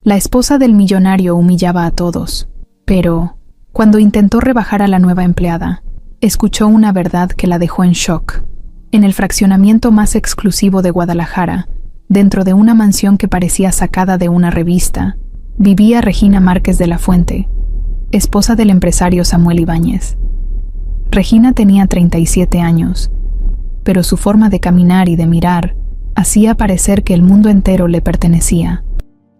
La esposa del millonario humillaba a todos, pero, cuando intentó rebajar a la nueva empleada, escuchó una verdad que la dejó en shock. En el fraccionamiento más exclusivo de Guadalajara, dentro de una mansión que parecía sacada de una revista, vivía Regina Márquez de la Fuente, esposa del empresario Samuel Ibáñez. Regina tenía 37 años, pero su forma de caminar y de mirar hacía parecer que el mundo entero le pertenecía.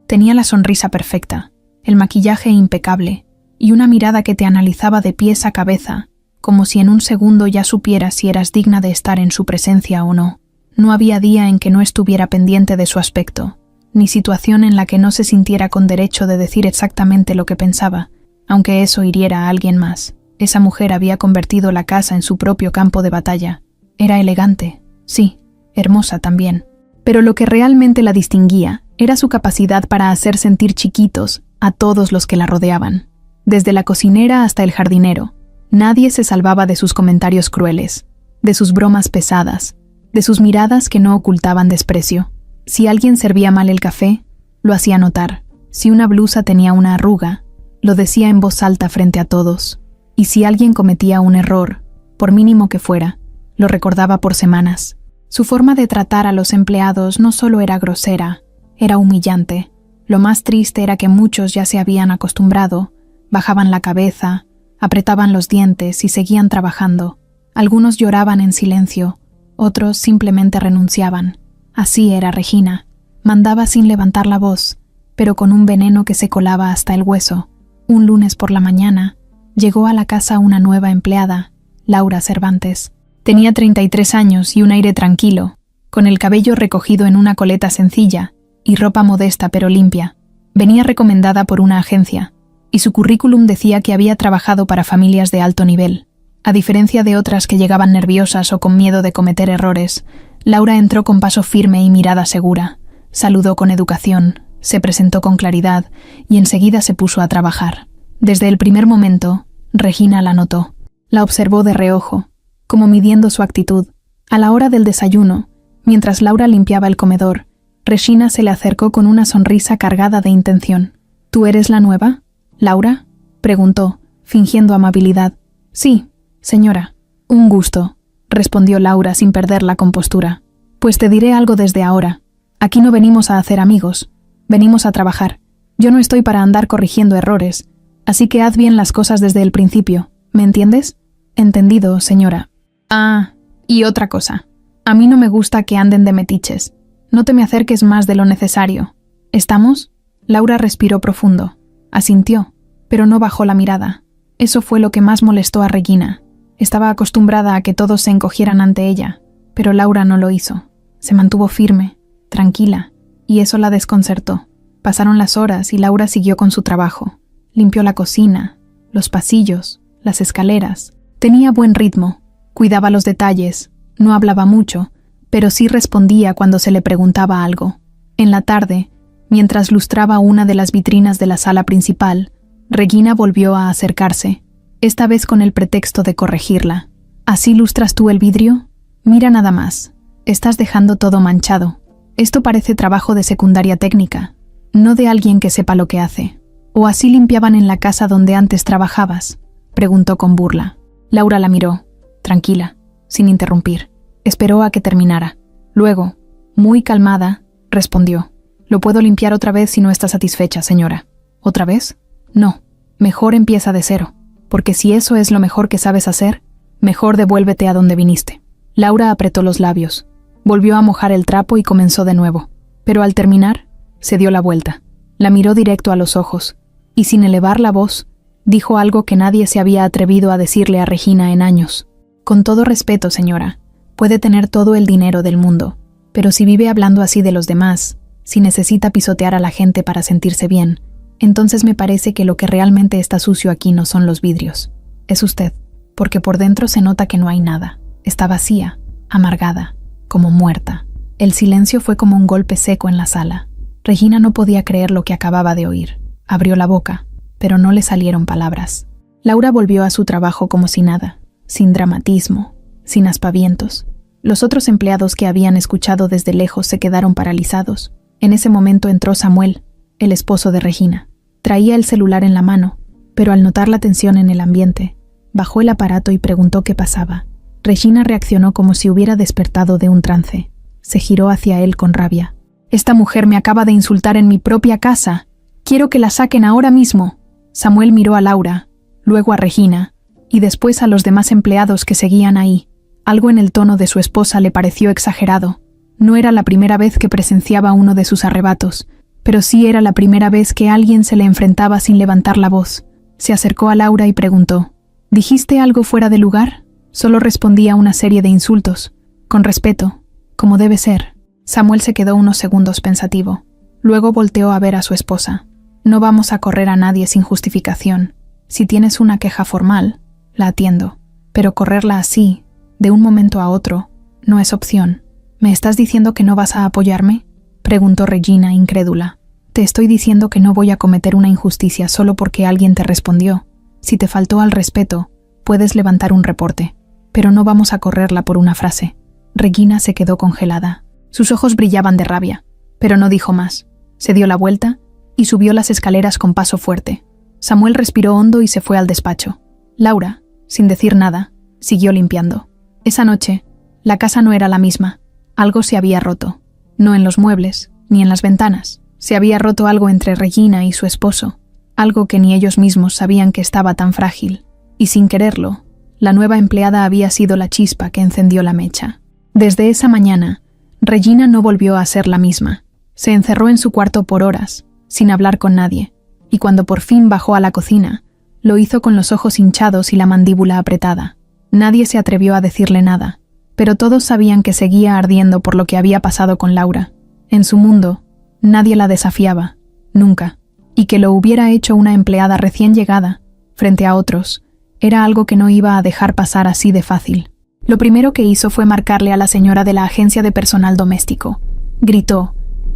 Tenía la sonrisa perfecta, el maquillaje impecable y una mirada que te analizaba de pies a cabeza, como si en un segundo ya supieras si eras digna de estar en su presencia o no. No había día en que no estuviera pendiente de su aspecto, ni situación en la que no se sintiera con derecho de decir exactamente lo que pensaba, aunque eso hiriera a alguien más. Esa mujer había convertido la casa en su propio campo de batalla. Era elegante, sí, hermosa también. Pero lo que realmente la distinguía era su capacidad para hacer sentir chiquitos a todos los que la rodeaban. Desde la cocinera hasta el jardinero, nadie se salvaba de sus comentarios crueles, de sus bromas pesadas, de sus miradas que no ocultaban desprecio. Si alguien servía mal el café, lo hacía notar. Si una blusa tenía una arruga, lo decía en voz alta frente a todos. Y si alguien cometía un error, por mínimo que fuera, lo recordaba por semanas. Su forma de tratar a los empleados no solo era grosera, era humillante. Lo más triste era que muchos ya se habían acostumbrado, bajaban la cabeza, apretaban los dientes y seguían trabajando. Algunos lloraban en silencio, otros simplemente renunciaban. Así era Regina. Mandaba sin levantar la voz, pero con un veneno que se colaba hasta el hueso. Un lunes por la mañana, llegó a la casa una nueva empleada, Laura Cervantes. Tenía 33 años y un aire tranquilo, con el cabello recogido en una coleta sencilla y ropa modesta pero limpia. Venía recomendada por una agencia, y su currículum decía que había trabajado para familias de alto nivel. A diferencia de otras que llegaban nerviosas o con miedo de cometer errores, Laura entró con paso firme y mirada segura. Saludó con educación, se presentó con claridad y enseguida se puso a trabajar. Desde el primer momento, Regina la notó. La observó de reojo, como midiendo su actitud. A la hora del desayuno, mientras Laura limpiaba el comedor, Regina se le acercó con una sonrisa cargada de intención. ¿Tú eres la nueva, Laura?, preguntó, fingiendo amabilidad. Sí, señora. Un gusto, respondió Laura sin perder la compostura. Pues te diré algo desde ahora. Aquí no venimos a hacer amigos, venimos a trabajar. Yo no estoy para andar corrigiendo errores, así que haz bien las cosas desde el principio, ¿me entiendes? Entendido, señora. Ah, y otra cosa. A mí no me gusta que anden de metiches. No te me acerques más de lo necesario. ¿Estamos? Laura respiró profundo. Asintió, pero no bajó la mirada. Eso fue lo que más molestó a Regina. Estaba acostumbrada a que todos se encogieran ante ella, pero Laura no lo hizo. Se mantuvo firme, tranquila, y eso la desconcertó. Pasaron las horas y Laura siguió con su trabajo. Limpió la cocina, los pasillos, las escaleras. Tenía buen ritmo, cuidaba los detalles, no hablaba mucho, pero sí respondía cuando se le preguntaba algo. En la tarde, mientras lustraba una de las vitrinas de la sala principal, Regina volvió a acercarse, esta vez con el pretexto de corregirla. ¿Así lustras tú el vidrio? Mira nada más. Estás dejando todo manchado. Esto parece trabajo de secundaria técnica, no de alguien que sepa lo que hace. ¿O así limpiaban en la casa donde antes trabajabas?, preguntó con burla. Laura la miró, tranquila, sin interrumpir. Esperó a que terminara. Luego, muy calmada, respondió. Lo puedo limpiar otra vez si no está satisfecha, señora. ¿Otra vez? No, mejor empieza de cero, porque si eso es lo mejor que sabes hacer, mejor devuélvete a donde viniste. Laura apretó los labios, volvió a mojar el trapo y comenzó de nuevo, pero al terminar, se dio la vuelta. La miró directo a los ojos, y sin elevar la voz, dijo algo que nadie se había atrevido a decirle a Regina en años. Con todo respeto, señora, puede tener todo el dinero del mundo, pero si vive hablando así de los demás, si necesita pisotear a la gente para sentirse bien, entonces me parece que lo que realmente está sucio aquí no son los vidrios. Es usted, porque por dentro se nota que no hay nada. Está vacía, amargada, como muerta. El silencio fue como un golpe seco en la sala. Regina no podía creer lo que acababa de oír. Abrió la boca, pero no le salieron palabras. Laura volvió a su trabajo como si nada, sin dramatismo, sin aspavientos. Los otros empleados que habían escuchado desde lejos se quedaron paralizados. En ese momento entró Samuel, el esposo de Regina. Traía el celular en la mano, pero al notar la tensión en el ambiente, bajó el aparato y preguntó qué pasaba. Regina reaccionó como si hubiera despertado de un trance. Se giró hacia él con rabia. «Esta mujer me acaba de insultar en mi propia casa. Quiero que la saquen ahora mismo». Samuel miró a Laura, luego a Regina, y después a los demás empleados que seguían ahí. Algo en el tono de su esposa le pareció exagerado. No era la primera vez que presenciaba uno de sus arrebatos, pero sí era la primera vez que alguien se le enfrentaba sin levantar la voz. Se acercó a Laura y preguntó: «¿Dijiste algo fuera de lugar?» Solo respondía una serie de insultos, con respeto, como debe ser. Samuel se quedó unos segundos pensativo. Luego volteó a ver a su esposa. «No vamos a correr a nadie sin justificación. Si tienes una queja formal, la atiendo. Pero correrla así, de un momento a otro, no es opción». «¿Me estás diciendo que no vas a apoyarme?», preguntó Regina, incrédula. «Te estoy diciendo que no voy a cometer una injusticia solo porque alguien te respondió. Si te faltó al respeto, puedes levantar un reporte. Pero no vamos a correrla por una frase». Regina se quedó congelada. Sus ojos brillaban de rabia, pero no dijo más. Se dio la vuelta y subió las escaleras con paso fuerte. Samuel respiró hondo y se fue al despacho. Laura, sin decir nada, siguió limpiando. Esa noche, la casa no era la misma. Algo se había roto. No en los muebles, ni en las ventanas. Se había roto algo entre Regina y su esposo. Algo que ni ellos mismos sabían que estaba tan frágil. Y sin quererlo, la nueva empleada había sido la chispa que encendió la mecha. Desde esa mañana, Regina no volvió a ser la misma. Se encerró en su cuarto por horas, sin hablar con nadie, y cuando por fin bajó a la cocina, lo hizo con los ojos hinchados y la mandíbula apretada. Nadie se atrevió a decirle nada, pero todos sabían que seguía ardiendo por lo que había pasado con Laura. En su mundo, nadie la desafiaba, nunca, y que lo hubiera hecho una empleada recién llegada, frente a otros, era algo que no iba a dejar pasar así de fácil. Lo primero que hizo fue marcarle a la señora de la agencia de personal doméstico. Gritó,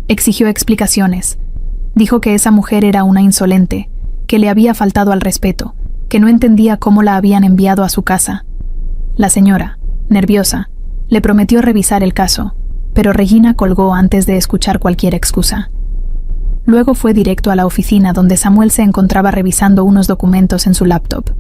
exigió explicaciones. Dijo que esa mujer era una insolente, que le había faltado al respeto, que no entendía cómo la habían enviado a su casa. La señora, nerviosa, le prometió revisar el caso, pero Regina colgó antes de escuchar cualquier excusa. Luego fue directo a la oficina donde Samuel se encontraba revisando unos documentos en su laptop.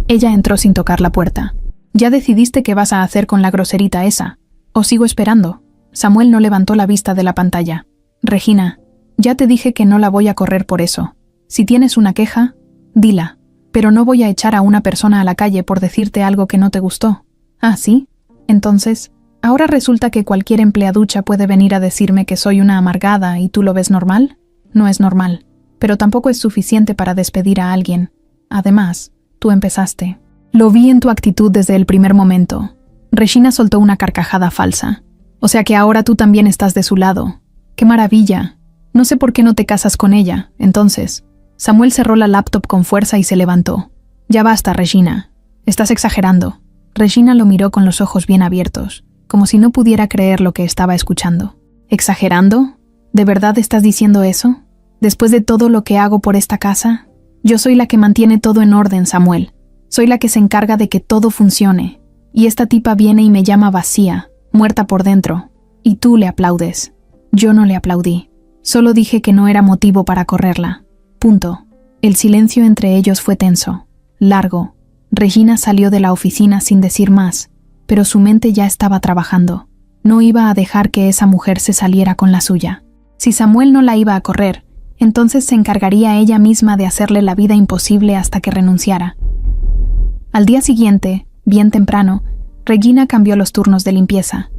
Ella entró sin tocar la puerta. «¿Ya decidiste qué vas a hacer con la groserita esa? ¿O sigo esperando?» Samuel no levantó la vista de la pantalla. «Regina, ya te dije que no la voy a correr por eso. Si tienes una queja, dila, pero no voy a echar a una persona a la calle por decirte algo que no te gustó». «¿Ah, sí? Entonces, ¿ahora resulta que cualquier empleaducha puede venir a decirme que soy una amargada y tú lo ves normal?» No es normal, pero tampoco es suficiente para despedir a alguien. Además, tú empezaste. Lo vi en tu actitud desde el primer momento. Regina soltó una carcajada falsa. «O sea que ahora tú también estás de su lado. ¡Qué maravilla! No sé por qué no te casas con ella, entonces». Samuel cerró la laptop con fuerza y se levantó. «Ya basta, Regina. Estás exagerando». Regina lo miró con los ojos bien abiertos, como si no pudiera creer lo que estaba escuchando. «¿Exagerando? ¿De verdad estás diciendo eso? ¿Después de todo lo que hago por esta casa? Yo soy la que mantiene todo en orden, Samuel. Soy la que se encarga de que todo funcione. Y esta tipa viene y me llama vacía, muerta por dentro. Y tú le aplaudes». Yo no le aplaudí. Solo dije que no era motivo para correrla. Punto. El silencio entre ellos fue tenso, largo. Regina salió de la oficina sin decir más, pero su mente ya estaba trabajando. No iba a dejar que esa mujer se saliera con la suya. Si Samuel no la iba a correr, entonces se encargaría ella misma de hacerle la vida imposible hasta que renunciara. Al día siguiente, bien temprano, Regina cambió los turnos de limpieza.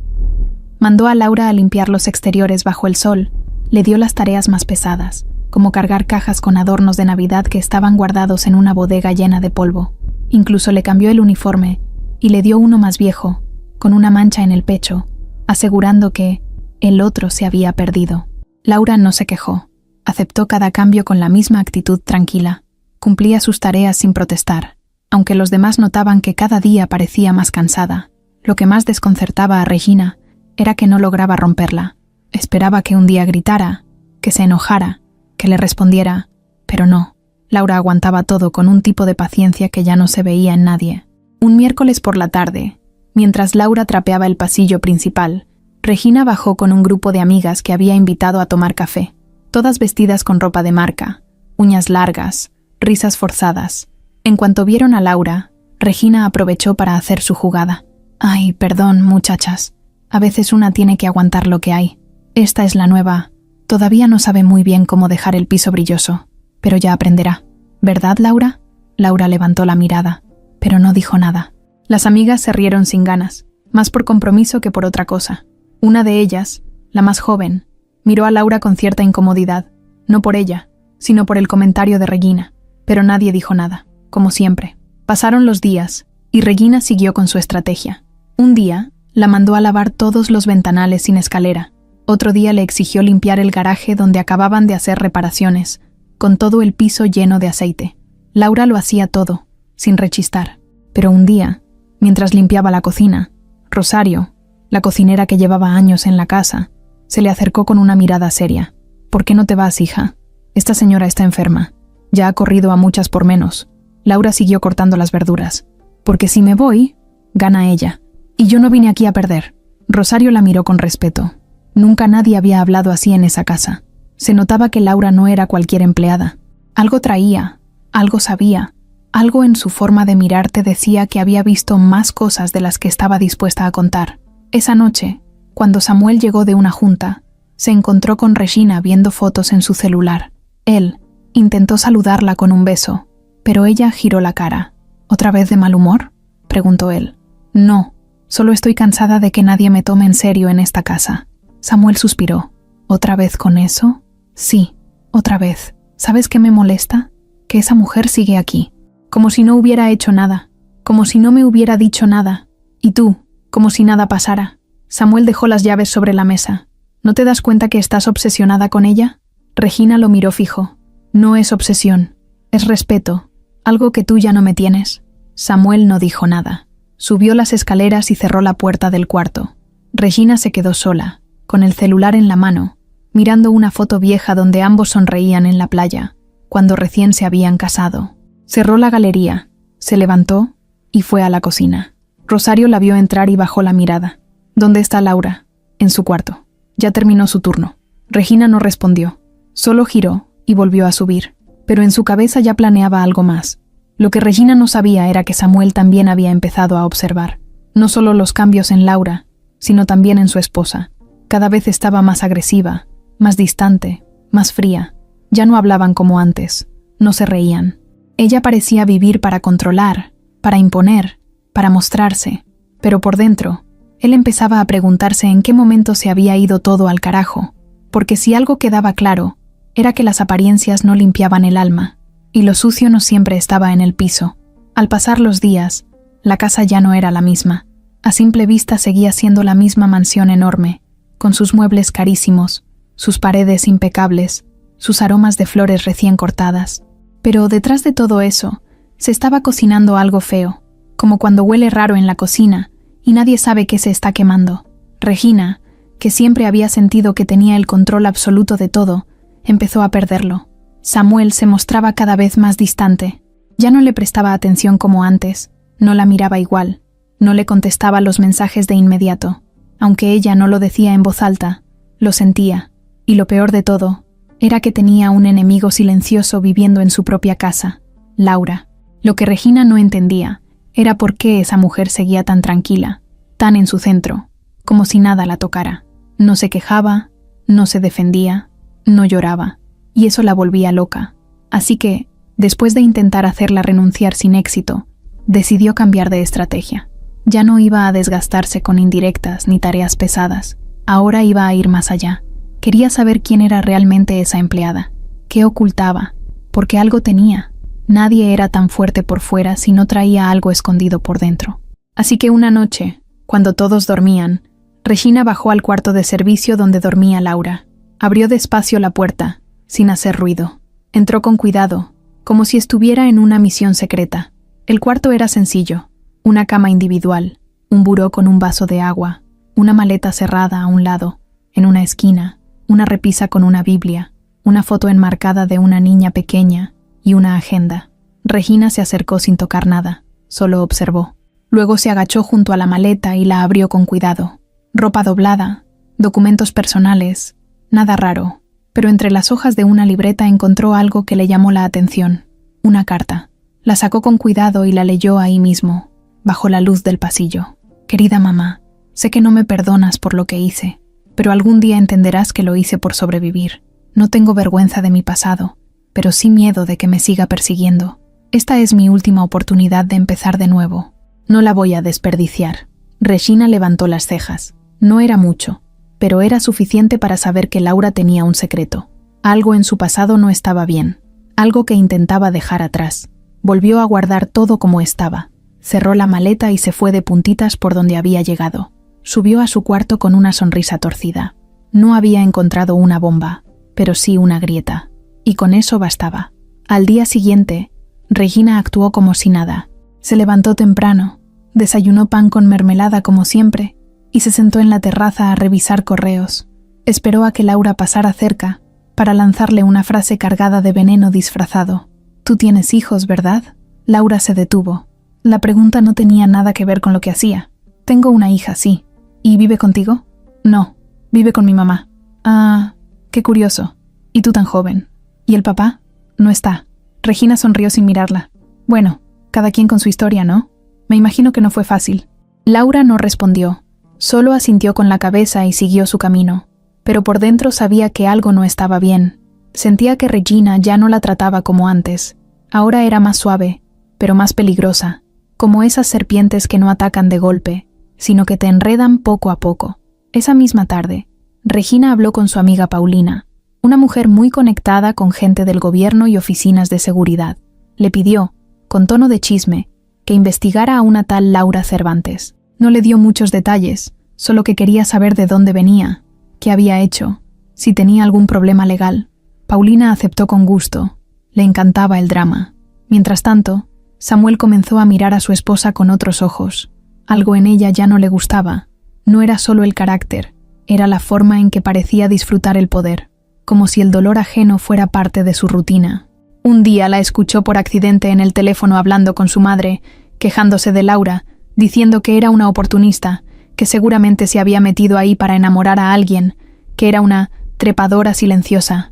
Mandó a Laura a limpiar los exteriores bajo el sol. Le dio las tareas más pesadas, como cargar cajas con adornos de Navidad que estaban guardados en una bodega llena de polvo. Incluso le cambió el uniforme y le dio uno más viejo, con una mancha en el pecho, asegurando que el otro se había perdido. Laura no se quejó. Aceptó cada cambio con la misma actitud tranquila. Cumplía sus tareas sin protestar, aunque los demás notaban que cada día parecía más cansada. Lo que más desconcertaba a Regina era que no lograba romperla. Esperaba que un día gritara, que se enojara, que le respondiera, pero no. Laura aguantaba todo con un tipo de paciencia que ya no se veía en nadie. Un miércoles por la tarde, mientras Laura trapeaba el pasillo principal, Regina bajó con un grupo de amigas que había invitado a tomar café. todas vestidas con ropa de marca, uñas largas, risas forzadas. En cuanto vieron a Laura, Regina aprovechó para hacer su jugada. «Ay, perdón, muchachas. A veces una tiene que aguantar lo que hay. Esta es la nueva. Todavía no sabe muy bien cómo dejar el piso brilloso, pero ya aprenderá. ¿Verdad, Laura?» Laura levantó la mirada, pero no dijo nada. Las amigas se rieron sin ganas, más por compromiso que por otra cosa. Una de ellas, la más joven, miró a Laura con cierta incomodidad, no por ella, sino por el comentario de Regina, pero nadie dijo nada, como siempre. Pasaron los días, y Regina siguió con su estrategia. Un día, la mandó a lavar todos los ventanales sin escalera. Otro día le exigió limpiar el garaje donde acababan de hacer reparaciones, con todo el piso lleno de aceite. Laura lo hacía todo, sin rechistar. Pero un día, mientras limpiaba la cocina, Rosario, la cocinera que llevaba años en la casa, se le acercó con una mirada seria. «¿Por qué no te vas, hija? Esta señora está enferma. Ya ha corrido a muchas por menos». Laura siguió cortando las verduras. «Porque si me voy, gana ella. Y yo no vine aquí a perder». Rosario la miró con respeto. Nunca nadie había hablado así en esa casa. Se notaba que Laura no era cualquier empleada. Algo traía, algo sabía, algo en su forma de mirar te decía que había visto más cosas de las que estaba dispuesta a contar. Esa noche, cuando Samuel llegó de una junta, se encontró con Regina viendo fotos en su celular. Él intentó saludarla con un beso, pero ella giró la cara. «¿Otra vez de mal humor?», preguntó él. «No, solo estoy cansada de que nadie me tome en serio en esta casa». Samuel suspiró. «¿Otra vez con eso?». «Sí, otra vez. ¿Sabes qué me molesta? Que esa mujer sigue aquí. Como si no hubiera hecho nada. Como si no me hubiera dicho nada. Y tú, como si nada pasara». Samuel dejó las llaves sobre la mesa. «¿No te das cuenta que estás obsesionada con ella?». Regina lo miró fijo. «No es obsesión. Es respeto. Algo que tú ya no me tienes». Samuel no dijo nada. Subió las escaleras y cerró la puerta del cuarto. Regina se quedó sola, con el celular en la mano, mirando una foto vieja donde ambos sonreían en la playa, cuando recién se habían casado. Cerró la galería, se levantó y fue a la cocina. Rosario la vio entrar y bajó la mirada. «¿Dónde está Laura?». «En su cuarto. Ya terminó su turno». Regina no respondió. Solo giró y volvió a subir, pero en su cabeza ya planeaba algo más. Lo que Regina no sabía era que Samuel también había empezado a observar, no solo los cambios en Laura, sino también en su esposa. Cada vez estaba más agresiva, más distante, más fría. Ya no hablaban como antes, no se reían. Ella parecía vivir para controlar, para imponer, para mostrarse, pero por dentro, él empezaba a preguntarse en qué momento se había ido todo al carajo, porque si algo quedaba claro, era que las apariencias no limpiaban el alma, y lo sucio no siempre estaba en el piso. Al pasar los días, la casa ya no era la misma. A simple vista seguía siendo la misma mansión enorme, con sus muebles carísimos, sus paredes impecables, sus aromas de flores recién cortadas. Pero detrás de todo eso, se estaba cocinando algo feo, como cuando huele raro en la cocina y nadie sabe qué se está quemando. Regina, que siempre había sentido que tenía el control absoluto de todo, empezó a perderlo. Samuel se mostraba cada vez más distante. Ya no le prestaba atención como antes, no la miraba igual, no le contestaba los mensajes de inmediato. Aunque ella no lo decía en voz alta, lo sentía, y lo peor de todo, era que tenía un enemigo silencioso viviendo en su propia casa, Laura. Lo que Regina no entendía era por qué esa mujer seguía tan tranquila, tan en su centro, como si nada la tocara. No se quejaba, no se defendía, no lloraba, y eso la volvía loca. Así que, después de intentar hacerla renunciar sin éxito, decidió cambiar de estrategia. Ya no iba a desgastarse con indirectas ni tareas pesadas. Ahora iba a ir más allá. Quería saber quién era realmente esa empleada, qué ocultaba, porque algo tenía. Nadie era tan fuerte por fuera si no traía algo escondido por dentro. Así que una noche, cuando todos dormían, Regina bajó al cuarto de servicio donde dormía Laura. Abrió despacio la puerta, sin hacer ruido. Entró con cuidado, como si estuviera en una misión secreta. El cuarto era sencillo, una cama individual, un buró con un vaso de agua, una maleta cerrada a un lado, en una esquina, una repisa con una Biblia, una foto enmarcada de una niña pequeña y una agenda. Regina se acercó sin tocar nada, solo observó. Luego se agachó junto a la maleta y la abrió con cuidado. Ropa doblada, documentos personales, nada raro, pero entre las hojas de una libreta encontró algo que le llamó la atención. Una carta. La sacó con cuidado y la leyó ahí mismo, bajo la luz del pasillo. Querida mamá, sé que no me perdonas por lo que hice, pero algún día entenderás que lo hice por sobrevivir. No tengo vergüenza de mi pasado, pero sí miedo de que me siga persiguiendo. Esta es mi última oportunidad de empezar de nuevo. No la voy a desperdiciar. Regina levantó las cejas. No era mucho, pero era suficiente para saber que Laura tenía un secreto. Algo en su pasado no estaba bien, algo que intentaba dejar atrás. Volvió a guardar todo como estaba. Cerró la maleta y se fue de puntitas por donde había llegado. Subió a su cuarto con una sonrisa torcida. No había encontrado una bomba, pero sí una grieta. Y con eso bastaba. Al día siguiente, Regina actuó como si nada. Se levantó temprano, desayunó pan con mermelada como siempre, y se sentó en la terraza a revisar correos. Esperó a que Laura pasara cerca para lanzarle una frase cargada de veneno disfrazado. «Tú tienes hijos, ¿verdad?» Laura se detuvo. La pregunta no tenía nada que ver con lo que hacía. «Tengo una hija, sí. ¿Y vive contigo?» «No, vive con mi mamá». «Ah, qué curioso. ¿Y tú tan joven? ¿Y el papá?» «No está». Regina sonrió sin mirarla. «Bueno, cada quien con su historia, ¿no? Me imagino que no fue fácil». Laura no respondió. Solo asintió con la cabeza y siguió su camino. Pero por dentro sabía que algo no estaba bien. Sentía que Regina ya no la trataba como antes. Ahora era más suave, pero más peligrosa, como esas serpientes que no atacan de golpe, sino que te enredan poco a poco. Esa misma tarde, Regina habló con su amiga Paulina, una mujer muy conectada con gente del gobierno y oficinas de seguridad. Le pidió, con tono de chisme, que investigara a una tal Laura Cervantes. No le dio muchos detalles, solo que quería saber de dónde venía, qué había hecho, si tenía algún problema legal. Paulina aceptó con gusto. Le encantaba el drama. Mientras tanto, Samuel comenzó a mirar a su esposa con otros ojos. Algo en ella ya no le gustaba. No era solo el carácter, era la forma en que parecía disfrutar el poder, como si el dolor ajeno fuera parte de su rutina. Un día la escuchó por accidente en el teléfono hablando con su madre, quejándose de Laura, diciendo que era una oportunista, que seguramente se había metido ahí para enamorar a alguien, que era una trepadora silenciosa.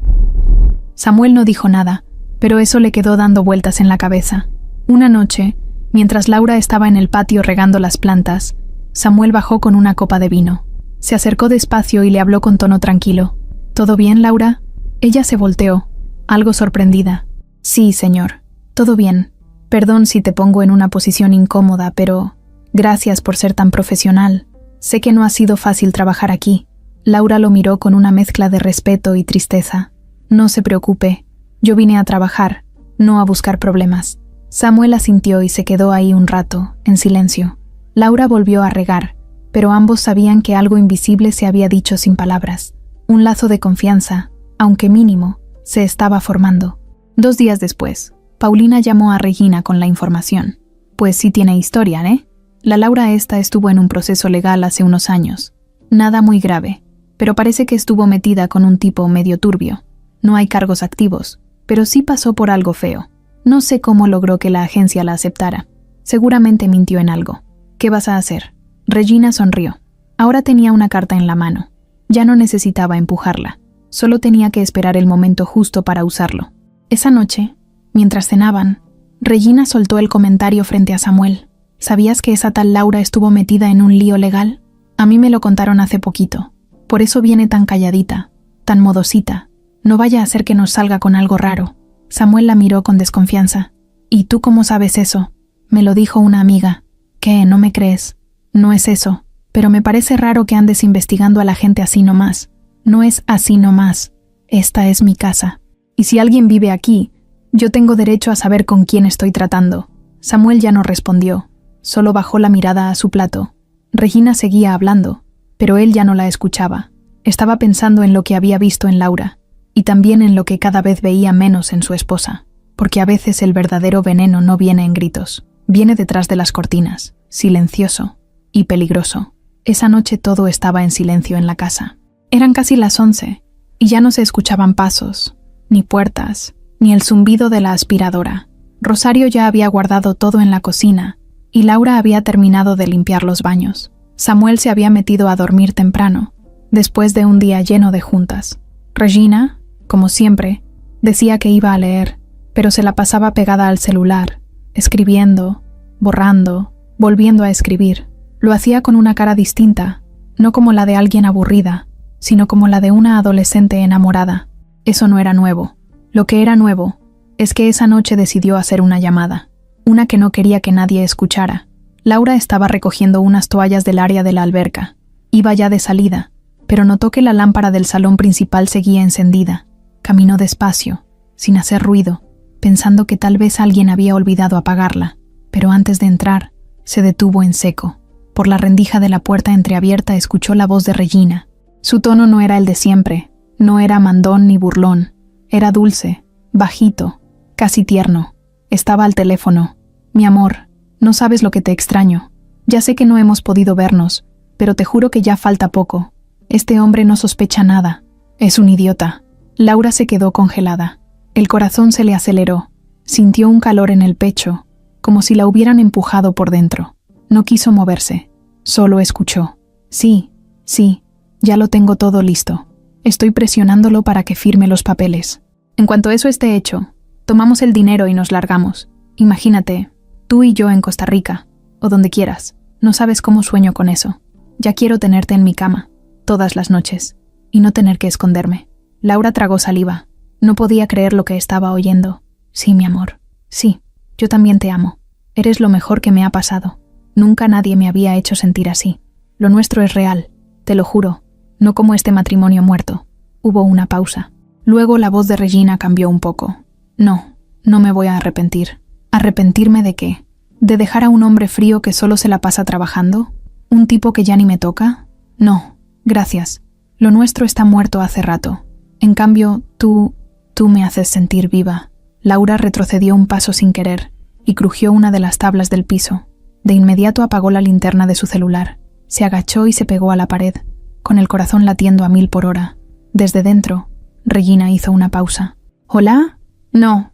Samuel no dijo nada, pero eso le quedó dando vueltas en la cabeza. Una noche, mientras Laura estaba en el patio regando las plantas, Samuel bajó con una copa de vino. Se acercó despacio y le habló con tono tranquilo. «¿Todo bien, Laura?» Ella se volteó, algo sorprendida. «Sí, señor. Todo bien. Perdón si te pongo en una posición incómoda, pero gracias por ser tan profesional. Sé que no ha sido fácil trabajar aquí». Laura lo miró con una mezcla de respeto y tristeza. «No se preocupe. Yo vine a trabajar, no a buscar problemas». Samuel asintió y se quedó ahí un rato, en silencio. Laura volvió a regar, pero ambos sabían que algo invisible se había dicho sin palabras. Un lazo de confianza, aunque mínimo, se estaba formando. 2 días después, Paulina llamó a Regina con la información. «Pues sí tiene historia, ¿eh? La Laura esta estuvo en un proceso legal hace unos años. Nada muy grave, pero parece que estuvo metida con un tipo medio turbio. No hay cargos activos, pero sí pasó por algo feo. No sé cómo logró que la agencia la aceptara. Seguramente mintió en algo. ¿Qué vas a hacer?» Regina sonrió. Ahora tenía una carta en la mano. Ya no necesitaba empujarla. Solo tenía que esperar el momento justo para usarlo. Esa noche, mientras cenaban, Regina soltó el comentario frente a Samuel. «¿Sabías que esa tal Laura estuvo metida en un lío legal? A mí me lo contaron hace poquito. Por eso viene tan calladita, tan modosita. No vaya a ser que nos salga con algo raro». Samuel la miró con desconfianza. «¿Y tú cómo sabes eso?» «Me lo dijo una amiga». «¿Qué? ¿No me crees?» «No es eso, pero me parece raro que andes investigando a la gente así nomás». «No es así nomás. Esta es mi casa. Y si alguien vive aquí, yo tengo derecho a saber con quién estoy tratando». Samuel ya no respondió, solo bajó la mirada a su plato. Regina seguía hablando, pero él ya no la escuchaba. Estaba pensando en lo que había visto en Laura, y también en lo que cada vez veía menos en su esposa, porque a veces el verdadero veneno no viene en gritos, viene detrás de las cortinas, silencioso y peligroso. Esa noche todo estaba en silencio en la casa. Eran casi las 11, y ya no se escuchaban pasos, ni puertas, ni el zumbido de la aspiradora. Rosario ya había guardado todo en la cocina, y Laura había terminado de limpiar los baños. Samuel se había metido a dormir temprano, después de un día lleno de juntas. Regina, Como siempre, decía que iba a leer, pero se la pasaba pegada al celular, escribiendo, borrando, volviendo a escribir. Lo hacía con una cara distinta, no como la de alguien aburrida, sino como la de una adolescente enamorada. Eso no era nuevo. Lo que era nuevo es que esa noche decidió hacer una llamada, una que no quería que nadie escuchara. Laura estaba recogiendo unas toallas del área de la alberca. Iba ya de salida, pero notó que la lámpara del salón principal seguía encendida. Caminó despacio, sin hacer ruido, pensando que tal vez alguien había olvidado apagarla, pero antes de entrar, se detuvo en seco. Por la rendija de la puerta entreabierta escuchó la voz de Regina. Su tono no era el de siempre, no era mandón ni burlón, era dulce, bajito, casi tierno. Estaba al teléfono. Mi amor, no sabes lo que te extraño. Ya sé que no hemos podido vernos, pero te juro que ya falta poco. Este hombre no sospecha nada. Es un idiota. Laura se quedó congelada. El corazón se le aceleró. Sintió un calor en el pecho, como si la hubieran empujado por dentro. No quiso moverse. Solo escuchó. Sí, ya lo tengo todo listo. Estoy presionándolo para que firme los papeles. En cuanto eso esté hecho, tomamos el dinero y nos largamos. Imagínate, tú y yo en Costa Rica, o donde quieras. No sabes cómo sueño con eso. Ya quiero tenerte en mi cama, todas las noches, y no tener que esconderme. Laura tragó saliva. No podía creer lo que estaba oyendo. Sí, mi amor. Sí, yo también te amo. Eres lo mejor que me ha pasado. Nunca nadie me había hecho sentir así. Lo nuestro es real, te lo juro. No como este matrimonio muerto. Hubo una pausa. Luego la voz de Regina cambió un poco. No me voy a arrepentir. ¿Arrepentirme de qué? ¿De dejar a un hombre frío que solo se la pasa trabajando? ¿Un tipo que ya ni me toca? No, gracias. Lo nuestro está muerto hace rato. En cambio, tú me haces sentir viva. Laura retrocedió un paso sin querer y crujió una de las tablas del piso. De inmediato apagó la linterna de su celular. Se agachó y se pegó a la pared, con el corazón latiendo a 1000 por hora. Desde dentro, Regina hizo una pausa. ¿Hola? No,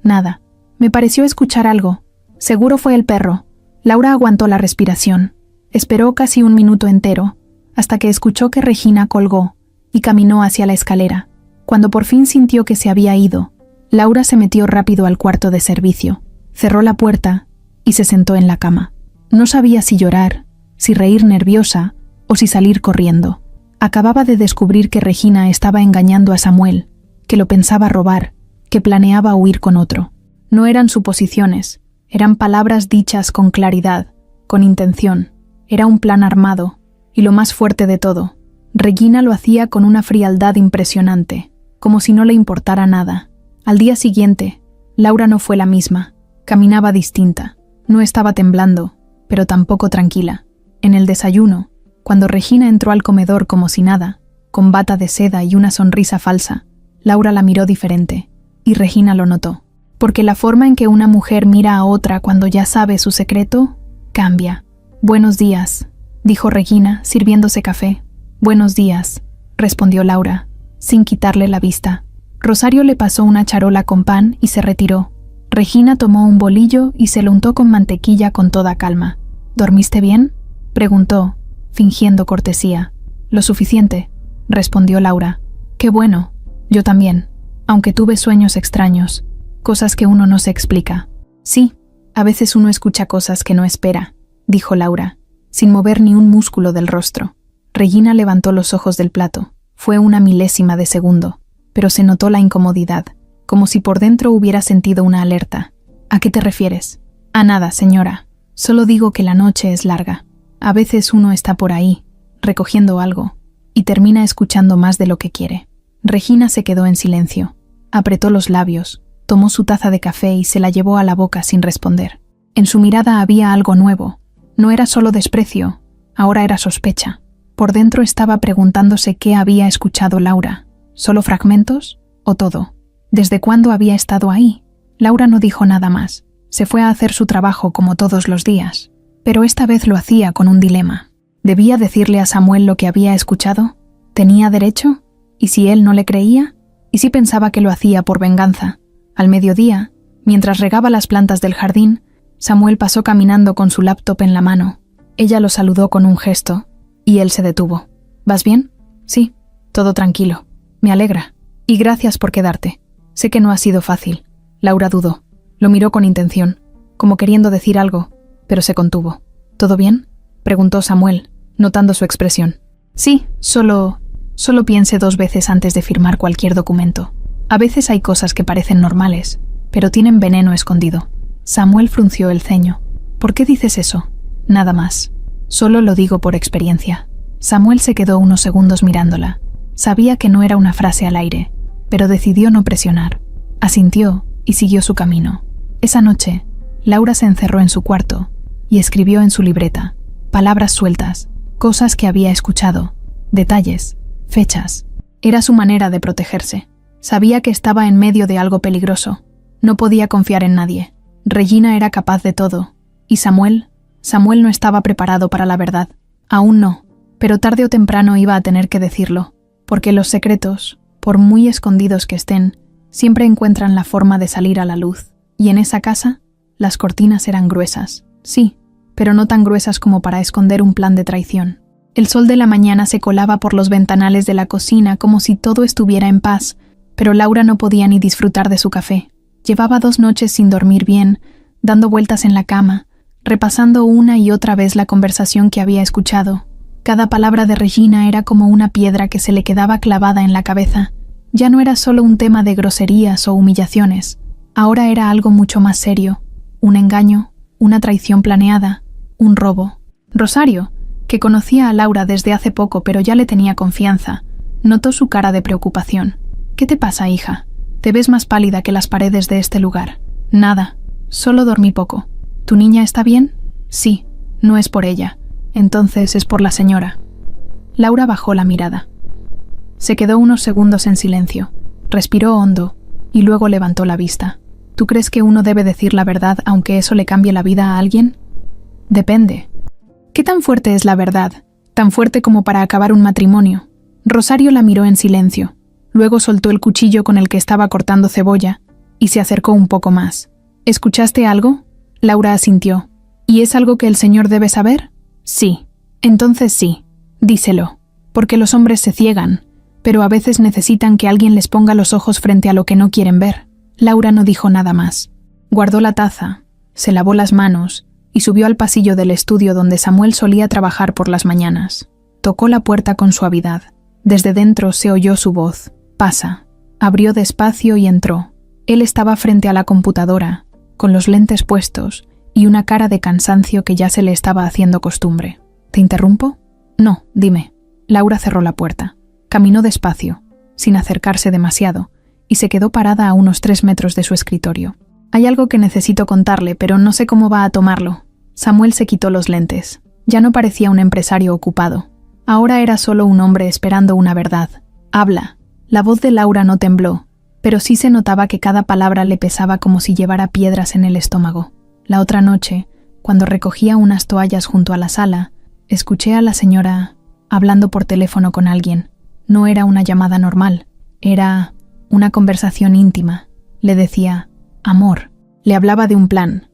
nada. Me pareció escuchar algo. Seguro fue el perro. Laura aguantó la respiración. Esperó casi un minuto entero, hasta que escuchó que Regina colgó y caminó hacia la escalera. Cuando por fin sintió que se había ido, Laura se metió rápido al cuarto de servicio, cerró la puerta y se sentó en la cama. No sabía si llorar, si reír nerviosa o si salir corriendo. Acababa de descubrir que Regina estaba engañando a Samuel, que lo pensaba robar, que planeaba huir con otro. No eran suposiciones, eran palabras dichas con claridad, con intención. Era un plan armado, y lo más fuerte de todo, Regina lo hacía con una frialdad impresionante, como si no le importara nada. Al día siguiente, Laura no fue la misma, caminaba distinta, no estaba temblando, pero tampoco tranquila. En el desayuno, cuando Regina entró al comedor como si nada, con bata de seda y una sonrisa falsa, Laura la miró diferente, y Regina lo notó. Porque la forma en que una mujer mira a otra cuando ya sabe su secreto, cambia. «Buenos días», dijo Regina, sirviéndose café. «Buenos días», respondió Laura, sin quitarle la vista. Rosario le pasó una charola con pan y se retiró. Regina tomó un bolillo y se lo untó con mantequilla con toda calma. «¿Dormiste bien?», preguntó, fingiendo cortesía. «Lo suficiente», respondió Laura. «Qué bueno, yo también, aunque tuve sueños extraños, cosas que uno no se explica». «Sí, a veces uno escucha cosas que no espera», dijo Laura, sin mover ni un músculo del rostro. Regina levantó los ojos del plato. Fue una milésima de segundo, pero se notó la incomodidad, como si por dentro hubiera sentido una alerta. «¿A qué te refieres?» «A nada, señora. Solo digo que la noche es larga. A veces uno está por ahí, recogiendo algo, y termina escuchando más de lo que quiere». Regina se quedó en silencio. Apretó los labios, tomó su taza de café y se la llevó a la boca sin responder. En su mirada había algo nuevo. No era solo desprecio, ahora era sospecha. Por dentro estaba preguntándose qué había escuchado Laura. ¿Solo fragmentos? ¿O todo? ¿Desde cuándo había estado ahí? Laura no dijo nada más. Se fue a hacer su trabajo como todos los días. Pero esta vez lo hacía con un dilema. ¿Debía decirle a Samuel lo que había escuchado? ¿Tenía derecho? ¿Y si él no le creía? ¿Y si pensaba que lo hacía por venganza? Al mediodía, mientras regaba las plantas del jardín, Samuel pasó caminando con su laptop en la mano. Ella lo saludó con un gesto, y él se detuvo. «¿Vas bien?» «Sí, todo tranquilo. Me alegra». Y gracias por quedarte. Sé que no ha sido fácil. Laura dudó. Lo miró con intención, como queriendo decir algo, pero se contuvo. ¿Todo bien?, preguntó Samuel, notando su expresión. Sí, solo piense 2 veces antes de firmar cualquier documento. A veces hay cosas que parecen normales, pero tienen veneno escondido. Samuel frunció el ceño. ¿Por qué dices eso? Nada más. Solo lo digo por experiencia. Samuel se quedó unos segundos mirándola. Sabía que no era una frase al aire, pero decidió no presionar. Asintió y siguió su camino. Esa noche, Laura se encerró en su cuarto y escribió en su libreta palabras sueltas, cosas que había escuchado, detalles, fechas. Era su manera de protegerse. Sabía que estaba en medio de algo peligroso. No podía confiar en nadie. Regina era capaz de todo. ¿Y Samuel? Samuel no estaba preparado para la verdad. Aún no, pero tarde o temprano iba a tener que decirlo, porque los secretos, por muy escondidos que estén, siempre encuentran la forma de salir a la luz. Y en esa casa, las cortinas eran gruesas, sí, pero no tan gruesas como para esconder un plan de traición. El sol de la mañana se colaba por los ventanales de la cocina como si todo estuviera en paz, pero Laura no podía ni disfrutar de su café. Llevaba 2 noches sin dormir bien, dando vueltas en la cama, repasando una y otra vez la conversación que había escuchado. Cada palabra de Regina era como una piedra que se le quedaba clavada en la cabeza. Ya no era solo un tema de groserías o humillaciones. Ahora era algo mucho más serio. Un engaño, una traición planeada, un robo. Rosario, que conocía a Laura desde hace poco pero ya le tenía confianza, notó su cara de preocupación. ¿Qué te pasa, hija? Te ves más pálida que las paredes de este lugar. Nada, solo dormí poco. ¿Tu niña está bien? Sí, no es por ella. Entonces es por la señora. Laura bajó la mirada. Se quedó unos segundos en silencio, respiró hondo y luego levantó la vista. ¿Tú crees que uno debe decir la verdad aunque eso le cambie la vida a alguien? Depende. ¿Qué tan fuerte es la verdad? Tan fuerte como para acabar un matrimonio. Rosario la miró en silencio. Luego soltó el cuchillo con el que estaba cortando cebolla y se acercó un poco más. ¿Escuchaste algo? Laura asintió. ¿Y es algo que el señor debe saber? Sí. Entonces sí. Díselo. Porque los hombres se ciegan, pero a veces necesitan que alguien les ponga los ojos frente a lo que no quieren ver. Laura no dijo nada más. Guardó la taza, se lavó las manos y subió al pasillo del estudio donde Samuel solía trabajar por las mañanas. Tocó la puerta con suavidad. Desde dentro se oyó su voz. «Pasa». Abrió despacio y entró. Él estaba frente a la computadora, con los lentes puestos y una cara de cansancio que ya se le estaba haciendo costumbre. ¿Te interrumpo? No, dime. Laura cerró la puerta. Caminó despacio, sin acercarse demasiado, y se quedó parada a unos 3 metros de su escritorio. Hay algo que necesito contarle, pero no sé cómo va a tomarlo. Samuel se quitó los lentes. Ya no parecía un empresario ocupado. Ahora era solo un hombre esperando una verdad. Habla. La voz de Laura no tembló, pero sí se notaba que cada palabra le pesaba como si llevara piedras en el estómago. La otra noche, cuando recogía unas toallas junto a la sala, escuché a la señora hablando por teléfono con alguien. No era una llamada normal, era una conversación íntima. Le decía, amor. Le hablaba de un plan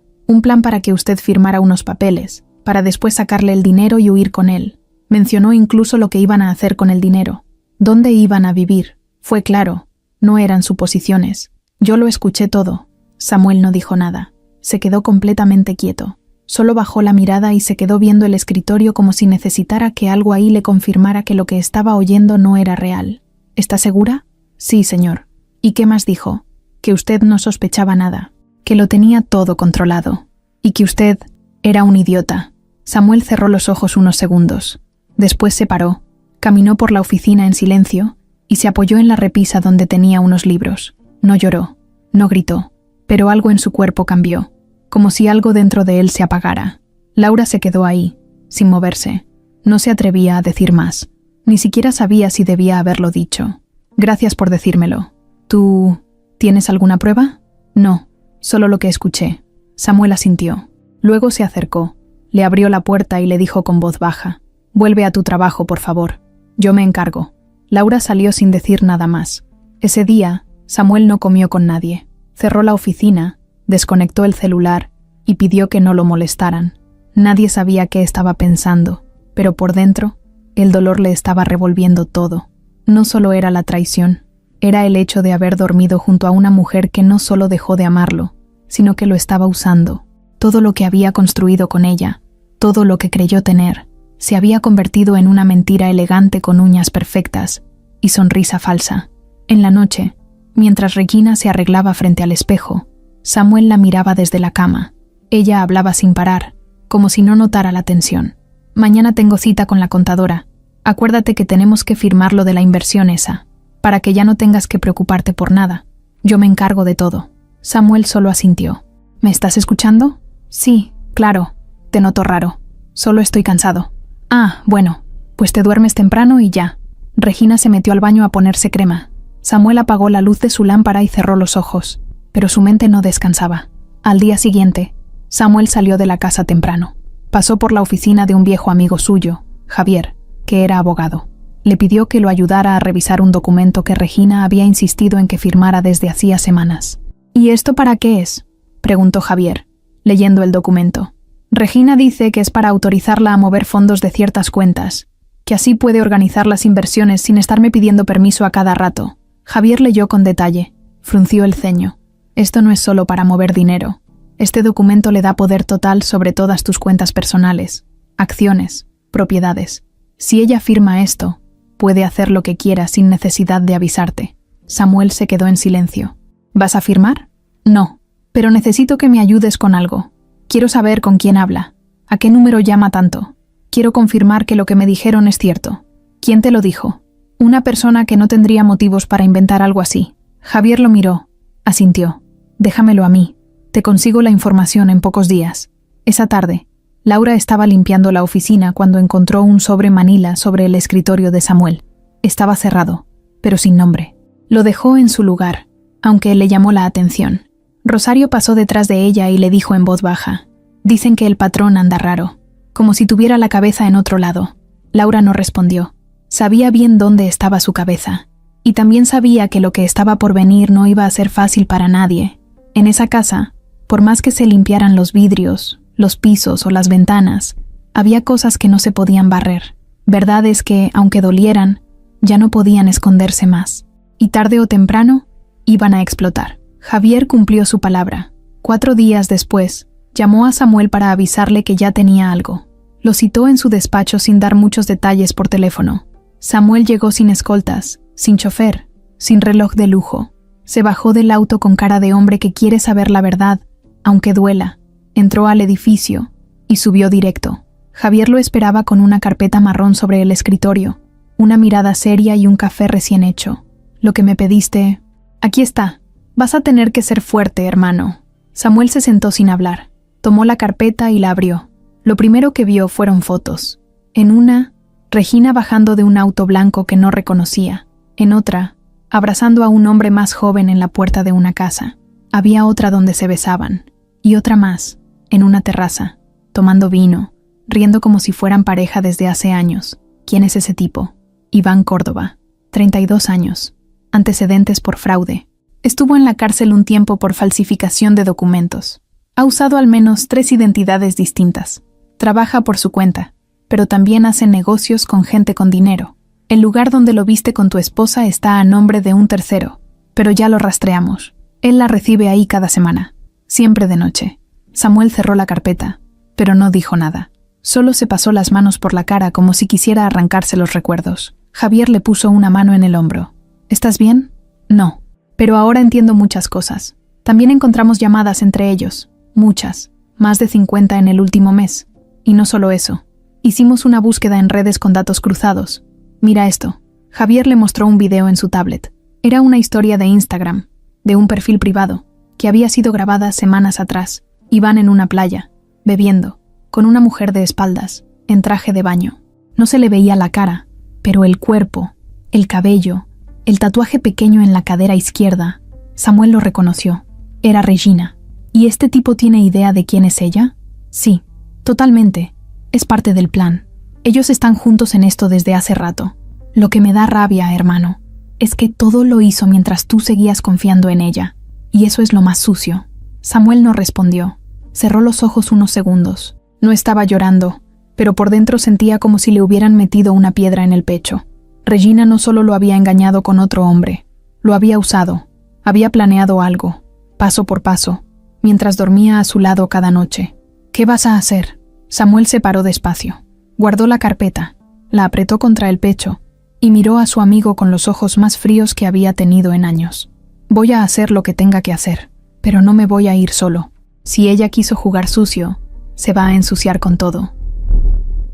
para que usted firmara unos papeles, para después sacarle el dinero y huir con él. Mencionó incluso lo que iban a hacer con el dinero. ¿Dónde iban a vivir? Fue claro, no eran suposiciones. Yo lo escuché todo. Samuel no dijo nada. Se quedó completamente quieto. Solo bajó la mirada y se quedó viendo el escritorio como si necesitara que algo ahí le confirmara que lo que estaba oyendo no era real. ¿Está segura? Sí, señor. ¿Y qué más dijo? Que usted no sospechaba nada, que lo tenía todo controlado, y que usted era un idiota. Samuel cerró los ojos unos segundos. Después se paró, caminó por la oficina en silencio y se apoyó en la repisa donde tenía unos libros. No lloró, no gritó, pero algo en su cuerpo cambió, como si algo dentro de él se apagara. Laura se quedó ahí, sin moverse. No se atrevía a decir más. Ni siquiera sabía si debía haberlo dicho. Gracias por decírmelo. ¿Tú tienes alguna prueba? No, solo lo que escuché. Samuel asintió. Luego se acercó, le abrió la puerta y le dijo con voz baja, «Vuelve a tu trabajo, por favor. Yo me encargo». Laura salió sin decir nada más. Ese día, Samuel no comió con nadie. Cerró la oficina, desconectó el celular y pidió que no lo molestaran. Nadie sabía qué estaba pensando, pero por dentro, el dolor le estaba revolviendo todo. No solo era la traición, Era el hecho de haber dormido junto a una mujer que no solo dejó de amarlo, sino que lo estaba usando. Todo lo que había construido con ella, todo lo que creyó tener, se había convertido en una mentira elegante con uñas perfectas y sonrisa falsa. En la noche, mientras Regina se arreglaba frente al espejo, Samuel la miraba desde la cama. Ella hablaba sin parar, como si no notara la tensión. Mañana tengo cita con la contadora. Acuérdate que tenemos que firmar lo de la inversión esa, para que ya no tengas que preocuparte por nada. Yo me encargo de todo. Samuel solo asintió. ¿Me estás escuchando? Sí, claro. Te noto raro. Solo estoy cansado. Ah, bueno, pues te duermes temprano y ya. Regina se metió al baño a ponerse crema. Samuel apagó la luz de su lámpara y cerró los ojos, pero su mente no descansaba. Al día siguiente, Samuel salió de la casa temprano. Pasó por la oficina de un viejo amigo suyo, Javier, que era abogado. Le pidió que lo ayudara a revisar un documento que Regina había insistido en que firmara desde hacía semanas. ¿Y esto para qué es?, preguntó Javier, leyendo el documento. Regina dice que es para autorizarla a mover fondos de ciertas cuentas, que así puede organizar las inversiones sin estarme pidiendo permiso a cada rato. Javier leyó con detalle, frunció el ceño. Esto no es solo para mover dinero. Este documento le da poder total sobre todas tus cuentas personales, acciones, propiedades. Si ella firma esto, puede hacer lo que quiera sin necesidad de avisarte. Samuel se quedó en silencio. ¿Vas a firmar? No, pero necesito que me ayudes con algo. Quiero saber con quién habla. ¿A qué número llama tanto? Quiero confirmar que lo que me dijeron es cierto. ¿Quién te lo dijo? Una persona que no tendría motivos para inventar algo así. Javier lo miró. Asintió. Déjamelo a mí. Te consigo la información en pocos días. Esa tarde, Laura estaba limpiando la oficina cuando encontró un sobre manila sobre el escritorio de Samuel. Estaba cerrado, pero sin nombre. Lo dejó en su lugar, aunque le llamó la atención. Rosario pasó detrás de ella y le dijo en voz baja: «Dicen que el patrón anda raro», como si tuviera la cabeza en otro lado. Laura no respondió. Sabía bien dónde estaba su cabeza, y también sabía que lo que estaba por venir no iba a ser fácil para nadie. En esa casa, por más que se limpiaran los vidrios, los pisos o las ventanas, había cosas que no se podían barrer, verdades que, aunque dolieran, ya no podían esconderse más, y tarde o temprano iban a explotar. Javier cumplió su palabra. 4 días después, llamó a Samuel para avisarle que ya tenía algo. Lo citó en su despacho sin dar muchos detalles por teléfono. Samuel llegó sin escoltas, sin chofer, sin reloj de lujo. Se bajó del auto con cara de hombre que quiere saber la verdad, aunque duela. Entró al edificio y subió directo. Javier lo esperaba con una carpeta marrón sobre el escritorio, una mirada seria y un café recién hecho. «Lo que me pediste, aquí está. Vas a tener que ser fuerte, hermano». Samuel se sentó sin hablar. Tomó la carpeta y la abrió. Lo primero que vio fueron fotos. En una, Regina bajando de un auto blanco que no reconocía. En otra, abrazando a un hombre más joven en la puerta de una casa. Había otra donde se besaban. Y otra más, en una terraza, tomando vino, riendo como si fueran pareja desde hace años. ¿Quién es ese tipo? Iván Córdoba, 32 años. Antecedentes por fraude. Estuvo en la cárcel un tiempo por falsificación de documentos. Ha usado al menos 3 identidades distintas. Trabaja por su cuenta, pero también hace negocios con gente con dinero. El lugar donde lo viste con tu esposa está a nombre de un tercero, pero ya lo rastreamos. Él la recibe ahí cada semana, siempre de noche. Samuel cerró la carpeta, pero no dijo nada. Solo se pasó las manos por la cara como si quisiera arrancarse los recuerdos. Javier le puso una mano en el hombro. ¿Estás bien? No. Pero ahora entiendo muchas cosas. También encontramos llamadas entre ellos. Muchas. Más de 50 en el último mes. Y no solo eso. Hicimos una búsqueda en redes con datos cruzados. Mira esto. Javier le mostró un video en su tablet. Era una historia de Instagram, de un perfil privado, que había sido grabada semanas atrás. Iban en una playa, bebiendo, con una mujer de espaldas, en traje de baño. No se le veía la cara, pero el cuerpo, el cabello, el tatuaje pequeño en la cadera izquierda. Samuel lo reconoció. Era Regina. ¿Y este tipo tiene idea de quién es ella? Sí, totalmente. Es parte del plan. Ellos están juntos en esto desde hace rato. Lo que me da rabia, hermano, es que todo lo hizo mientras tú seguías confiando en ella. Y eso es lo más sucio. Samuel no respondió. Cerró los ojos unos segundos. No estaba llorando, pero por dentro sentía como si le hubieran metido una piedra en el pecho. Regina no solo lo había engañado con otro hombre, Lo había usado, había planeado algo, paso por paso, mientras dormía a su lado cada noche. ¿Qué vas a hacer? Samuel se paró despacio. Guardó la carpeta, la apretó contra el pecho y miró a su amigo con los ojos más fríos que había tenido en años. Voy a hacer lo que tenga que hacer, pero no me voy a ir solo. Si ella quiso jugar sucio, se va a ensuciar con todo.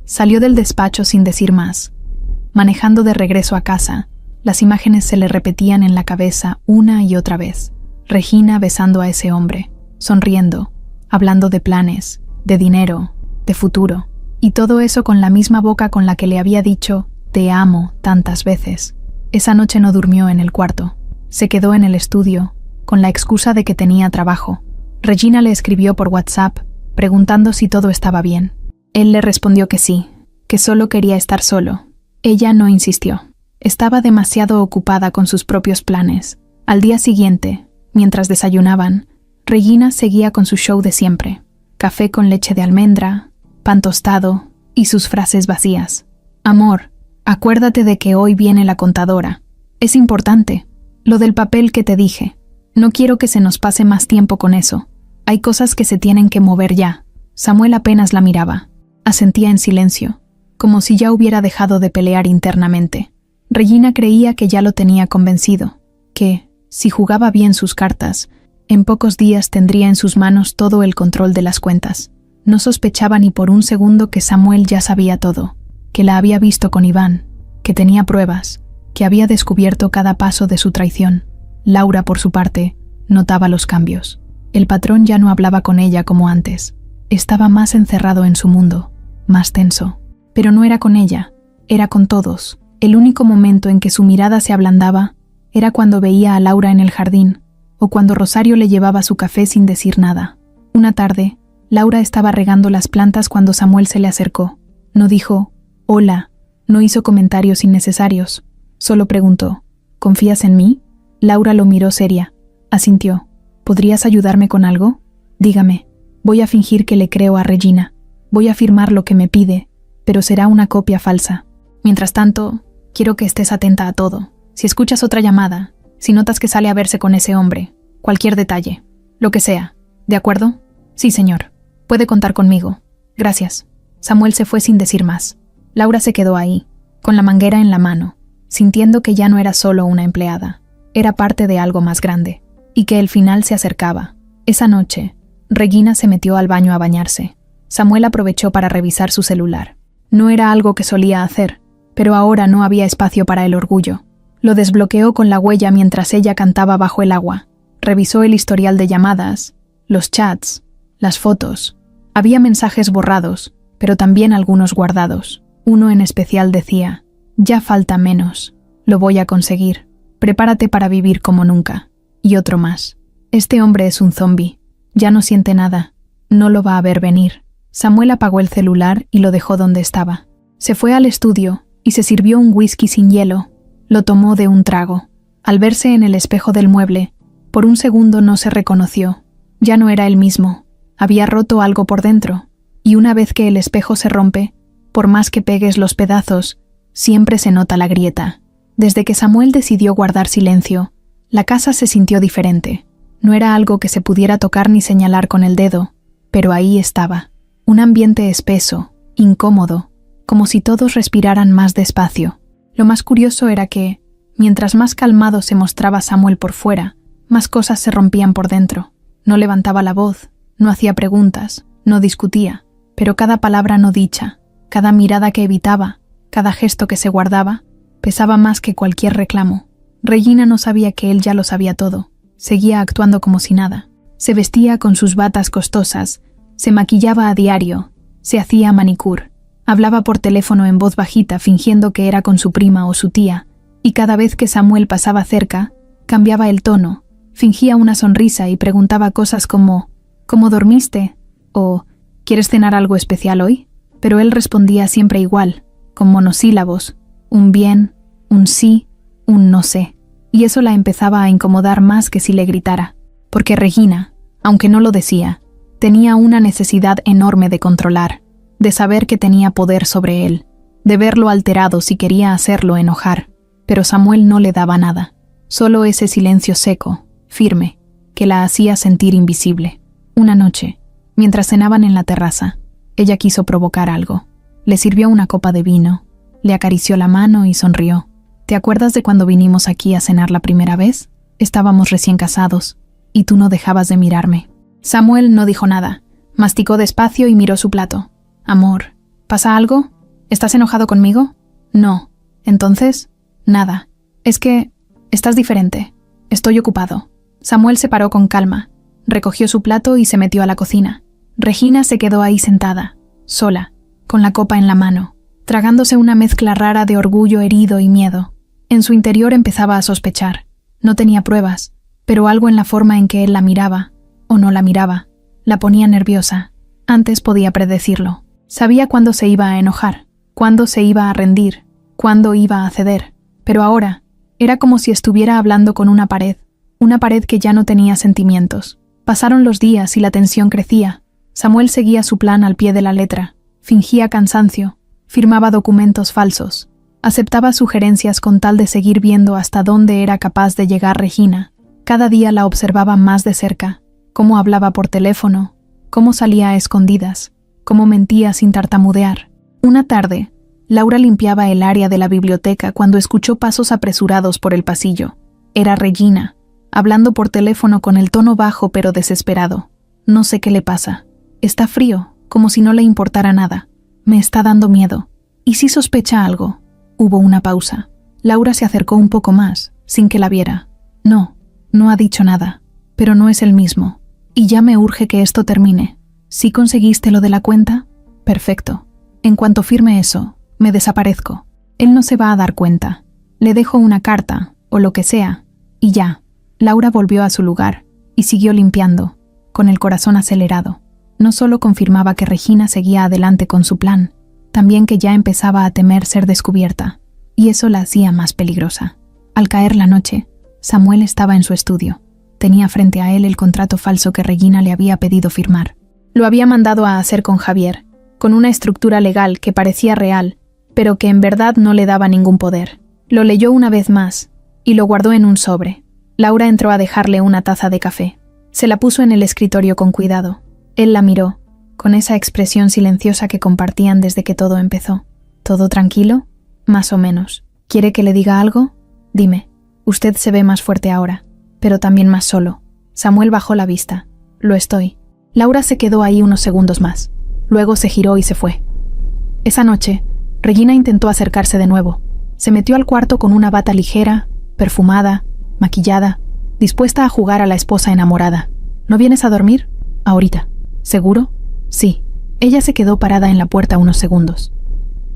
Salió del despacho sin decir más. Manejando de regreso a casa, las imágenes se le repetían en la cabeza una y otra vez. Regina besando a ese hombre, sonriendo, hablando de planes, de dinero, de futuro, y todo eso con la misma boca con la que le había dicho «te amo» tantas veces. Esa noche no durmió en el cuarto. Se quedó en el estudio, con la excusa de que tenía trabajo. Regina le escribió por WhatsApp, preguntando si todo estaba bien. Él le respondió que sí, que solo quería estar solo. Ella no insistió. Estaba demasiado ocupada con sus propios planes. Al día siguiente, mientras desayunaban, Regina seguía con su show de siempre. Café con leche de almendra, pan tostado y sus frases vacías. Amor, acuérdate de que hoy viene la contadora. Es importante. Lo del papel que te dije. No quiero que se nos pase más tiempo con eso. Hay cosas que se tienen que mover ya. Samuel apenas la miraba. Asentía en silencio, como si ya hubiera dejado de pelear internamente. Regina creía que ya lo tenía convencido, que, si jugaba bien sus cartas, en pocos días tendría en sus manos todo el control de las cuentas. No sospechaba ni por un segundo que Samuel ya sabía todo, que la había visto con Iván, que tenía pruebas, que había descubierto cada paso de su traición. Laura, por su parte, notaba los cambios. El patrón ya no hablaba con ella como antes. Estaba más encerrado en su mundo, más tenso. Pero no era con ella, era con todos. El único momento en que su mirada se ablandaba era cuando veía a Laura en el jardín, o cuando Rosario le llevaba su café sin decir nada. Una tarde, Laura estaba regando las plantas cuando Samuel se le acercó. No dijo «hola», no hizo comentarios innecesarios. Solo preguntó «¿confías en mí?» Laura lo miró seria. Asintió. «¿Podrías ayudarme con algo? Dígame. Voy a fingir que le creo a Regina. Voy a firmar lo que me pide, pero será una copia falsa. Mientras tanto, quiero que estés atenta a todo. Si escuchas otra llamada, si notas que sale a verse con ese hombre, cualquier detalle, lo que sea. ¿De acuerdo?» «Sí, señor. Puede contar conmigo. Gracias». Samuel se fue sin decir más. Laura se quedó ahí, con la manguera en la mano, sintiendo que ya no era solo una empleada. Era parte de algo más grande, y que el final se acercaba. Esa noche, Regina se metió al baño a bañarse. Samuel aprovechó para revisar su celular. No era algo que solía hacer, pero ahora no había espacio para el orgullo. Lo desbloqueó con la huella mientras ella cantaba bajo el agua. Revisó el historial de llamadas, los chats, las fotos. Había mensajes borrados, pero también algunos guardados. Uno en especial decía: «Ya falta menos. Lo voy a conseguir. Prepárate para vivir como nunca». Y otro más: «Este hombre es un zombi. Ya no siente nada. No lo va a ver venir». Samuel apagó el celular y lo dejó donde estaba. Se fue al estudio y se sirvió un whisky sin hielo. Lo tomó de un trago. Al verse en el espejo del mueble, por un segundo no se reconoció. Ya no era el mismo. Había roto algo por dentro. Y una vez que el espejo se rompe, por más que pegues los pedazos, siempre se nota la grieta. Desde que Samuel decidió guardar silencio, la casa se sintió diferente. No era algo que se pudiera tocar ni señalar con el dedo, pero ahí estaba. Un ambiente espeso, incómodo, como si todos respiraran más despacio. Lo más curioso era que, mientras más calmado se mostraba Samuel por fuera, más cosas se rompían por dentro. No levantaba la voz, no hacía preguntas, no discutía, pero cada palabra no dicha, cada mirada que evitaba, cada gesto que se guardaba, pesaba más que cualquier reclamo. Regina no sabía que él ya lo sabía todo. Seguía actuando como si nada. Se vestía con sus batas costosas, se maquillaba a diario, se hacía manicure, hablaba por teléfono en voz bajita fingiendo que era con su prima o su tía, y cada vez que Samuel pasaba cerca, cambiaba el tono, fingía una sonrisa y preguntaba cosas como «¿Cómo dormiste?» o «¿Quieres cenar algo especial hoy?». Pero él respondía siempre igual, con monosílabos, un bien, un sí, un no sé. Y eso la empezaba a incomodar más que si le gritara, porque Regina, aunque no lo decía, tenía una necesidad enorme de controlar, de saber que tenía poder sobre él, de verlo alterado si quería hacerlo enojar, pero Samuel no le daba nada. solo ese silencio seco, firme, que la hacía sentir invisible. Una noche, mientras cenaban en la terraza, ella quiso provocar algo. Le sirvió una copa de vino, le acarició la mano y sonrió. ¿Te acuerdas de cuando vinimos aquí a cenar la primera vez? Estábamos recién casados, y tú no dejabas de mirarme. Samuel no dijo nada. Masticó despacio y miró su plato. Amor, ¿pasa algo? ¿Estás enojado conmigo? No. Entonces, nada. Es que estás diferente. Estoy ocupado. Samuel se paró con calma, recogió su plato y se metió a la cocina. Regina se quedó ahí sentada, sola, con la copa en la mano, tragándose una mezcla rara de orgullo herido y miedo. En su interior empezaba a sospechar. No tenía pruebas, pero algo en la forma en que él la miraba, o no la miraba, la ponía nerviosa. Antes podía predecirlo. Sabía cuándo se iba a enojar, cuándo se iba a rendir, cuándo iba a ceder. Pero ahora, era como si estuviera hablando con una pared que ya no tenía sentimientos. Pasaron los días y la tensión crecía. Samuel seguía su plan al pie de la letra, fingía cansancio, firmaba documentos falsos, aceptaba sugerencias con tal de seguir viendo hasta dónde era capaz de llegar Regina. Cada día la observaba más de cerca, cómo hablaba por teléfono, cómo salía a escondidas, cómo mentía sin tartamudear. Una tarde, Laura limpiaba el área de la biblioteca cuando escuchó pasos apresurados por el pasillo. Era Regina, hablando por teléfono con el tono bajo pero desesperado. No sé qué le pasa. Está frío, como si no le importara nada. Me está dando miedo. ¿Y si sospecha algo? Hubo una pausa. Laura se acercó un poco más, sin que la viera. No ha dicho nada, pero no es el mismo. Y ya me urge que esto termine. ¿Sí conseguiste lo de la cuenta? Perfecto. En cuanto firme eso, me desaparezco. Él no se va a dar cuenta. Le dejo una carta, o lo que sea, y ya. Laura volvió a su lugar, y siguió limpiando, con el corazón acelerado. No solo confirmaba que Regina seguía adelante con su plan, también que ya empezaba a temer ser descubierta, y eso la hacía más peligrosa. Al caer la noche, Samuel estaba en su estudio. Tenía frente a él el contrato falso que Regina le había pedido firmar. Lo había mandado a hacer con Javier, con una estructura legal que parecía real, pero que en verdad no le daba ningún poder. Lo leyó una vez más, y lo guardó en un sobre. Laura entró a dejarle una taza de café. Se la puso en el escritorio con cuidado. Él la miró, con esa expresión silenciosa que compartían desde que todo empezó. ¿Todo tranquilo? Más o menos. ¿Quiere que le diga algo? Dime. Usted se ve más fuerte ahora, pero también más solo. Samuel bajó la vista. Lo estoy. Laura se quedó ahí unos segundos más. Luego se giró y se fue. Esa noche, Regina intentó acercarse de nuevo. Se metió al cuarto con una bata ligera, perfumada, maquillada, dispuesta a jugar a la esposa enamorada. ¿No vienes a dormir? Ahorita. ¿Seguro? Sí. Ella se quedó parada en la puerta unos segundos.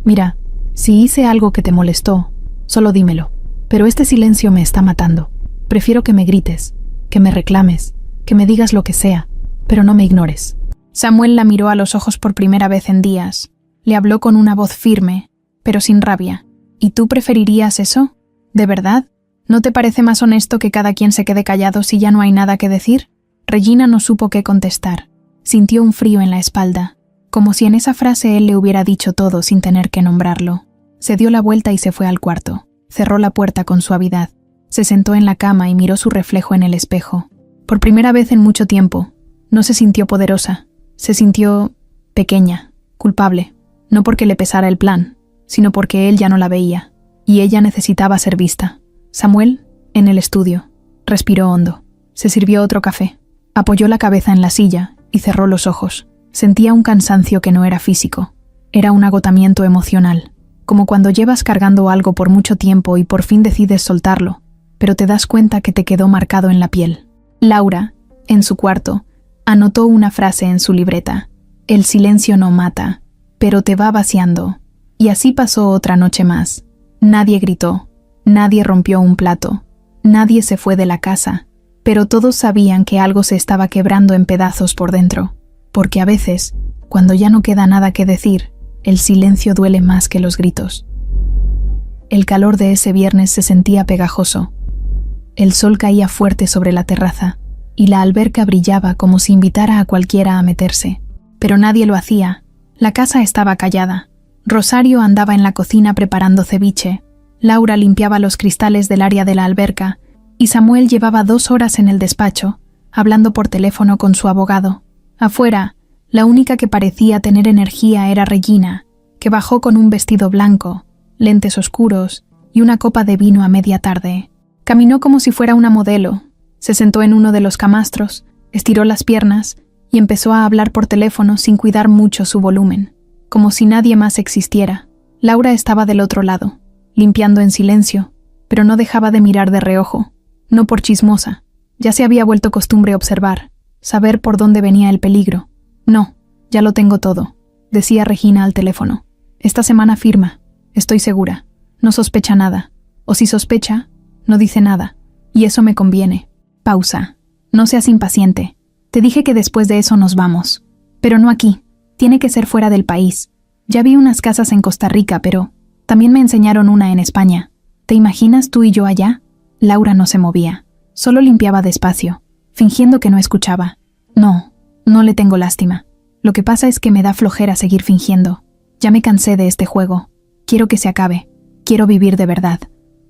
Mira, si hice algo que te molestó, solo dímelo. Pero este silencio me está matando. Prefiero que me grites, que me reclames, que me digas lo que sea, pero no me ignores. Samuel la miró a los ojos por primera vez en días. Le habló con una voz firme, pero sin rabia. ¿Y tú preferirías eso? ¿De verdad? ¿No te parece más honesto que cada quien se quede callado si ya no hay nada que decir? Regina no supo qué contestar. Sintió un frío en la espalda, como si en esa frase él le hubiera dicho todo sin tener que nombrarlo. Se dio la vuelta y se fue al cuarto. Cerró la puerta con suavidad. Se sentó en la cama y miró su reflejo en el espejo. Por primera vez en mucho tiempo, no se sintió poderosa. Se sintió pequeña, culpable. No porque le pesara el plan, sino porque él ya no la veía, y ella necesitaba ser vista. Samuel, en el estudio, respiró hondo. Se sirvió otro café. Apoyó la cabeza en la silla y cerró los ojos. Sentía un cansancio que no era físico. Era un agotamiento emocional, como cuando llevas cargando algo por mucho tiempo y por fin decides soltarlo, pero te das cuenta que te quedó marcado en la piel. Laura, en su cuarto, anotó una frase en su libreta. El silencio no mata, pero te va vaciando. Y así pasó otra noche más. Nadie gritó, nadie rompió un plato, nadie se fue de la casa, pero todos sabían que algo se estaba quebrando en pedazos por dentro, porque a veces, cuando ya no queda nada que decir, el silencio duele más que los gritos. El calor de ese viernes se sentía pegajoso. El sol caía fuerte sobre la terraza, y la alberca brillaba como si invitara a cualquiera a meterse. Pero nadie lo hacía. La casa estaba callada. Rosario andaba en la cocina preparando ceviche. Laura limpiaba los cristales del área de la alberca, y Samuel llevaba 2 horas en el despacho, hablando por teléfono con su abogado. Afuera, la única que parecía tener energía era Regina, que bajó con un vestido blanco, lentes oscuros y una copa de vino a media tarde. Caminó como si fuera una modelo, se sentó en uno de los camastros, estiró las piernas y empezó a hablar por teléfono sin cuidar mucho su volumen, como si nadie más existiera. Laura estaba del otro lado, limpiando en silencio, pero no dejaba de mirar de reojo, no por chismosa. Ya se había vuelto costumbre observar, saber por dónde venía el peligro. No, ya lo tengo todo, decía Regina al teléfono. Esta semana firma, estoy segura. No sospecha nada, o si sospecha, no dice nada, y eso me conviene. Pausa. No seas impaciente. Te dije que después de eso nos vamos. Pero no aquí. Tiene que ser fuera del país. Ya vi unas casas en Costa Rica, pero también me enseñaron una en España. ¿Te imaginas tú y yo allá? Laura no se movía. Solo limpiaba despacio, fingiendo que no escuchaba. No le tengo lástima. Lo que pasa es que me da flojera seguir fingiendo. Ya me cansé de este juego. Quiero que se acabe. Quiero vivir de verdad.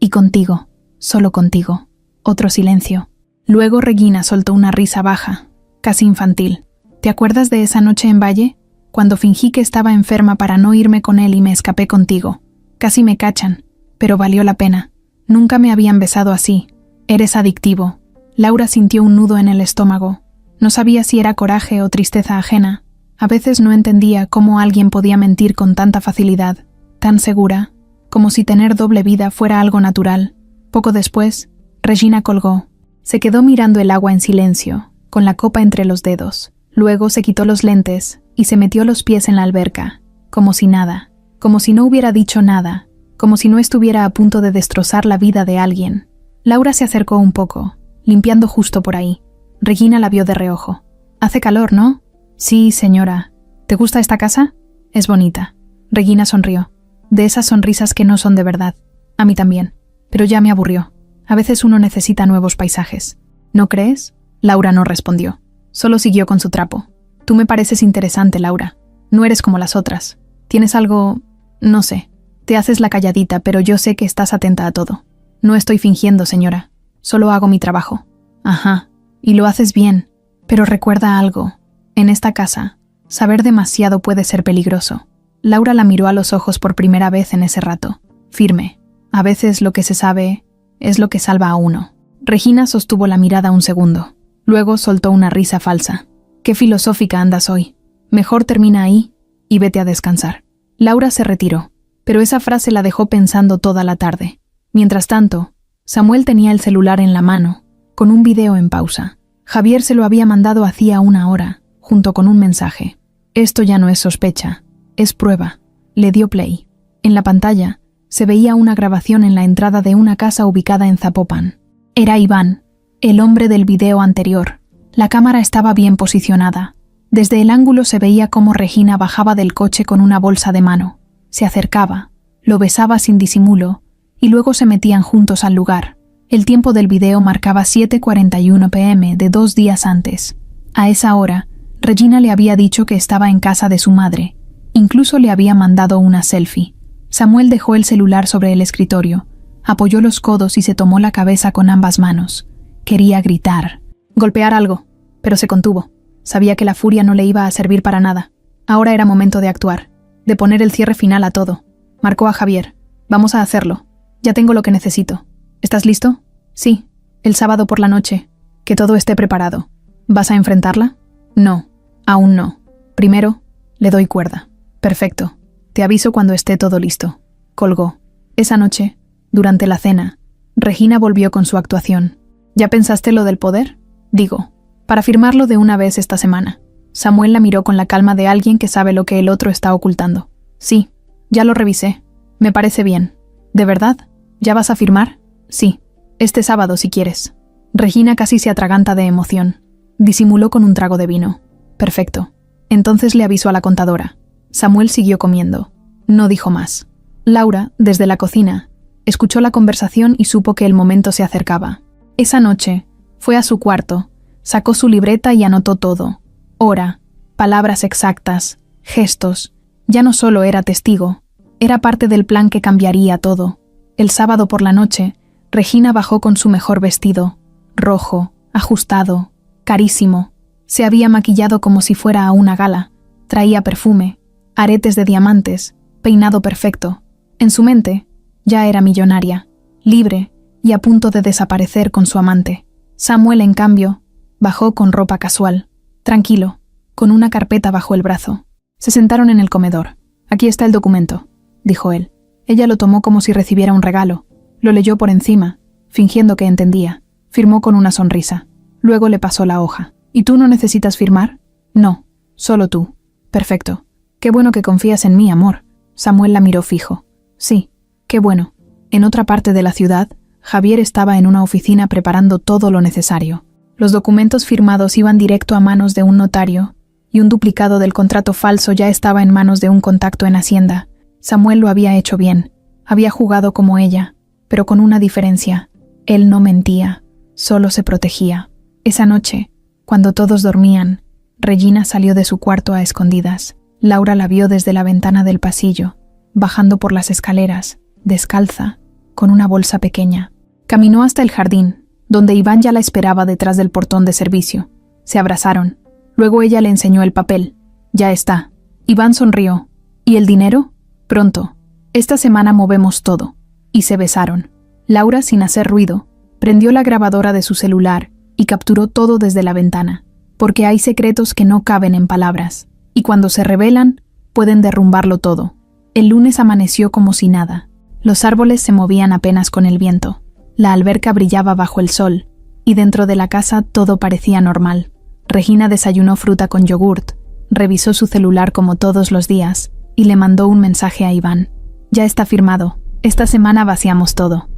Y contigo. Solo contigo. Otro silencio. Luego Regina soltó una risa baja, casi infantil. ¿Te acuerdas de esa noche en Valle? Cuando fingí que estaba enferma para no irme con él y me escapé contigo. Casi me cachan, pero valió la pena. Nunca me habían besado así. Eres adictivo. Laura sintió un nudo en el estómago. No sabía si era coraje o tristeza ajena. A veces no entendía cómo alguien podía mentir con tanta facilidad, tan segura, como si tener doble vida fuera algo natural. Poco después, Regina colgó. Se quedó mirando el agua en silencio, con la copa entre los dedos. Luego se quitó los lentes y se metió los pies en la alberca, como si nada, como si no hubiera dicho nada, como si no estuviera a punto de destrozar la vida de alguien. Laura se acercó un poco, limpiando justo por ahí. Regina la vio de reojo. «Hace calor, ¿no?» «Sí, señora. ¿Te gusta esta casa?» «Es bonita». Regina sonrió. De esas sonrisas que no son de verdad. A mí también. Pero ya me aburrió. A veces uno necesita nuevos paisajes. ¿No crees?» Laura no respondió. Solo siguió con su trapo. «Tú me pareces interesante, Laura. No eres como las otras. Tienes algo... no sé. Te haces la calladita, pero yo sé que estás atenta a todo. No estoy fingiendo, señora. Solo hago mi trabajo». «Ajá. Y lo haces bien. Pero recuerda algo. En esta casa, saber demasiado puede ser peligroso». Laura la miró a los ojos por primera vez en ese rato. Firme. A veces lo que se sabe es lo que salva a uno. Regina sostuvo la mirada un segundo. Luego soltó una risa falsa. «Qué filosófica andas hoy. Mejor termina ahí y vete a descansar». Laura se retiró, pero esa frase la dejó pensando toda la tarde. Mientras tanto, Samuel tenía el celular en la mano, con un video en pausa. Javier se lo había mandado hacía 1 hora, junto con un mensaje. «Esto ya no es sospecha, es prueba». Le dio play. En la pantalla se veía una grabación en la entrada de una casa ubicada en Zapopan. Era Iván, el hombre del video anterior. La cámara estaba bien posicionada. Desde el ángulo se veía cómo Regina bajaba del coche con una bolsa de mano. Se acercaba, lo besaba sin disimulo, y luego se metían juntos al lugar. El tiempo del video marcaba 7:41 p.m. de 2 días antes. A esa hora, Regina le había dicho que estaba en casa de su madre. Incluso le había mandado una selfie. Samuel dejó el celular sobre el escritorio, apoyó los codos y se tomó la cabeza con ambas manos. Quería gritar, golpear algo, pero se contuvo. Sabía que la furia no le iba a servir para nada. Ahora era momento de actuar, de poner el cierre final a todo. Marcó a Javier. «Vamos a hacerlo. Ya tengo lo que necesito. ¿Estás listo?» «Sí. El sábado por la noche. Que todo esté preparado. ¿Vas a enfrentarla?» «No. Aún no. Primero, le doy cuerda». «Perfecto. Te aviso cuando esté todo listo». Colgó. Esa noche, durante la cena, Regina volvió con su actuación. «¿Ya pensaste lo del poder?» «Digo, para firmarlo de una vez esta semana». Samuel la miró con la calma de alguien que sabe lo que el otro está ocultando. «Sí, ya lo revisé. Me parece bien». «¿De verdad? ¿Ya vas a firmar?» «Sí. Este sábado, si quieres». Regina casi se atraganta de emoción. Disimuló con un trago de vino. «Perfecto. Entonces le aviso a la contadora». Samuel siguió comiendo. No dijo más. Laura, desde la cocina, escuchó la conversación y supo que el momento se acercaba. Esa noche, fue a su cuarto, sacó su libreta y anotó todo. Hora, palabras exactas, gestos. Ya no solo era testigo, era parte del plan que cambiaría todo. El sábado por la noche, Regina bajó con su mejor vestido, rojo, ajustado, carísimo. Se había maquillado como si fuera a una gala. Traía perfume, aretes de diamantes, peinado perfecto. En su mente, ya era millonaria, libre y a punto de desaparecer con su amante. Samuel, en cambio, bajó con ropa casual, tranquilo, con una carpeta bajo el brazo. Se sentaron en el comedor. «Aquí está el documento», dijo él. Ella lo tomó como si recibiera un regalo. Lo leyó por encima, fingiendo que entendía. Firmó con una sonrisa. Luego le pasó la hoja. «¿Y tú no necesitas firmar?» «No, solo tú». «Perfecto. Qué bueno que confías en mí, amor». Samuel la miró fijo. «Sí, qué bueno». En otra parte de la ciudad, Javier estaba en una oficina preparando todo lo necesario. Los documentos firmados iban directo a manos de un notario, y un duplicado del contrato falso ya estaba en manos de un contacto en Hacienda. Samuel lo había hecho bien. Había jugado como ella, pero con una diferencia. Él no mentía, solo se protegía. Esa noche, cuando todos dormían, Regina salió de su cuarto a escondidas. Laura la vio desde la ventana del pasillo, bajando por las escaleras, descalza, con una bolsa pequeña. Caminó hasta el jardín, donde Iván ya la esperaba detrás del portón de servicio. Se abrazaron. Luego ella le enseñó el papel. «Ya está». Iván sonrió. «¿Y el dinero?» «Pronto. Esta semana movemos todo». Y se besaron. Laura, sin hacer ruido, prendió la grabadora de su celular y capturó todo desde la ventana, porque hay secretos que no caben en palabras, y cuando se revelan, pueden derrumbarlo todo. El lunes amaneció como si nada. Los árboles se movían apenas con el viento. La alberca brillaba bajo el sol, y dentro de la casa todo parecía normal. Regina desayunó fruta con yogurt, revisó su celular como todos los días, y le mandó un mensaje a Iván. «Ya está firmado. Esta semana vaciamos todo».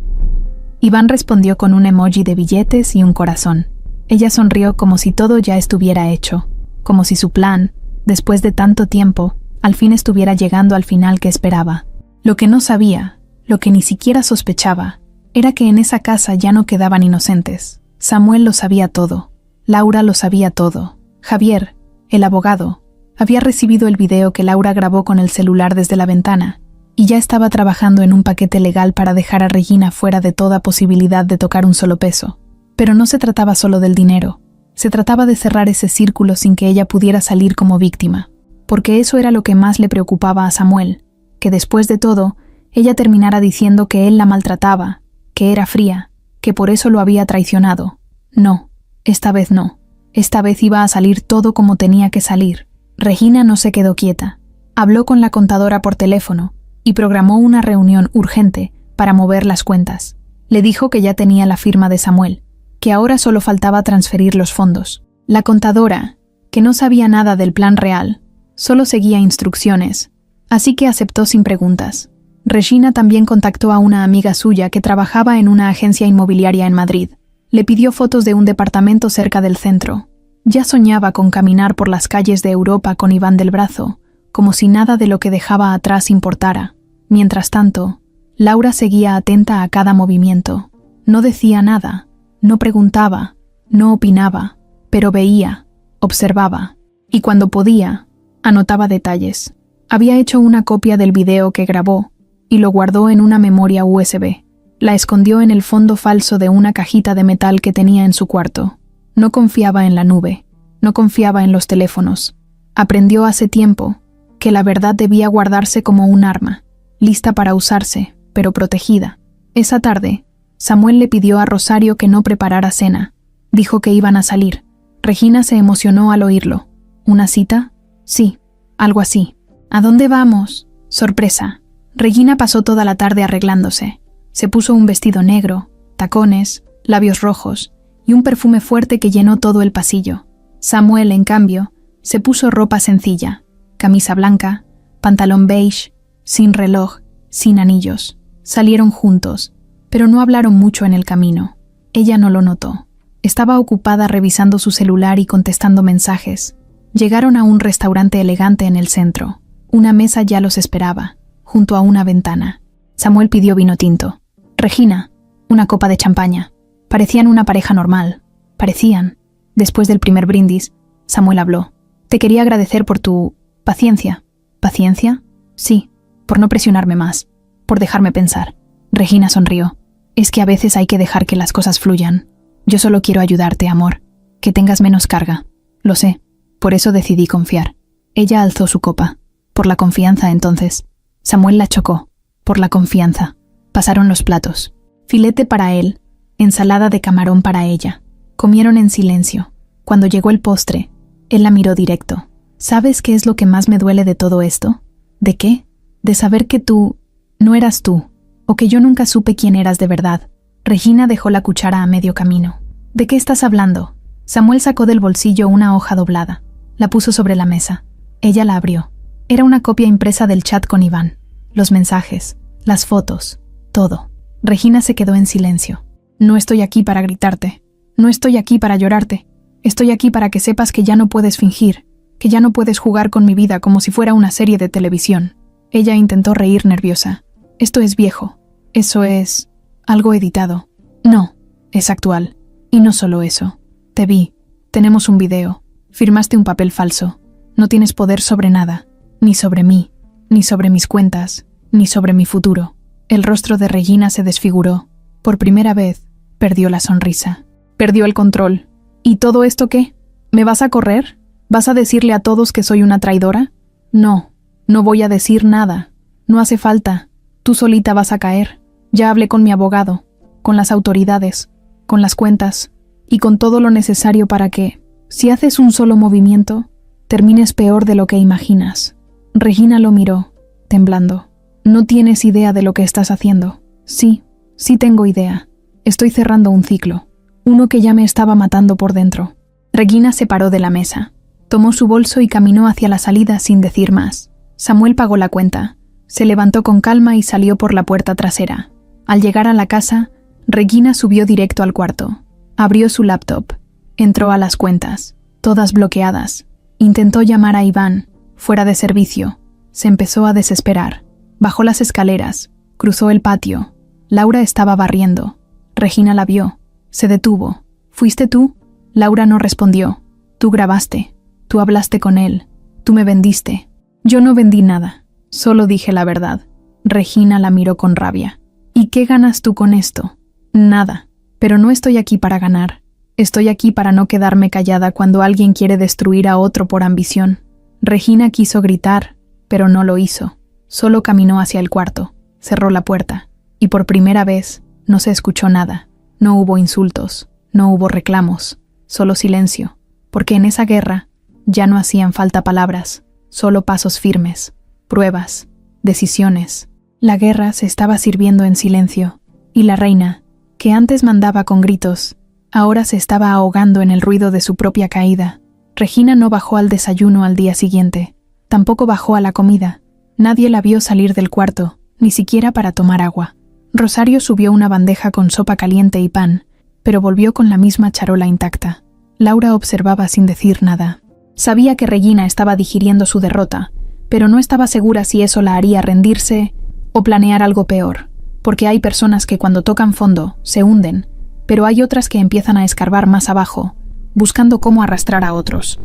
Iván respondió con un emoji de billetes y un corazón. Ella sonrió como si todo ya estuviera hecho, como si su plan, después de tanto tiempo, al fin estuviera llegando al final que esperaba. Lo que no sabía, lo que ni siquiera sospechaba, era que en esa casa ya no quedaban inocentes. Samuel lo sabía todo. Laura lo sabía todo. Javier, el abogado, había recibido el video que Laura grabó con el celular desde la ventana y ya estaba trabajando en un paquete legal para dejar a Regina fuera de toda posibilidad de tocar un solo peso. Pero no se trataba solo del dinero. Se trataba de cerrar ese círculo sin que ella pudiera salir como víctima, porque eso era lo que más le preocupaba a Samuel, que después de todo, ella terminara diciendo que él la maltrataba, que era fría, que por eso lo había traicionado. No, esta vez no. Esta vez iba a salir todo como tenía que salir. Regina no se quedó quieta. Habló con la contadora por teléfono y programó una reunión urgente para mover las cuentas. Le dijo que ya tenía la firma de Samuel, que ahora solo faltaba transferir los fondos. La contadora, que no sabía nada del plan real, solo seguía instrucciones, así que aceptó sin preguntas. Regina también contactó a una amiga suya que trabajaba en una agencia inmobiliaria en Madrid. Le pidió fotos de un departamento cerca del centro. Ya soñaba con caminar por las calles de Europa con Iván del brazo, como si nada de lo que dejaba atrás importara. Mientras tanto, Laura seguía atenta a cada movimiento. No decía nada, no preguntaba, no opinaba, pero veía, observaba, y cuando podía, anotaba detalles. Había hecho una copia del video que grabó y lo guardó en una memoria USB. La escondió en el fondo falso de una cajita de metal que tenía en su cuarto. No confiaba en la nube, no confiaba en los teléfonos. Aprendió hace tiempo que la verdad debía guardarse como un arma, lista para usarse, pero protegida. Esa tarde, Samuel le pidió a Rosario que no preparara cena. Dijo que iban a salir. Regina se emocionó al oírlo. ¿Una cita? Sí, algo así. ¿A dónde vamos? Sorpresa. Regina pasó toda la tarde arreglándose. Se puso un vestido negro, tacones, labios rojos y un perfume fuerte que llenó todo el pasillo. Samuel, en cambio, se puso ropa sencilla, camisa blanca, pantalón beige, sin reloj, sin anillos. Salieron juntos, pero no hablaron mucho en el camino. Ella no lo notó. Estaba ocupada revisando su celular y contestando mensajes. Llegaron a un restaurante elegante en el centro. Una mesa ya los esperaba, junto a una ventana. Samuel pidió vino tinto. Regina, una copa de champaña. Parecían una pareja normal. Parecían. Después del primer brindis, Samuel habló. Te quería agradecer por tu paciencia. ¿Paciencia? Sí, por no presionarme más, por dejarme pensar. Regina sonrió. Es que a veces hay que dejar que las cosas fluyan. Yo solo quiero ayudarte, amor. Que tengas menos carga. Lo sé. Por eso decidí confiar. Ella alzó su copa. Por la confianza, entonces. Samuel la chocó. Por la confianza. Pasaron los platos. Filete para él. Ensalada de camarón para ella. Comieron en silencio. Cuando llegó el postre, él la miró directo. ¿Sabes qué es lo que más me duele de todo esto? ¿De qué? De saber que tú no eras tú, o que yo nunca supe quién eras de verdad. Regina dejó la cuchara a medio camino. ¿De qué estás hablando? Samuel sacó del bolsillo una hoja doblada. La puso sobre la mesa. Ella la abrió. Era una copia impresa del chat con Iván. Los mensajes, las fotos, todo. Regina se quedó en silencio. No estoy aquí para gritarte. No estoy aquí para llorarte. Estoy aquí para que sepas que ya no puedes fingir, que ya no puedes jugar con mi vida como si fuera una serie de televisión. Ella intentó reír nerviosa. Esto es viejo. Eso es algo editado. No, es actual. Y no solo eso. Te vi. Tenemos un video. Firmaste un papel falso. No tienes poder sobre nada. Ni sobre mí. Ni sobre mis cuentas. Ni sobre mi futuro. El rostro de Regina se desfiguró. Por primera vez, perdió la sonrisa. Perdió el control. ¿Y todo esto qué? ¿Me vas a correr? ¿Vas a decirle a todos que soy una traidora? No, no voy a decir nada. No hace falta. Tú solita vas a caer. Ya hablé con mi abogado, con las autoridades, con las cuentas y con todo lo necesario para que, si haces un solo movimiento, termines peor de lo que imaginas. Regina lo miró, temblando. No tienes idea de lo que estás haciendo. Sí, sí tengo idea. Estoy cerrando un ciclo, uno que ya me estaba matando por dentro. Regina se paró de la mesa. Tomó su bolso y caminó hacia la salida sin decir más. Samuel pagó la cuenta. Se levantó con calma y salió por la puerta trasera. Al llegar a la casa, Regina subió directo al cuarto. Abrió su laptop. Entró a las cuentas, todas bloqueadas. Intentó llamar a Iván, fuera de servicio. Se empezó a desesperar. Bajó las escaleras. Cruzó el patio. Laura estaba barriendo. Regina la vio. Se detuvo. ¿Fuiste tú? Laura no respondió. Tú grabaste. Tú hablaste con él. Tú me vendiste. Yo no vendí nada. Solo dije la verdad. Regina la miró con rabia. ¿Y qué ganas tú con esto? Nada. Pero no estoy aquí para ganar. Estoy aquí para no quedarme callada cuando alguien quiere destruir a otro por ambición. Regina quiso gritar, pero no lo hizo. Solo caminó hacia el cuarto. Cerró la puerta. Y por primera vez, no se escuchó nada. No hubo insultos. No hubo reclamos. Solo silencio. Porque en esa guerra ya no hacían falta palabras. Solo pasos firmes. Pruebas. Decisiones. La guerra se estaba sirviendo en silencio. Y la reina, que antes mandaba con gritos, ahora se estaba ahogando en el ruido de su propia caída. Regina no bajó al desayuno al día siguiente. Tampoco bajó a la comida. Nadie la vio salir del cuarto, ni siquiera para tomar agua. Rosario subió una bandeja con sopa caliente y pan, pero volvió con la misma charola intacta. Laura observaba sin decir nada. Sabía que Regina estaba digiriendo su derrota, pero no estaba segura si eso la haría rendirse o planear algo peor, porque hay personas que cuando tocan fondo se hunden, pero hay otras que empiezan a escarbar más abajo, buscando cómo arrastrar a otros.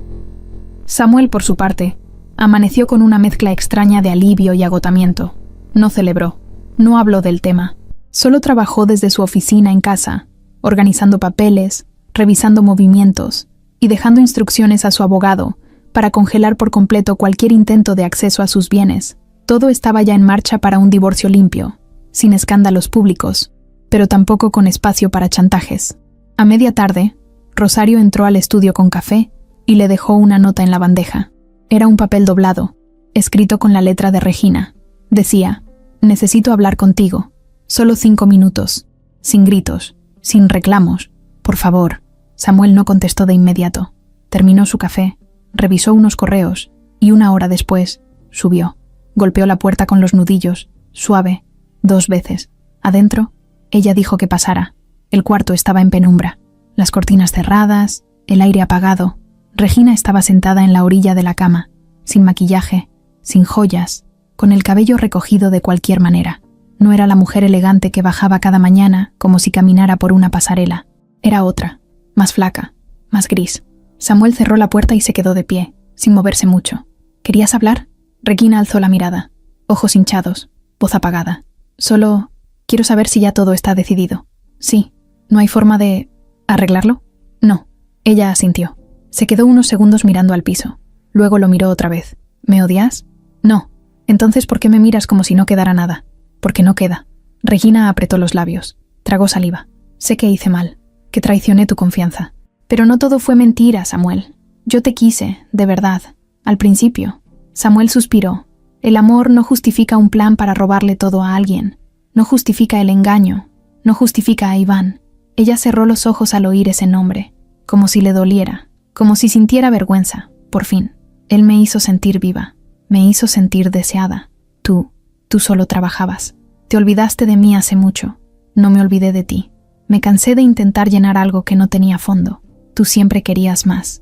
Samuel, por su parte, amaneció con una mezcla extraña de alivio y agotamiento. No celebró, no habló del tema, solo trabajó desde su oficina en casa, organizando papeles, revisando movimientos y dejando instrucciones a su abogado para congelar por completo cualquier intento de acceso a sus bienes. Todo estaba ya en marcha para un divorcio limpio, sin escándalos públicos, pero tampoco con espacio para chantajes. A media tarde, Rosario entró al estudio con café y le dejó una nota en la bandeja. Era un papel doblado, escrito con la letra de Regina. Decía: necesito hablar contigo. Solo 5 minutos. Sin gritos, sin reclamos. Por favor. Samuel no contestó de inmediato. Terminó su café, revisó unos correos y 1 hora después subió. Golpeó la puerta con los nudillos, suave, 2 veces. Adentro, ella dijo que pasara. El cuarto estaba en penumbra. Las cortinas cerradas, el aire apagado. Regina estaba sentada en la orilla de la cama, sin maquillaje, sin joyas, con el cabello recogido de cualquier manera. No era la mujer elegante que bajaba cada mañana como si caminara por una pasarela. Era otra, más flaca, más gris. Samuel cerró la puerta y se quedó de pie, sin moverse mucho. ¿Querías hablar? Regina alzó la mirada, ojos hinchados, voz apagada. Solo Quiero saber si ya todo está decidido. Sí. ¿No hay forma de arreglarlo? No. Ella asintió. Se quedó unos segundos mirando al piso. Luego lo miró otra vez. ¿Me odias? No. Entonces, ¿por qué me miras como si no quedara nada? Porque no queda. Regina apretó los labios. Tragó saliva. Sé que hice mal, que traicioné tu confianza. Pero no todo fue mentira, Samuel. Yo te quise, de verdad, al principio. Samuel suspiró. El amor no justifica un plan para robarle todo a alguien. No justifica el engaño. No justifica a Iván. Ella cerró los ojos al oír ese nombre, como si le doliera, como si sintiera vergüenza. Por fin, él me hizo sentir viva, me hizo sentir deseada. Tú solo trabajabas. Te olvidaste de mí hace mucho. No me olvidé de ti. Me cansé de intentar llenar algo que no tenía fondo. Tú siempre querías más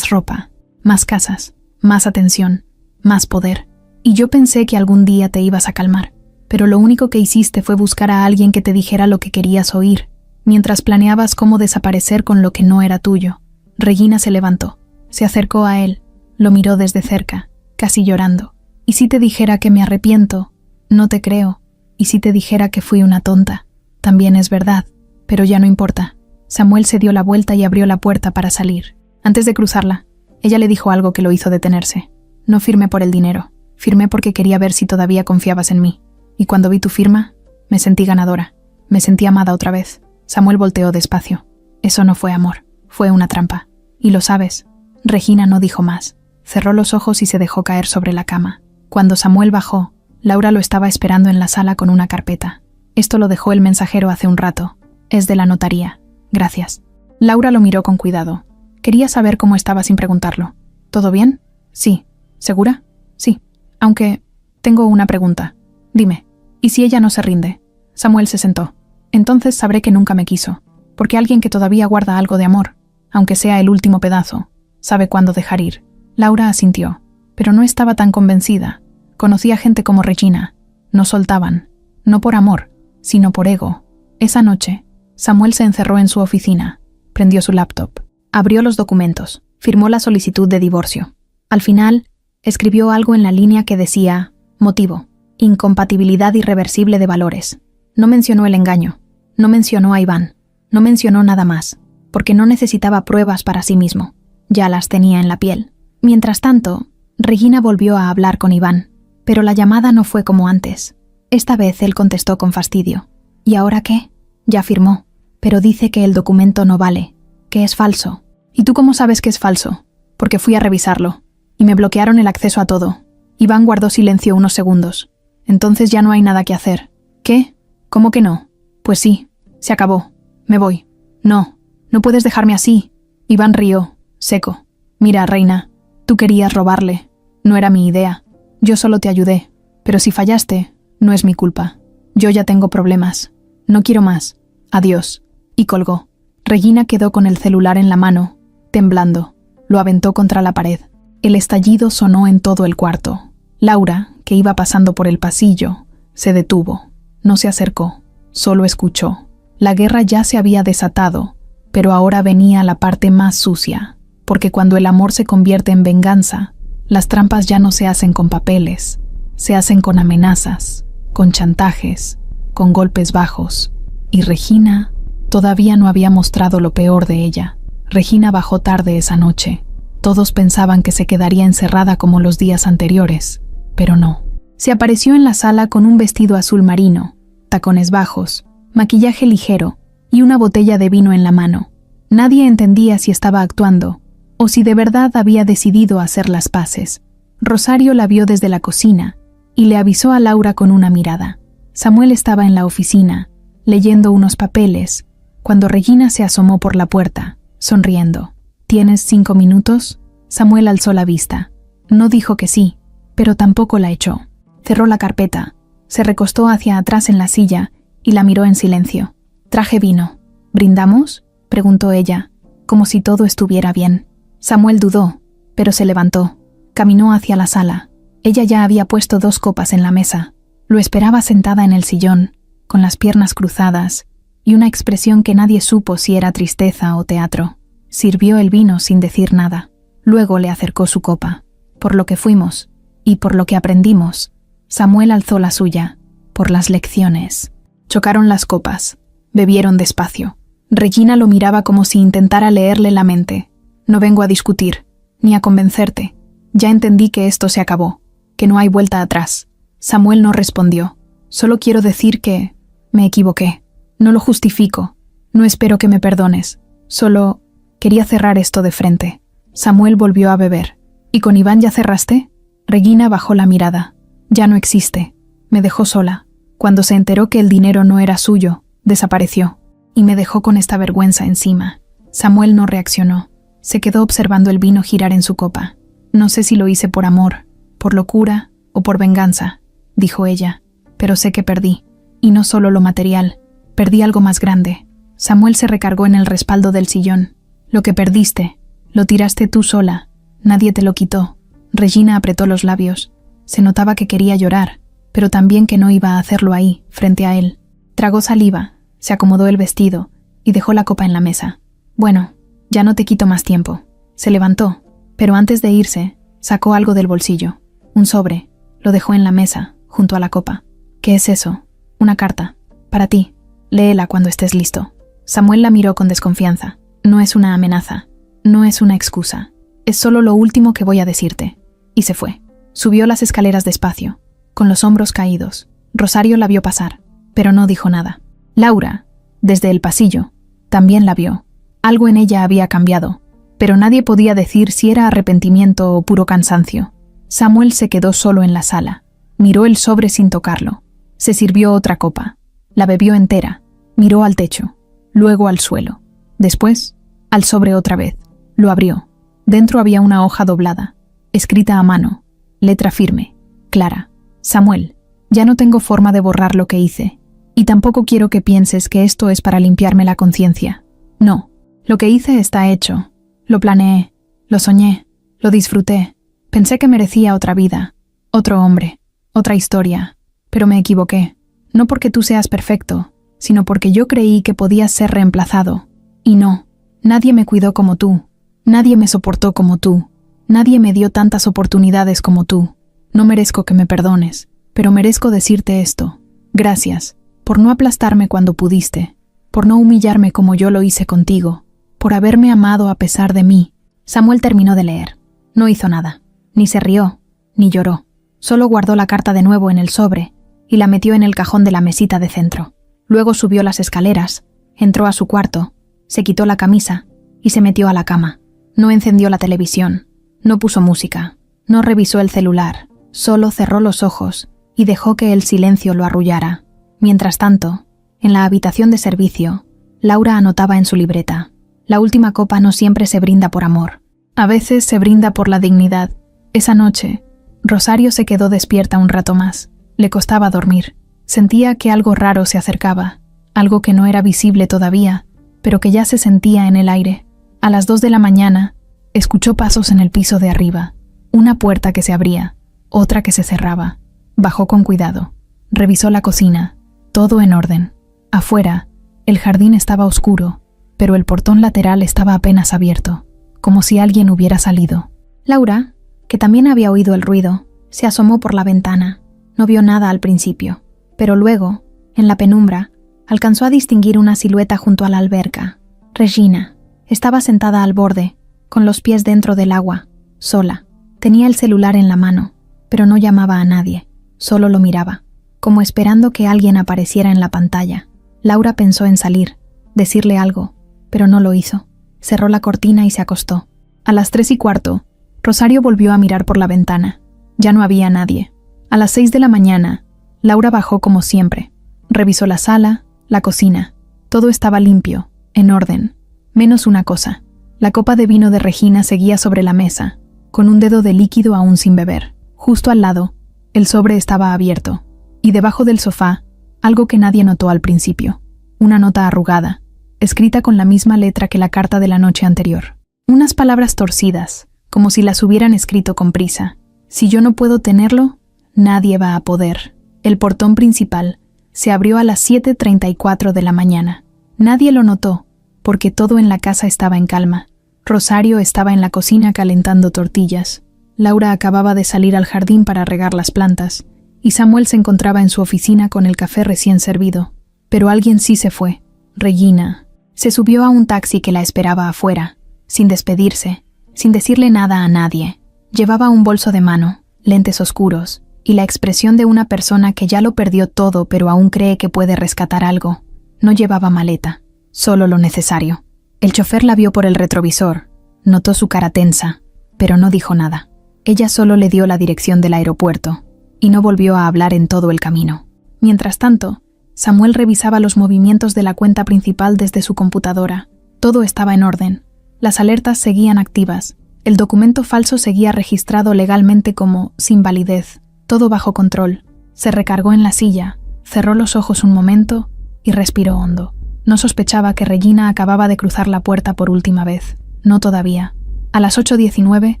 ropa, más casas, más atención, más poder. Y yo pensé que algún día te ibas a calmar, pero lo único que hiciste fue buscar a alguien que te dijera lo que querías oír, mientras planeabas cómo desaparecer con lo que no era tuyo. Regina se levantó, se acercó a él, lo miró desde cerca, casi llorando. ¿Y si te dijera que me arrepiento? No te creo. ¿Y si te dijera que fui una tonta? También es verdad, pero ya no importa. Samuel se dio la vuelta y abrió la puerta para salir. Antes de cruzarla, ella le dijo algo que lo hizo detenerse. No firmé por el dinero, firmé porque quería ver si todavía confiabas en mí. Y cuando vi tu firma, me sentí ganadora, me sentí amada otra vez. Samuel volteó despacio. Eso no fue amor, fue una trampa. Y lo sabes. Regina no dijo más. Cerró los ojos y se dejó caer sobre la cama. Cuando Samuel bajó, Laura lo estaba esperando en la sala con una carpeta. Esto lo dejó el mensajero hace un rato. Es de la notaría. Gracias. Laura lo miró con cuidado. Quería saber cómo estaba sin preguntarlo. ¿Todo bien? Sí. ¿Segura? Sí. Aunque tengo una pregunta. Dime. ¿Y si ella no se rinde? Samuel se sentó. Entonces sabré que nunca me quiso. Porque alguien que todavía guarda algo de amor, aunque sea el último pedazo, sabe cuándo dejar ir. Laura asintió, pero no estaba tan convencida. Conocía gente como Regina. No soltaban. No por amor, sino por ego. Esa noche, Samuel se encerró en su oficina, prendió su laptop, abrió los documentos, firmó la solicitud de divorcio. Al final, escribió algo en la línea que decía: motivo, incompatibilidad irreversible de valores. No mencionó el engaño, no mencionó a Iván, no mencionó nada más, porque no necesitaba pruebas para sí mismo. Ya las tenía en la piel. Mientras tanto, Regina volvió a hablar con Iván, pero la llamada no fue como antes. Esta vez él contestó con fastidio. ¿Y ahora qué? Ya firmó, pero dice que el documento no vale, que es falso. ¿Y tú cómo sabes que es falso? Porque fui a revisarlo, y me bloquearon el acceso a todo. Iván guardó silencio unos segundos. Entonces ya no hay nada que hacer. ¿Qué? ¿Cómo que no? Pues sí, se acabó. Me voy. No, no puedes dejarme así. Iván rió, seco. Mira, reina, tú querías robarle. No era mi idea. Yo solo te ayudé. Pero si fallaste, no es mi culpa. Yo ya tengo problemas. No quiero más. Adiós. Y colgó. Regina quedó con el celular en la mano, temblando. Lo aventó contra la pared. El estallido sonó en todo el cuarto. Laura, que iba pasando por el pasillo, se detuvo. No se acercó. Solo escuchó. La guerra ya se había desatado, pero ahora venía la parte más sucia, porque cuando el amor se convierte en venganza, las trampas ya no se hacen con papeles, se hacen con amenazas, con chantajes, con golpes bajos. Y Regina todavía no había mostrado lo peor de ella. Regina bajó tarde esa noche. Todos pensaban que se quedaría encerrada como los días anteriores, pero no. Se apareció en la sala con un vestido azul marino, tacones bajos, maquillaje ligero y una botella de vino en la mano. Nadie entendía si estaba actuando o si de verdad había decidido hacer las paces. Rosario la vio desde la cocina y le avisó a Laura con una mirada. Samuel estaba en la oficina, leyendo unos papeles, cuando Regina se asomó por la puerta, sonriendo. ¿Tienes 5 minutos? Samuel alzó la vista. No dijo que sí, pero tampoco la echó. Cerró la carpeta, se recostó hacia atrás en la silla y la miró en silencio. Traje vino. ¿Brindamos?, preguntó ella, como si todo estuviera bien. Samuel dudó, pero se levantó. Caminó hacia la sala. Ella ya había puesto 2 copas en la mesa. Lo esperaba sentada en el sillón, con las piernas cruzadas, y una expresión que nadie supo si era tristeza o teatro. Sirvió el vino sin decir nada. Luego le acercó su copa. Por lo que fuimos, y por lo que aprendimos. Samuel alzó la suya. Por las lecciones. Chocaron las copas. Bebieron despacio. Regina lo miraba como si intentara leerle la mente. No vengo a discutir, ni a convencerte. Ya entendí que esto se acabó, que no hay vuelta atrás. Samuel no respondió. Solo quiero decir que me equivoqué. No lo justifico. No espero que me perdones. Solo quería cerrar esto de frente. Samuel volvió a beber. ¿Y con Iván ya cerraste? Regina bajó la mirada. Ya no existe. Me dejó sola. Cuando se enteró que el dinero no era suyo, desapareció. Y me dejó con esta vergüenza encima. Samuel no reaccionó. Se quedó observando el vino girar en su copa. No sé si lo hice por amor, por locura o por venganza, dijo ella. Pero sé que perdí. Y no solo lo material. Perdí algo más grande. Samuel se recargó en el respaldo del sillón. Lo que perdiste, lo tiraste tú sola. Nadie te lo quitó. Regina apretó los labios. Se notaba que quería llorar, pero también que no iba a hacerlo ahí, frente a él. Tragó saliva, se acomodó el vestido y dejó la copa en la mesa. Bueno, ya no te quito más tiempo. Se levantó, pero antes de irse, sacó algo del bolsillo. Un sobre. Lo dejó en la mesa, junto a la copa. ¿Qué es eso? Una carta. Para ti. Léela cuando estés listo. Samuel la miró con desconfianza. No es una amenaza. No es una excusa. Es solo lo último que voy a decirte. Y se fue. Subió las escaleras despacio, con los hombros caídos. Rosario la vio pasar, pero no dijo nada. Laura, desde el pasillo, también la vio. Algo en ella había cambiado, pero nadie podía decir si era arrepentimiento o puro cansancio. Samuel se quedó solo en la sala. Miró el sobre sin tocarlo. Se sirvió otra copa. La bebió entera. Miró al techo, luego al suelo. Después, al sobre otra vez. Lo abrió. Dentro había una hoja doblada, escrita a mano, letra firme, clara. Samuel, ya no tengo forma de borrar lo que hice. Y tampoco quiero que pienses que esto es para limpiarme la conciencia. No, lo que hice está hecho. Lo planeé, lo soñé, lo disfruté. Pensé que merecía otra vida, otro hombre, otra historia. Pero me equivoqué. No porque tú seas perfecto, sino porque yo creí que podías ser reemplazado. Y no, nadie me cuidó como tú. Nadie me soportó como tú. Nadie me dio tantas oportunidades como tú. No merezco que me perdones, pero merezco decirte esto. Gracias, por no aplastarme cuando pudiste, por no humillarme como yo lo hice contigo, por haberme amado a pesar de mí. Samuel terminó de leer. No hizo nada. Ni se rió, ni lloró. Solo guardó la carta de nuevo en el sobre y la metió en el cajón de la mesita de centro. Luego subió las escaleras, entró a su cuarto, se quitó la camisa y se metió a la cama. No encendió la televisión, no puso música, no revisó el celular, solo cerró los ojos y dejó que el silencio lo arrullara. Mientras tanto, en la habitación de servicio, Laura anotaba en su libreta: la última copa no siempre se brinda por amor. A veces se brinda por la dignidad. Esa noche, Rosario se quedó despierta un rato más. Le costaba dormir. Sentía que algo raro se acercaba, algo que no era visible todavía, pero que ya se sentía en el aire. A las 2 de la mañana, escuchó pasos en el piso de arriba. Una puerta que se abría, otra que se cerraba. Bajó con cuidado. Revisó la cocina. Todo en orden. Afuera, el jardín estaba oscuro, pero el portón lateral estaba apenas abierto, como si alguien hubiera salido. Laura, que también había oído el ruido, se asomó por la ventana. No vio nada al principio, pero luego, en la penumbra, alcanzó a distinguir una silueta junto a la alberca. Regina. Estaba sentada al borde, con los pies dentro del agua, sola. Tenía el celular en la mano, pero no llamaba a nadie, solo lo miraba, como esperando que alguien apareciera en la pantalla. Laura pensó en salir, decirle algo, pero no lo hizo. Cerró la cortina y se acostó. A las 3:15, Rosario volvió a mirar por la ventana. Ya no había nadie. A las 6 de la mañana, Laura bajó como siempre. Revisó la sala, la cocina. Todo estaba limpio, en orden. Menos una cosa. La copa de vino de Regina seguía sobre la mesa, con un dedo de líquido aún sin beber. Justo al lado, el sobre estaba abierto. Y debajo del sofá, algo que nadie notó al principio. Una nota arrugada, escrita con la misma letra que la carta de la noche anterior. Unas palabras torcidas, como si las hubieran escrito con prisa. Si yo no puedo tenerlo, nadie va a poder. El portón principal se abrió a las 7:34 de la mañana. Nadie lo notó, porque todo en la casa estaba en calma. Rosario estaba en la cocina calentando tortillas. Laura acababa de salir al jardín para regar las plantas, y Samuel se encontraba en su oficina con el café recién servido. Pero alguien sí se fue. Regina. Se subió a un taxi que la esperaba afuera, sin despedirse, sin decirle nada a nadie. Llevaba un bolso de mano, lentes oscuros, y la expresión de una persona que ya lo perdió todo pero aún cree que puede rescatar algo. No llevaba maleta, solo lo necesario. El chofer la vio por el retrovisor, notó su cara tensa, pero no dijo nada. Ella solo le dio la dirección del aeropuerto, y no volvió a hablar en todo el camino. Mientras tanto, Samuel revisaba los movimientos de la cuenta principal desde su computadora. Todo estaba en orden. Las alertas seguían activas. El documento falso seguía registrado legalmente como sin validez. Todo bajo control. Se recargó en la silla, cerró los ojos un momento y respiró hondo. No sospechaba que Regina acababa de cruzar la puerta por última vez. No todavía. A las 8:19,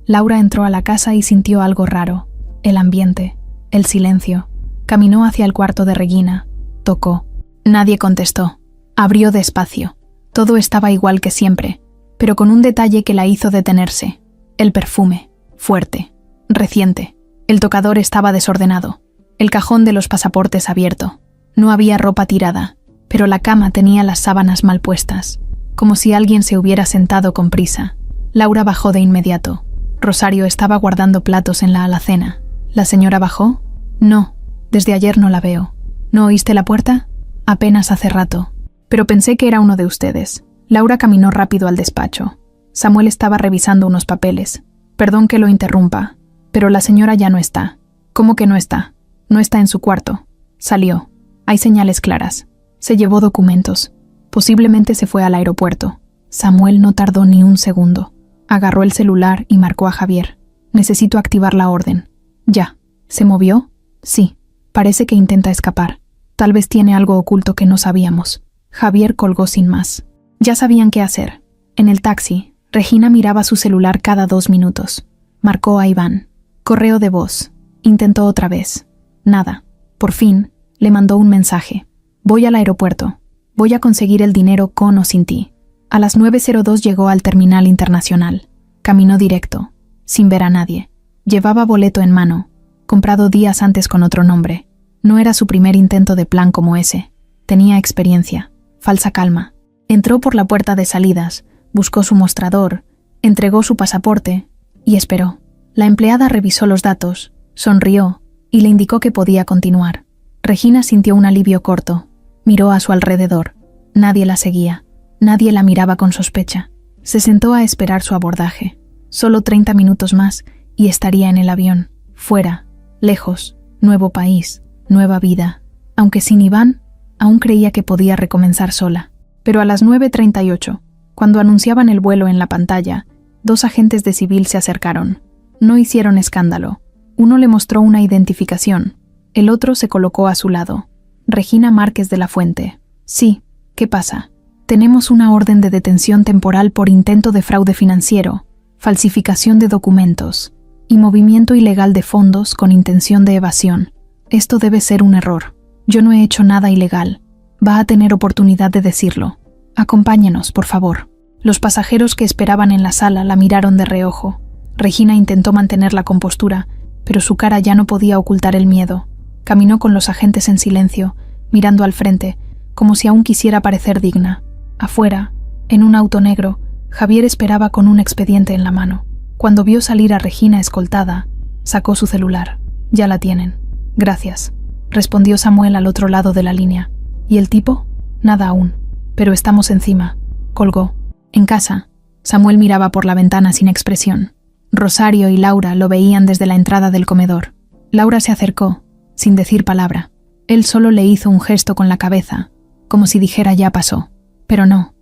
Laura entró a la casa y sintió algo raro. El ambiente, el silencio. Caminó hacia el cuarto de Regina. Tocó. Nadie contestó. Abrió despacio. Todo estaba igual que siempre, pero con un detalle que la hizo detenerse. El perfume. Fuerte. Reciente. El tocador estaba desordenado. El cajón de los pasaportes abierto. No había ropa tirada, pero la cama tenía las sábanas mal puestas, como si alguien se hubiera sentado con prisa. Laura bajó de inmediato. Rosario estaba guardando platos en la alacena. ¿La señora bajó? No, desde ayer no la veo. ¿No oíste la puerta? Apenas hace rato. Pero pensé que era uno de ustedes. Laura caminó rápido al despacho. Samuel estaba revisando unos papeles. Perdón que lo interrumpa, pero la señora ya no está. ¿Cómo que no está? No está en su cuarto. Salió. Hay señales claras. Se llevó documentos. Posiblemente se fue al aeropuerto. Samuel no tardó ni un segundo. Agarró el celular y marcó a Javier. Necesito activar la orden. Ya. ¿Se movió? Sí. Parece que intenta escapar. Tal vez tiene algo oculto que no sabíamos. Javier colgó sin más. Ya sabían qué hacer. En el taxi, Regina miraba su celular cada 2 minutos. Marcó a Iván. Correo de voz. Intentó otra vez. Nada. Por fin, le mandó un mensaje. Voy al aeropuerto. Voy a conseguir el dinero con o sin ti. A las 9:02 llegó al terminal internacional. Caminó directo, sin ver a nadie. Llevaba boleto en mano, comprado días antes con otro nombre. No era su primer intento de plan como ese. Tenía experiencia, falsa calma. Entró por la puerta de salidas, buscó su mostrador, entregó su pasaporte y esperó. La empleada revisó los datos, sonrió y le indicó que podía continuar. Regina sintió un alivio corto. Miró a su alrededor. Nadie la seguía. Nadie la miraba con sospecha. Se sentó a esperar su abordaje. Solo 30 minutos más y estaría en el avión. Fuera, lejos, nuevo país, nueva vida. Aunque sin Iván, aún creía que podía recomenzar sola. Pero a las 9:38, cuando anunciaban el vuelo en la pantalla, 2 agentes de civil se acercaron. No hicieron escándalo. Uno le mostró una identificación. El otro se colocó a su lado. Regina Márquez de la Fuente. Sí, ¿qué pasa? Tenemos una orden de detención temporal por intento de fraude financiero, falsificación de documentos y movimiento ilegal de fondos con intención de evasión. Esto debe ser un error. Yo no he hecho nada ilegal. Va a tener oportunidad de decirlo. Acompáñenos, por favor. Los pasajeros que esperaban en la sala la miraron de reojo. Regina intentó mantener la compostura, pero su cara ya no podía ocultar el miedo. Caminó con los agentes en silencio, mirando al frente, como si aún quisiera parecer digna. Afuera, en un auto negro, Javier esperaba con un expediente en la mano. Cuando vio salir a Regina escoltada, sacó su celular. Ya la tienen. Gracias, respondió Samuel al otro lado de la línea. ¿Y el tipo? Nada aún. Pero estamos encima. Colgó. En casa, Samuel miraba por la ventana sin expresión. Rosario y Laura lo veían desde la entrada del comedor. Laura se acercó, sin decir palabra. Él solo le hizo un gesto con la cabeza, como si dijera ya pasó. Pero no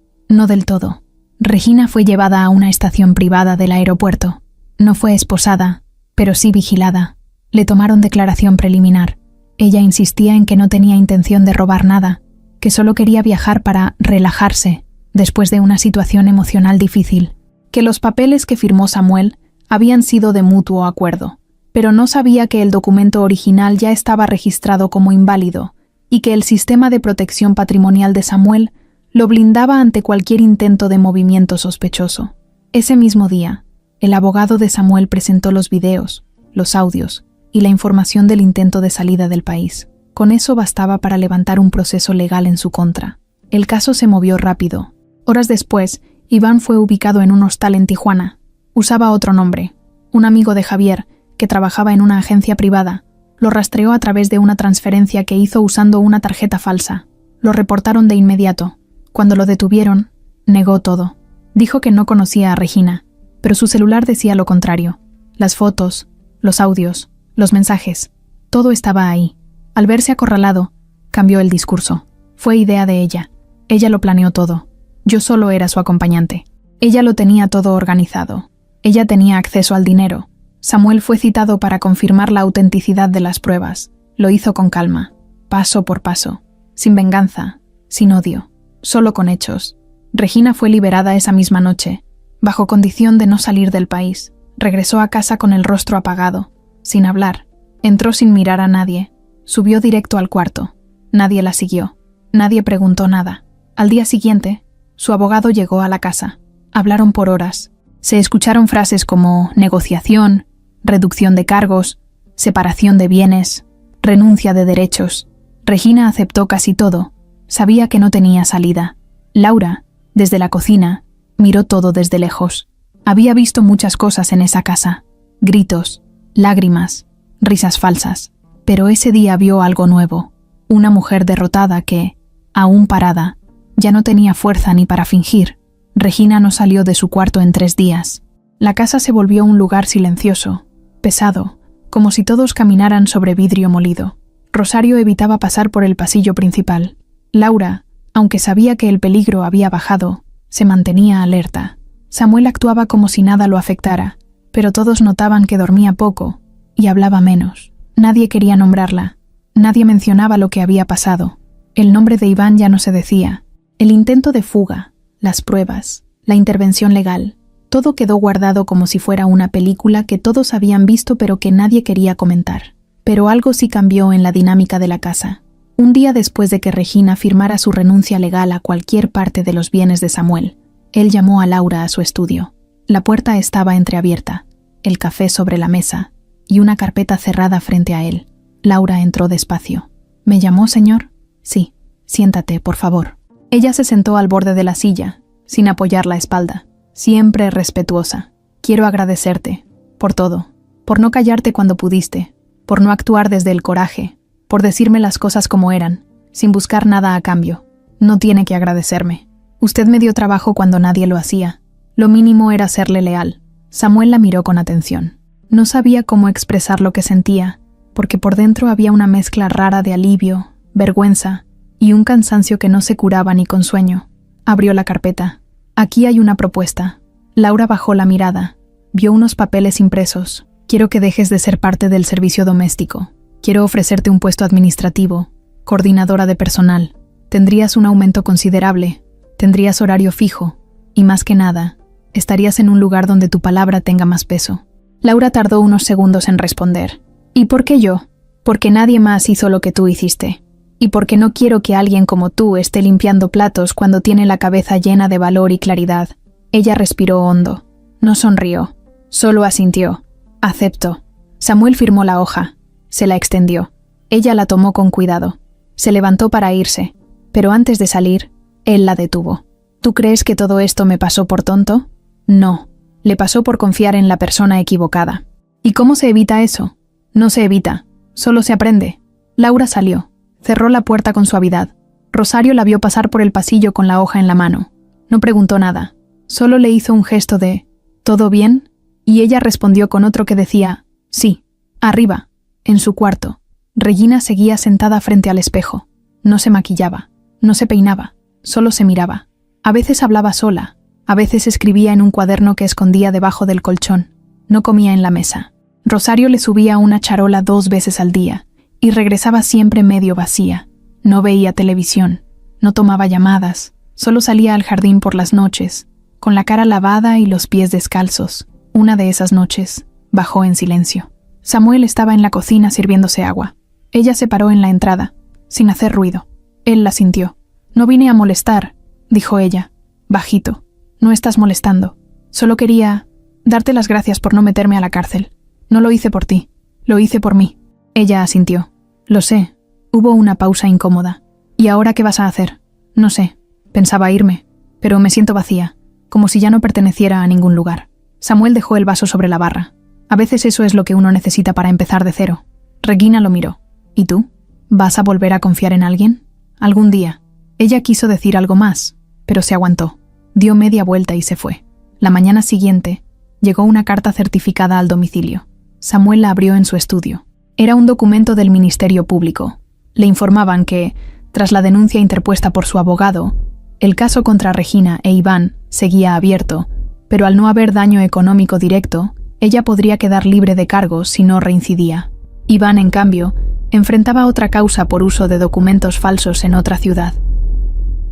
del todo. Regina fue llevada a una estación privada del aeropuerto. No fue esposada, pero sí vigilada. Le tomaron declaración preliminar. Ella insistía en que no tenía intención de robar nada, que solo quería viajar para relajarse después de una situación emocional difícil, que los papeles que firmó Samuel habían sido de mutuo acuerdo, pero no sabía que el documento original ya estaba registrado como inválido y que el sistema de protección patrimonial de Samuel lo blindaba ante cualquier intento de movimiento sospechoso. Ese mismo día, el abogado de Samuel presentó los videos, los audios y la información del intento de salida del país. Con eso bastaba para levantar un proceso legal en su contra. El caso se movió rápido. Horas después, Iván fue ubicado en un hostal en Tijuana. Usaba otro nombre. Un amigo de Javier, que trabajaba en una agencia privada, lo rastreó a través de una transferencia que hizo usando una tarjeta falsa. Lo reportaron de inmediato. Cuando lo detuvieron, negó todo. Dijo que no conocía a Regina, pero su celular decía lo contrario. Las fotos, los audios, los mensajes, todo estaba ahí. Al verse acorralado, cambió el discurso. Fue idea de ella. Ella lo planeó todo. Yo solo era su acompañante. Ella lo tenía todo organizado. Ella tenía acceso al dinero. Samuel fue citado para confirmar la autenticidad de las pruebas. Lo hizo con calma, paso por paso, sin venganza, sin odio, solo con hechos. Regina fue liberada esa misma noche, bajo condición de no salir del país. Regresó a casa con el rostro apagado, sin hablar. Entró sin mirar a nadie. Subió directo al cuarto. Nadie la siguió. Nadie preguntó nada. Al día siguiente, su abogado llegó a la casa. Hablaron por horas. Se escucharon frases como negociación, reducción de cargos, separación de bienes, renuncia de derechos. Regina aceptó casi todo. Sabía que no tenía salida. Laura, desde la cocina, miró todo desde lejos. Había visto muchas cosas en esa casa. Gritos, lágrimas, risas falsas. Pero ese día vio algo nuevo. Una mujer derrotada que, aún parada, ya no tenía fuerza ni para fingir. Regina no salió de su cuarto en 3 días. La casa se volvió un lugar silencioso, pesado, como si todos caminaran sobre vidrio molido. Rosario evitaba pasar por el pasillo principal. Laura, aunque sabía que el peligro había bajado, se mantenía alerta. Samuel actuaba como si nada lo afectara, pero todos notaban que dormía poco y hablaba menos. Nadie quería nombrarla. Nadie mencionaba lo que había pasado. El nombre de Iván ya no se decía. El intento de fuga, las pruebas, la intervención legal, todo quedó guardado como si fuera una película que todos habían visto pero que nadie quería comentar. Pero algo sí cambió en la dinámica de la casa. Un día después de que Regina firmara su renuncia legal a cualquier parte de los bienes de Samuel, él llamó a Laura a su estudio. La puerta estaba entreabierta, el café sobre la mesa y una carpeta cerrada frente a él. Laura entró despacio. ¿Me llamó, señor? Sí. Siéntate, por favor. Ella se sentó al borde de la silla, sin apoyar la espalda, siempre respetuosa. Quiero agradecerte, por todo, por no callarte cuando pudiste, por no actuar desde el coraje, por decirme las cosas como eran, sin buscar nada a cambio. No tiene que agradecerme. Usted me dio trabajo cuando nadie lo hacía. Lo mínimo era serle leal. Samuel la miró con atención. No sabía cómo expresar lo que sentía, porque por dentro había una mezcla rara de alivio, vergüenza y un cansancio que no se curaba ni con sueño. Abrió la carpeta. Aquí hay una propuesta. Laura bajó la mirada. Vio unos papeles impresos. Quiero que dejes de ser parte del servicio doméstico. Quiero ofrecerte un puesto administrativo, coordinadora de personal. Tendrías un aumento considerable, tendrías horario fijo y, más que nada, estarías en un lugar donde tu palabra tenga más peso. Laura tardó unos segundos en responder. ¿Y por qué yo? Porque nadie más hizo lo que tú hiciste. Y porque no quiero que alguien como tú esté limpiando platos cuando tiene la cabeza llena de valor y claridad. Ella respiró hondo. No sonrió. Solo asintió. Acepto. Samuel firmó la hoja. Se la extendió. Ella la tomó con cuidado. Se levantó para irse, pero antes de salir, él la detuvo. ¿Tú crees que todo esto me pasó por tonto? No. Le pasó por confiar en la persona equivocada. ¿Y cómo se evita eso? No se evita, solo se aprende. Laura salió. Cerró la puerta con suavidad. Rosario la vio pasar por el pasillo con la hoja en la mano. No preguntó nada. Solo le hizo un gesto de ¿todo bien? Y ella respondió con otro que decía sí. Arriba, en su cuarto. Regina seguía sentada frente al espejo. No se maquillaba, no se peinaba, solo se miraba. A veces hablaba sola. A veces escribía en un cuaderno que escondía debajo del colchón. No comía en la mesa. Rosario le subía una charola 2 veces al día y regresaba siempre medio vacía. No veía televisión, no tomaba llamadas, solo salía al jardín por las noches, con la cara lavada y los pies descalzos. Una de esas noches, bajó en silencio. Samuel estaba en la cocina sirviéndose agua. Ella se paró en la entrada, sin hacer ruido. Él la sintió. No vine a molestar, dijo ella, bajito. No estás molestando. Solo quería darte las gracias por no meterme a la cárcel. No lo hice por ti, lo hice por mí. Ella asintió. Lo sé, Hubo una pausa incómoda. ¿Y ahora qué vas a hacer? No sé. Pensaba irme, pero me siento vacía, como si ya no perteneciera a ningún lugar. Samuel dejó el vaso sobre la barra. A veces eso es lo que uno necesita para empezar de cero. Regina lo miró. ¿Y tú? ¿Vas a volver a confiar en alguien? Algún día. Ella quiso decir algo más, pero se aguantó. Dio media vuelta y se fue. La mañana siguiente, llegó una carta certificada al domicilio. Samuel la abrió en su estudio. Era un documento del Ministerio Público. Le informaban que, tras la denuncia interpuesta por su abogado, el caso contra Regina e Iván seguía abierto, pero al no haber daño económico directo, ella podría quedar libre de cargos si no reincidía. Iván, en cambio, enfrentaba otra causa por uso de documentos falsos en otra ciudad.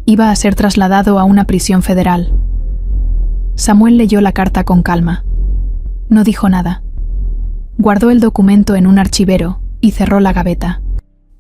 Iba a ser trasladado a una prisión federal. Samuel leyó la carta con calma. No dijo nada. Guardó el documento en un archivero y cerró la gaveta.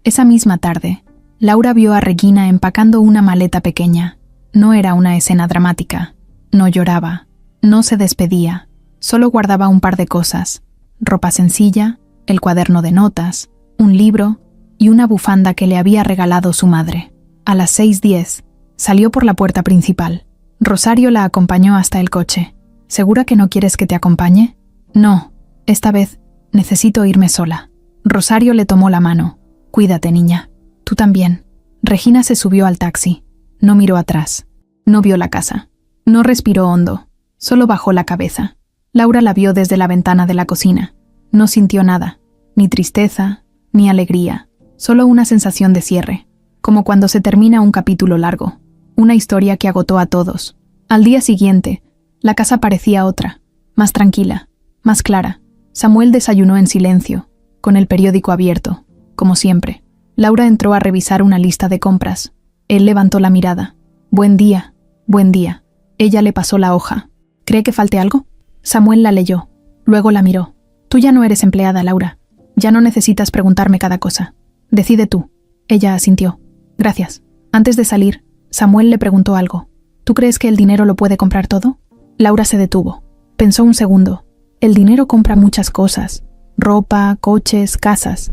Esa misma tarde, Laura vio a Regina empacando una maleta pequeña. No era una escena dramática. No lloraba. No se despedía. Solo guardaba un par de cosas: ropa sencilla, el cuaderno de notas, un libro y una bufanda que le había regalado su madre. A las 6:10, salió por la puerta principal. Rosario la acompañó hasta el coche. ¿Segura que no quieres que te acompañe? No, esta vez necesito irme sola. Rosario le tomó la mano. Cuídate, niña. Tú también. Regina se subió al taxi. No miró atrás. No vio la casa. No respiró hondo. Solo bajó la cabeza. Laura la vio desde la ventana de la cocina. No sintió nada. Ni tristeza, ni alegría. Solo una sensación de cierre. Como cuando se termina un capítulo largo. Una historia que agotó a todos. Al día siguiente, la casa parecía otra. Más tranquila. Más clara. Samuel desayunó en silencio, con el periódico abierto, como siempre. Laura entró a revisar una lista de compras. Él levantó la mirada. Buen día, buen día. Ella le pasó la hoja. ¿Cree que falte algo? Samuel la leyó. Luego la miró. Tú ya no eres empleada, Laura. Ya no necesitas preguntarme cada cosa. Decide tú. Ella asintió. Gracias. Antes de salir, Samuel le preguntó algo. ¿Tú crees que el dinero lo puede comprar todo? Laura se detuvo. Pensó un segundo. El dinero compra muchas cosas. Ropa, coches, casas.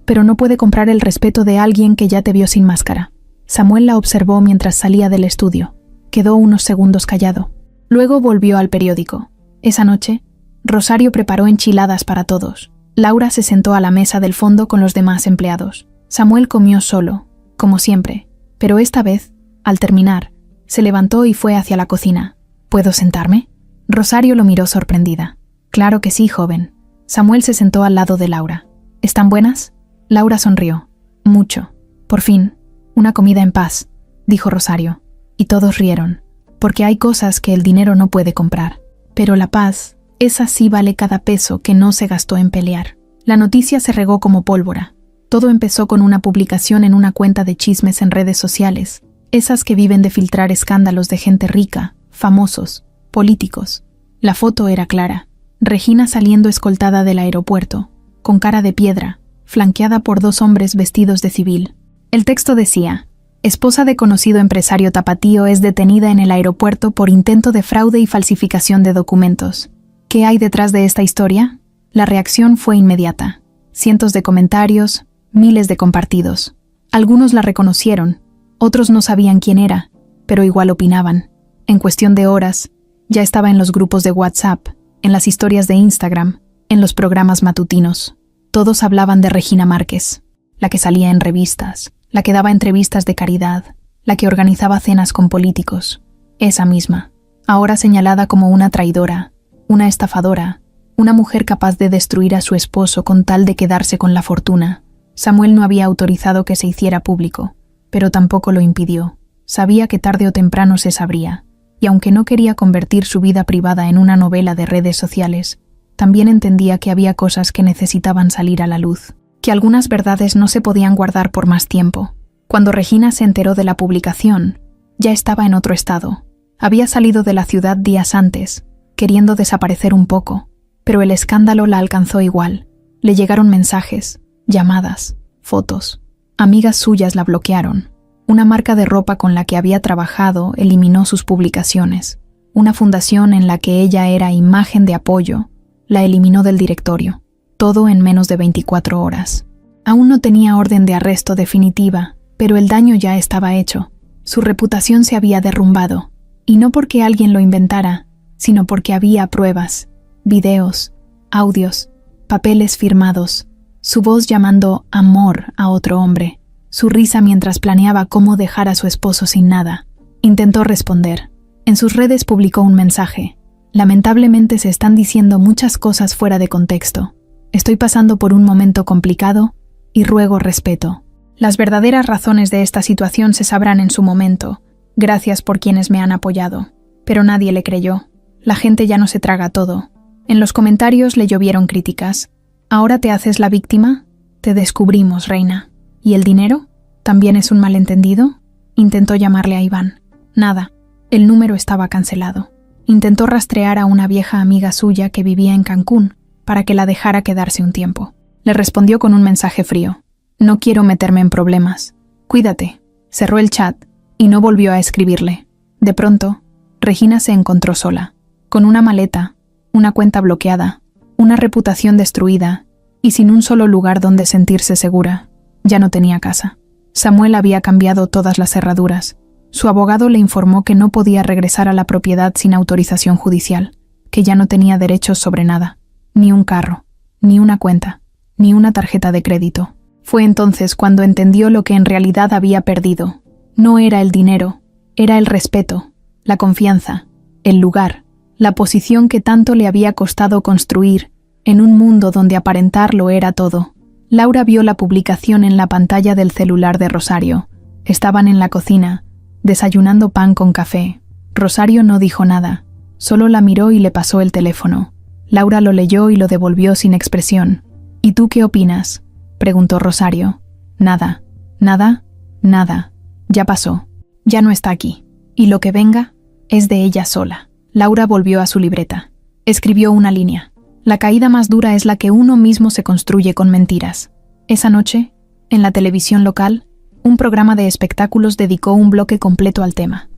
Pero no puede comprar el respeto de alguien que ya te vio sin máscara. Samuel la observó mientras salía del estudio. Quedó unos segundos callado. Luego volvió al periódico. Esa noche, Rosario preparó enchiladas para todos. Laura se sentó a la mesa del fondo con los demás empleados. Samuel comió solo, como siempre, pero esta vez, al terminar, se levantó y fue hacia la cocina. ¿Puedo sentarme? Rosario lo miró sorprendida. Claro que sí, joven. Samuel se sentó al lado de Laura. ¿Están buenas? Laura sonrió. Mucho. Por fin, una comida en paz, dijo Rosario. Y todos rieron, porque hay cosas que el dinero no puede comprar. Pero la paz, esa sí vale cada peso que no se gastó en pelear. La noticia se regó como pólvora. Todo empezó con una publicación en una cuenta de chismes en redes sociales, esas que viven de filtrar escándalos de gente rica, famosos, políticos. La foto era clara. Regina saliendo escoltada del aeropuerto, con cara de piedra, flanqueada por dos hombres vestidos de civil. El texto decía: esposa de conocido empresario tapatío es detenida en el aeropuerto por intento de fraude y falsificación de documentos. ¿Qué hay detrás de esta historia? La reacción fue inmediata. Cientos de comentarios, miles de compartidos. Algunos la reconocieron, otros no sabían quién era, pero igual opinaban. En cuestión de horas, ya estaba en los grupos de WhatsApp, en las historias de Instagram, en los programas matutinos. Todos hablaban de Regina Márquez, la que salía en revistas, la que daba entrevistas de caridad, la que organizaba cenas con políticos. Esa misma, ahora señalada como una traidora, una estafadora, una mujer capaz de destruir a su esposo con tal de quedarse con la fortuna. Samuel no había autorizado que se hiciera público, pero tampoco lo impidió. Sabía que tarde o temprano se sabría, y aunque no quería convertir su vida privada en una novela de redes sociales, también entendía que había cosas que necesitaban salir a la luz, que algunas verdades no se podían guardar por más tiempo. Cuando Regina se enteró de la publicación, ya estaba en otro estado. Había salido de la ciudad días antes, queriendo desaparecer un poco, pero el escándalo la alcanzó igual. Le llegaron mensajes, llamadas, fotos. Amigas suyas la bloquearon. Una marca de ropa con la que había trabajado eliminó sus publicaciones. Una fundación en la que ella era imagen de apoyo la eliminó del directorio. Todo en menos de 24 horas. Aún no tenía orden de arresto definitiva, pero el daño ya estaba hecho. Su reputación se había derrumbado, y no porque alguien lo inventara, sino porque había pruebas, videos, audios, papeles firmados, su voz llamando amor a otro hombre, su risa mientras planeaba cómo dejar a su esposo sin nada. Intentó responder. En sus redes publicó un mensaje. Lamentablemente se están diciendo muchas cosas fuera de contexto. Estoy pasando por un momento complicado y ruego respeto. Las verdaderas razones de esta situación se sabrán en su momento. Gracias por quienes me han apoyado. Pero nadie le creyó. La gente ya no se traga todo. En los comentarios le llovieron críticas. ¿Ahora te haces la víctima? Te descubrimos, reina. ¿Y el dinero? ¿También es un malentendido? Intentó llamarle a Iván. Nada. El número estaba cancelado. Intentó rastrear a una vieja amiga suya que vivía en Cancún para que la dejara quedarse un tiempo. Le respondió con un mensaje frío. No quiero meterme en problemas. Cuídate. Cerró el chat y no volvió a escribirle. De pronto, Regina se encontró sola, con una maleta, una cuenta bloqueada, una reputación destruida y sin un solo lugar donde sentirse segura. Ya no tenía casa. Samuel había cambiado todas las cerraduras. Su abogado le informó que no podía regresar a la propiedad sin autorización judicial, que ya no tenía derechos sobre nada, ni un carro, ni una cuenta, ni una tarjeta de crédito. Fue entonces cuando entendió lo que en realidad había perdido. No era el dinero, era el respeto, la confianza, el lugar, la posición que tanto le había costado construir en un mundo donde aparentarlo era todo. Laura vio la publicación en la pantalla del celular de Rosario. Estaban en la cocina, desayunando pan con café. Rosario no dijo nada, solo la miró y le pasó el teléfono. Laura lo leyó y lo devolvió sin expresión. ¿Y tú qué opinas?, preguntó Rosario. Nada, nada, nada. Ya pasó. Ya no está aquí. Y lo que venga es de ella sola. Laura volvió a su libreta. Escribió una línea. La caída más dura es la que uno mismo se construye con mentiras. Esa noche, en la televisión local, un programa de espectáculos dedicó un bloque completo al tema.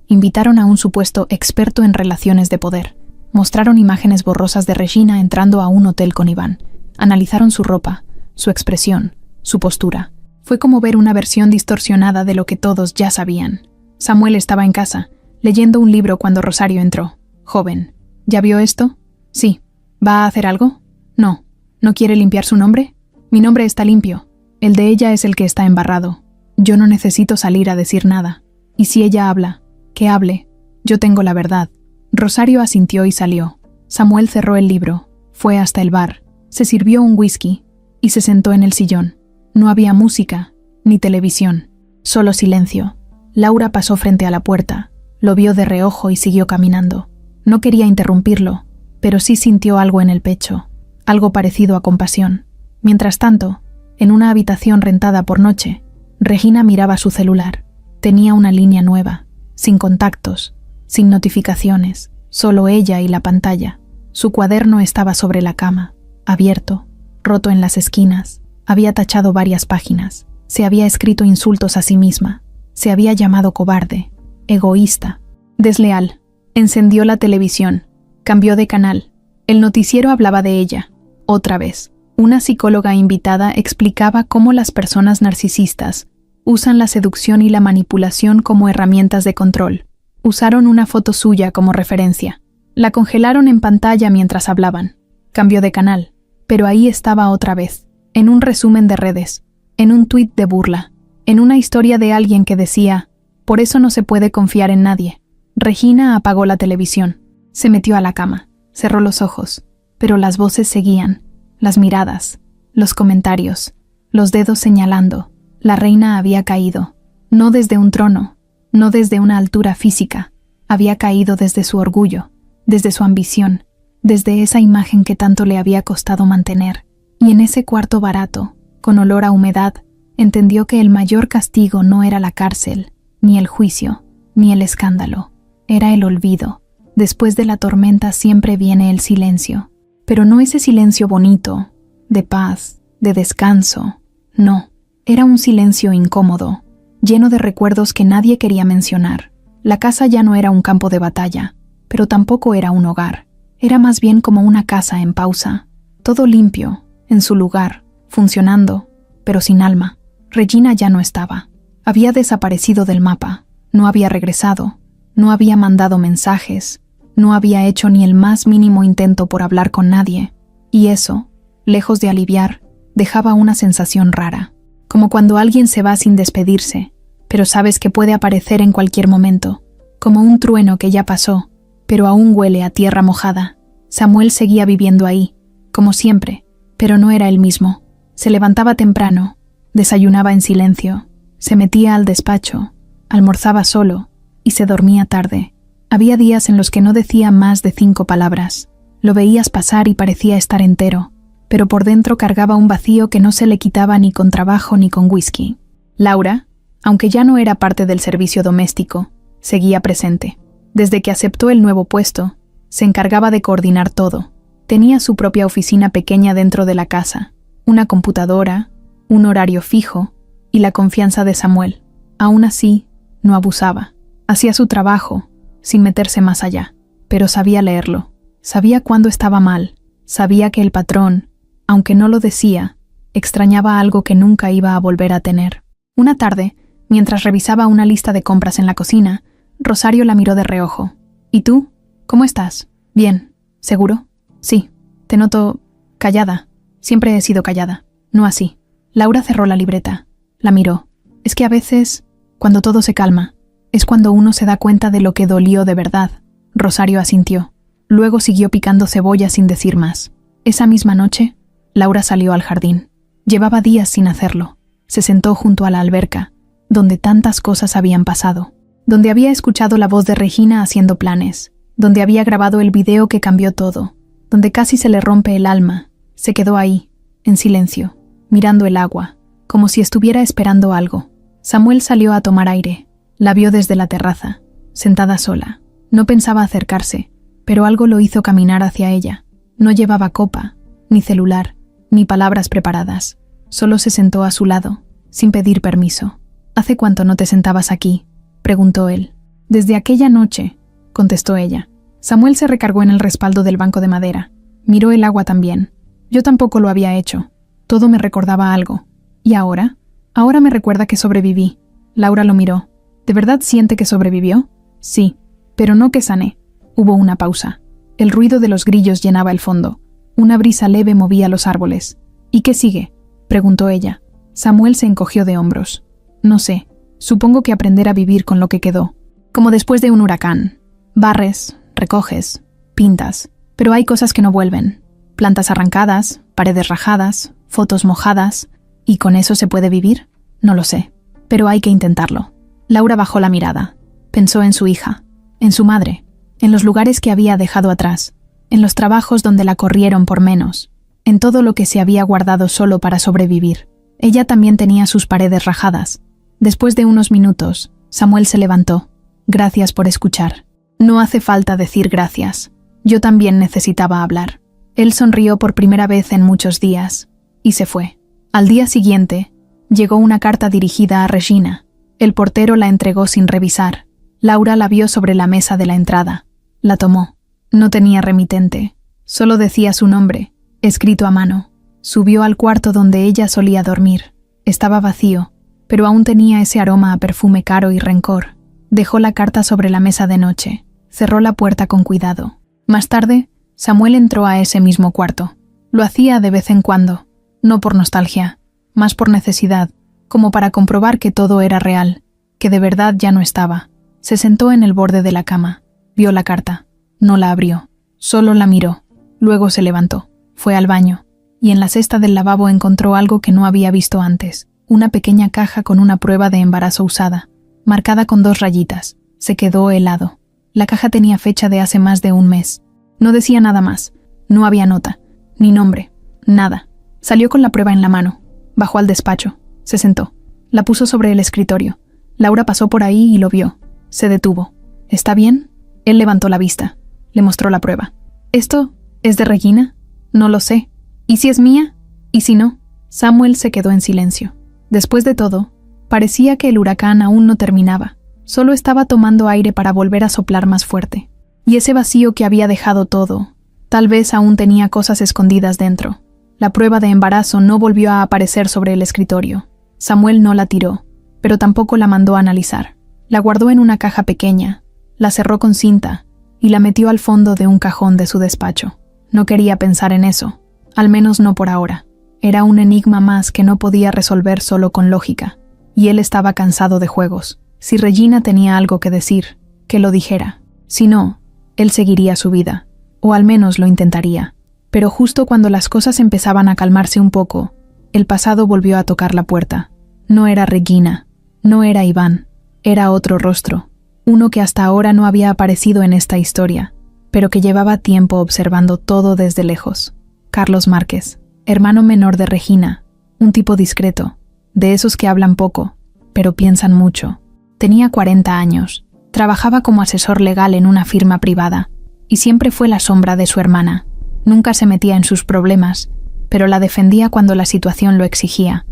Invitaron a un supuesto experto en relaciones de poder. Mostraron imágenes borrosas de Regina entrando a un hotel con Iván. Analizaron su ropa, su expresión, su postura. Fue como ver una versión distorsionada de lo que todos ya sabían. Samuel estaba en casa, leyendo un libro cuando Rosario entró. Joven. ¿Ya vio esto? Sí. ¿Va a hacer algo? No. ¿No quiere limpiar su nombre? Mi nombre está limpio. El de ella es el que está embarrado. Yo no necesito salir a decir nada. Y si ella habla, que hable. Yo tengo la verdad. Rosario asintió y salió. Samuel cerró el libro, fue hasta el bar, se sirvió un whisky y se sentó en el sillón. No había música, ni televisión, solo silencio. Laura pasó frente a la puerta, lo vio de reojo y siguió caminando. No quería interrumpirlo, pero sí sintió algo en el pecho, algo parecido a compasión. Mientras tanto, en una habitación rentada por noche, Regina miraba su celular. Tenía una línea nueva, sin contactos, sin notificaciones, solo ella y la pantalla. Su cuaderno estaba sobre la cama, abierto, roto en las esquinas. Había tachado varias páginas. Se había escrito insultos a sí misma. Se había llamado cobarde, egoísta, desleal. Encendió la televisión. Cambió de canal. El noticiero hablaba de ella. Otra vez. Una psicóloga invitada explicaba cómo las personas narcisistas usan la seducción y la manipulación como herramientas de control. Usaron una foto suya como referencia. La congelaron en pantalla mientras hablaban. Cambió de canal. Pero ahí estaba otra vez, en un resumen de redes, en un tuit de burla, en una historia de alguien que decía, por eso no se puede confiar en nadie. Regina apagó la televisión. Se metió a la cama. Cerró los ojos. Pero las voces seguían. Las miradas. Los comentarios. Los dedos señalando. La reina había caído. No desde un trono. No desde una altura física. Había caído desde su orgullo. Desde su ambición. Desde esa imagen que tanto le había costado mantener. Y en ese cuarto barato, con olor a humedad, entendió que el mayor castigo no era la cárcel, ni el juicio, ni el escándalo. Era el olvido. Después de la tormenta siempre viene el silencio. Pero no ese silencio bonito, de paz, de descanso. No, era un silencio incómodo, lleno de recuerdos que nadie quería mencionar. La casa ya no era un campo de batalla, pero tampoco era un hogar. Era más bien como una casa en pausa. Todo limpio, en su lugar, funcionando, pero sin alma. Regina ya no estaba. Había desaparecido del mapa. No había regresado. No había mandado mensajes. No había hecho ni el más mínimo intento por hablar con nadie. Y eso, lejos de aliviar, dejaba una sensación rara. Como cuando alguien se va sin despedirse, pero sabes que puede aparecer en cualquier momento. Como un trueno que ya pasó, pero aún huele a tierra mojada. Samuel seguía viviendo ahí, como siempre, pero no era el mismo. Se levantaba temprano, desayunaba en silencio, se metía al despacho, almorzaba solo y se dormía tarde. Había días en los que no decía más de 5 palabras. Lo veías pasar y parecía estar entero, pero por dentro cargaba un vacío que no se le quitaba ni con trabajo ni con whisky. Laura, aunque ya no era parte del servicio doméstico, seguía presente. Desde que aceptó el nuevo puesto, se encargaba de coordinar todo. Tenía su propia oficina pequeña dentro de la casa, una computadora, un horario fijo y la confianza de Samuel. Aún así, no abusaba. Hacía su trabajo, sin meterse más allá, pero sabía leerlo. Sabía cuándo estaba mal. Sabía que el patrón, aunque no lo decía, extrañaba algo que nunca iba a volver a tener. Una tarde, mientras revisaba una lista de compras en la cocina, Rosario la miró de reojo. ¿Y tú? ¿Cómo estás? Bien. ¿Seguro? Sí. Te noto callada. Siempre he sido callada. No así. Laura cerró la libreta. La miró. Es que a veces, cuando todo se calma, es cuando uno se da cuenta de lo que dolió de verdad. Rosario asintió. Luego siguió picando cebolla sin decir más. Esa misma noche, Laura salió al jardín. Llevaba días sin hacerlo. Se sentó junto a la alberca, donde tantas cosas habían pasado. Donde había escuchado la voz de Regina haciendo planes. Donde había grabado el video que cambió todo. Donde casi se le rompe el alma. Se quedó ahí, en silencio, mirando el agua, como si estuviera esperando algo. Samuel salió a tomar aire. La vio desde la terraza, sentada sola. No pensaba acercarse, pero algo lo hizo caminar hacia ella. No llevaba copa, ni celular, ni palabras preparadas. Solo se sentó a su lado, sin pedir permiso. ¿Hace cuánto no te sentabas aquí?, preguntó él. Desde aquella noche, contestó ella. Samuel se recargó en el respaldo del banco de madera. Miró el agua también. Yo tampoco lo había hecho. Todo me recordaba algo. ¿Y ahora? Ahora me recuerda que sobreviví. Laura lo miró. ¿De verdad siente que sobrevivió? Sí, pero no que sané. Hubo una pausa. El ruido de los grillos llenaba el fondo. Una brisa leve movía los árboles. ¿Y qué sigue?, preguntó ella. Samuel se encogió de hombros. No sé. Supongo que aprender a vivir con lo que quedó. Como después de un huracán. Barres, recoges, pintas. Pero hay cosas que no vuelven. Plantas arrancadas, paredes rajadas, fotos mojadas. ¿Y con eso se puede vivir? No lo sé. Pero hay que intentarlo. Laura bajó la mirada. Pensó en su hija, en su madre, en los lugares que había dejado atrás, en los trabajos donde la corrieron por menos, en todo lo que se había guardado solo para sobrevivir. Ella también tenía sus paredes rajadas. Después de unos minutos, Samuel se levantó. Gracias por escuchar. No hace falta decir gracias. Yo también necesitaba hablar. Él sonrió por primera vez en muchos días, y se fue. Al día siguiente, llegó una carta dirigida a Regina. El portero la entregó sin revisar. Laura la vio sobre la mesa de la entrada. La tomó. No tenía remitente. Solo decía su nombre, escrito a mano. Subió al cuarto donde ella solía dormir. Estaba vacío, pero aún tenía ese aroma a perfume caro y rencor. Dejó la carta sobre la mesa de noche. Cerró la puerta con cuidado. Más tarde, Samuel entró a ese mismo cuarto. Lo hacía de vez en cuando, no por nostalgia, más por necesidad, como para comprobar que todo era real, que de verdad ya no estaba. Se sentó en el borde de la cama, vio la carta, no la abrió, solo la miró. Luego se levantó, fue al baño, y en la cesta del lavabo encontró algo que no había visto antes, una pequeña caja con una prueba de embarazo usada, marcada con 2 rayitas. Se quedó helado. La caja tenía fecha de hace más de un mes. No decía nada más, no había nota, ni nombre, nada. Salió con la prueba en la mano, bajó al despacho, se sentó, la puso sobre el escritorio. Laura pasó por ahí y lo vio. Se detuvo. ¿Está bien? Él levantó la vista, le mostró la prueba. ¿Esto es de Regina? No lo sé. ¿Y si es mía? ¿Y si no? Samuel se quedó en silencio. Después de todo, parecía que el huracán aún no terminaba. Solo estaba tomando aire para volver a soplar más fuerte. Y ese vacío que había dejado todo, tal vez aún tenía cosas escondidas dentro. La prueba de embarazo no volvió a aparecer sobre el escritorio. Samuel no la tiró, pero tampoco la mandó a analizar. La guardó en una caja pequeña, la cerró con cinta y la metió al fondo de un cajón de su despacho. No quería pensar en eso, al menos no por ahora. Era un enigma más que no podía resolver solo con lógica, y él estaba cansado de juegos. Si Regina tenía algo que decir, que lo dijera. Si no, él seguiría su vida, o al menos lo intentaría. Pero justo cuando las cosas empezaban a calmarse un poco, el pasado volvió a tocar la puerta. No era Regina, no era Iván, era otro rostro, uno que hasta ahora no había aparecido en esta historia, pero que llevaba tiempo observando todo desde lejos. Carlos Márquez, hermano menor de Regina, un tipo discreto, de esos que hablan poco, pero piensan mucho. Tenía 40 años, trabajaba como asesor legal en una firma privada, y siempre fue la sombra de su hermana. Nunca se metía en sus problemas, pero la defendía cuando la situación lo exigía.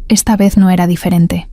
Esta vez no era diferente.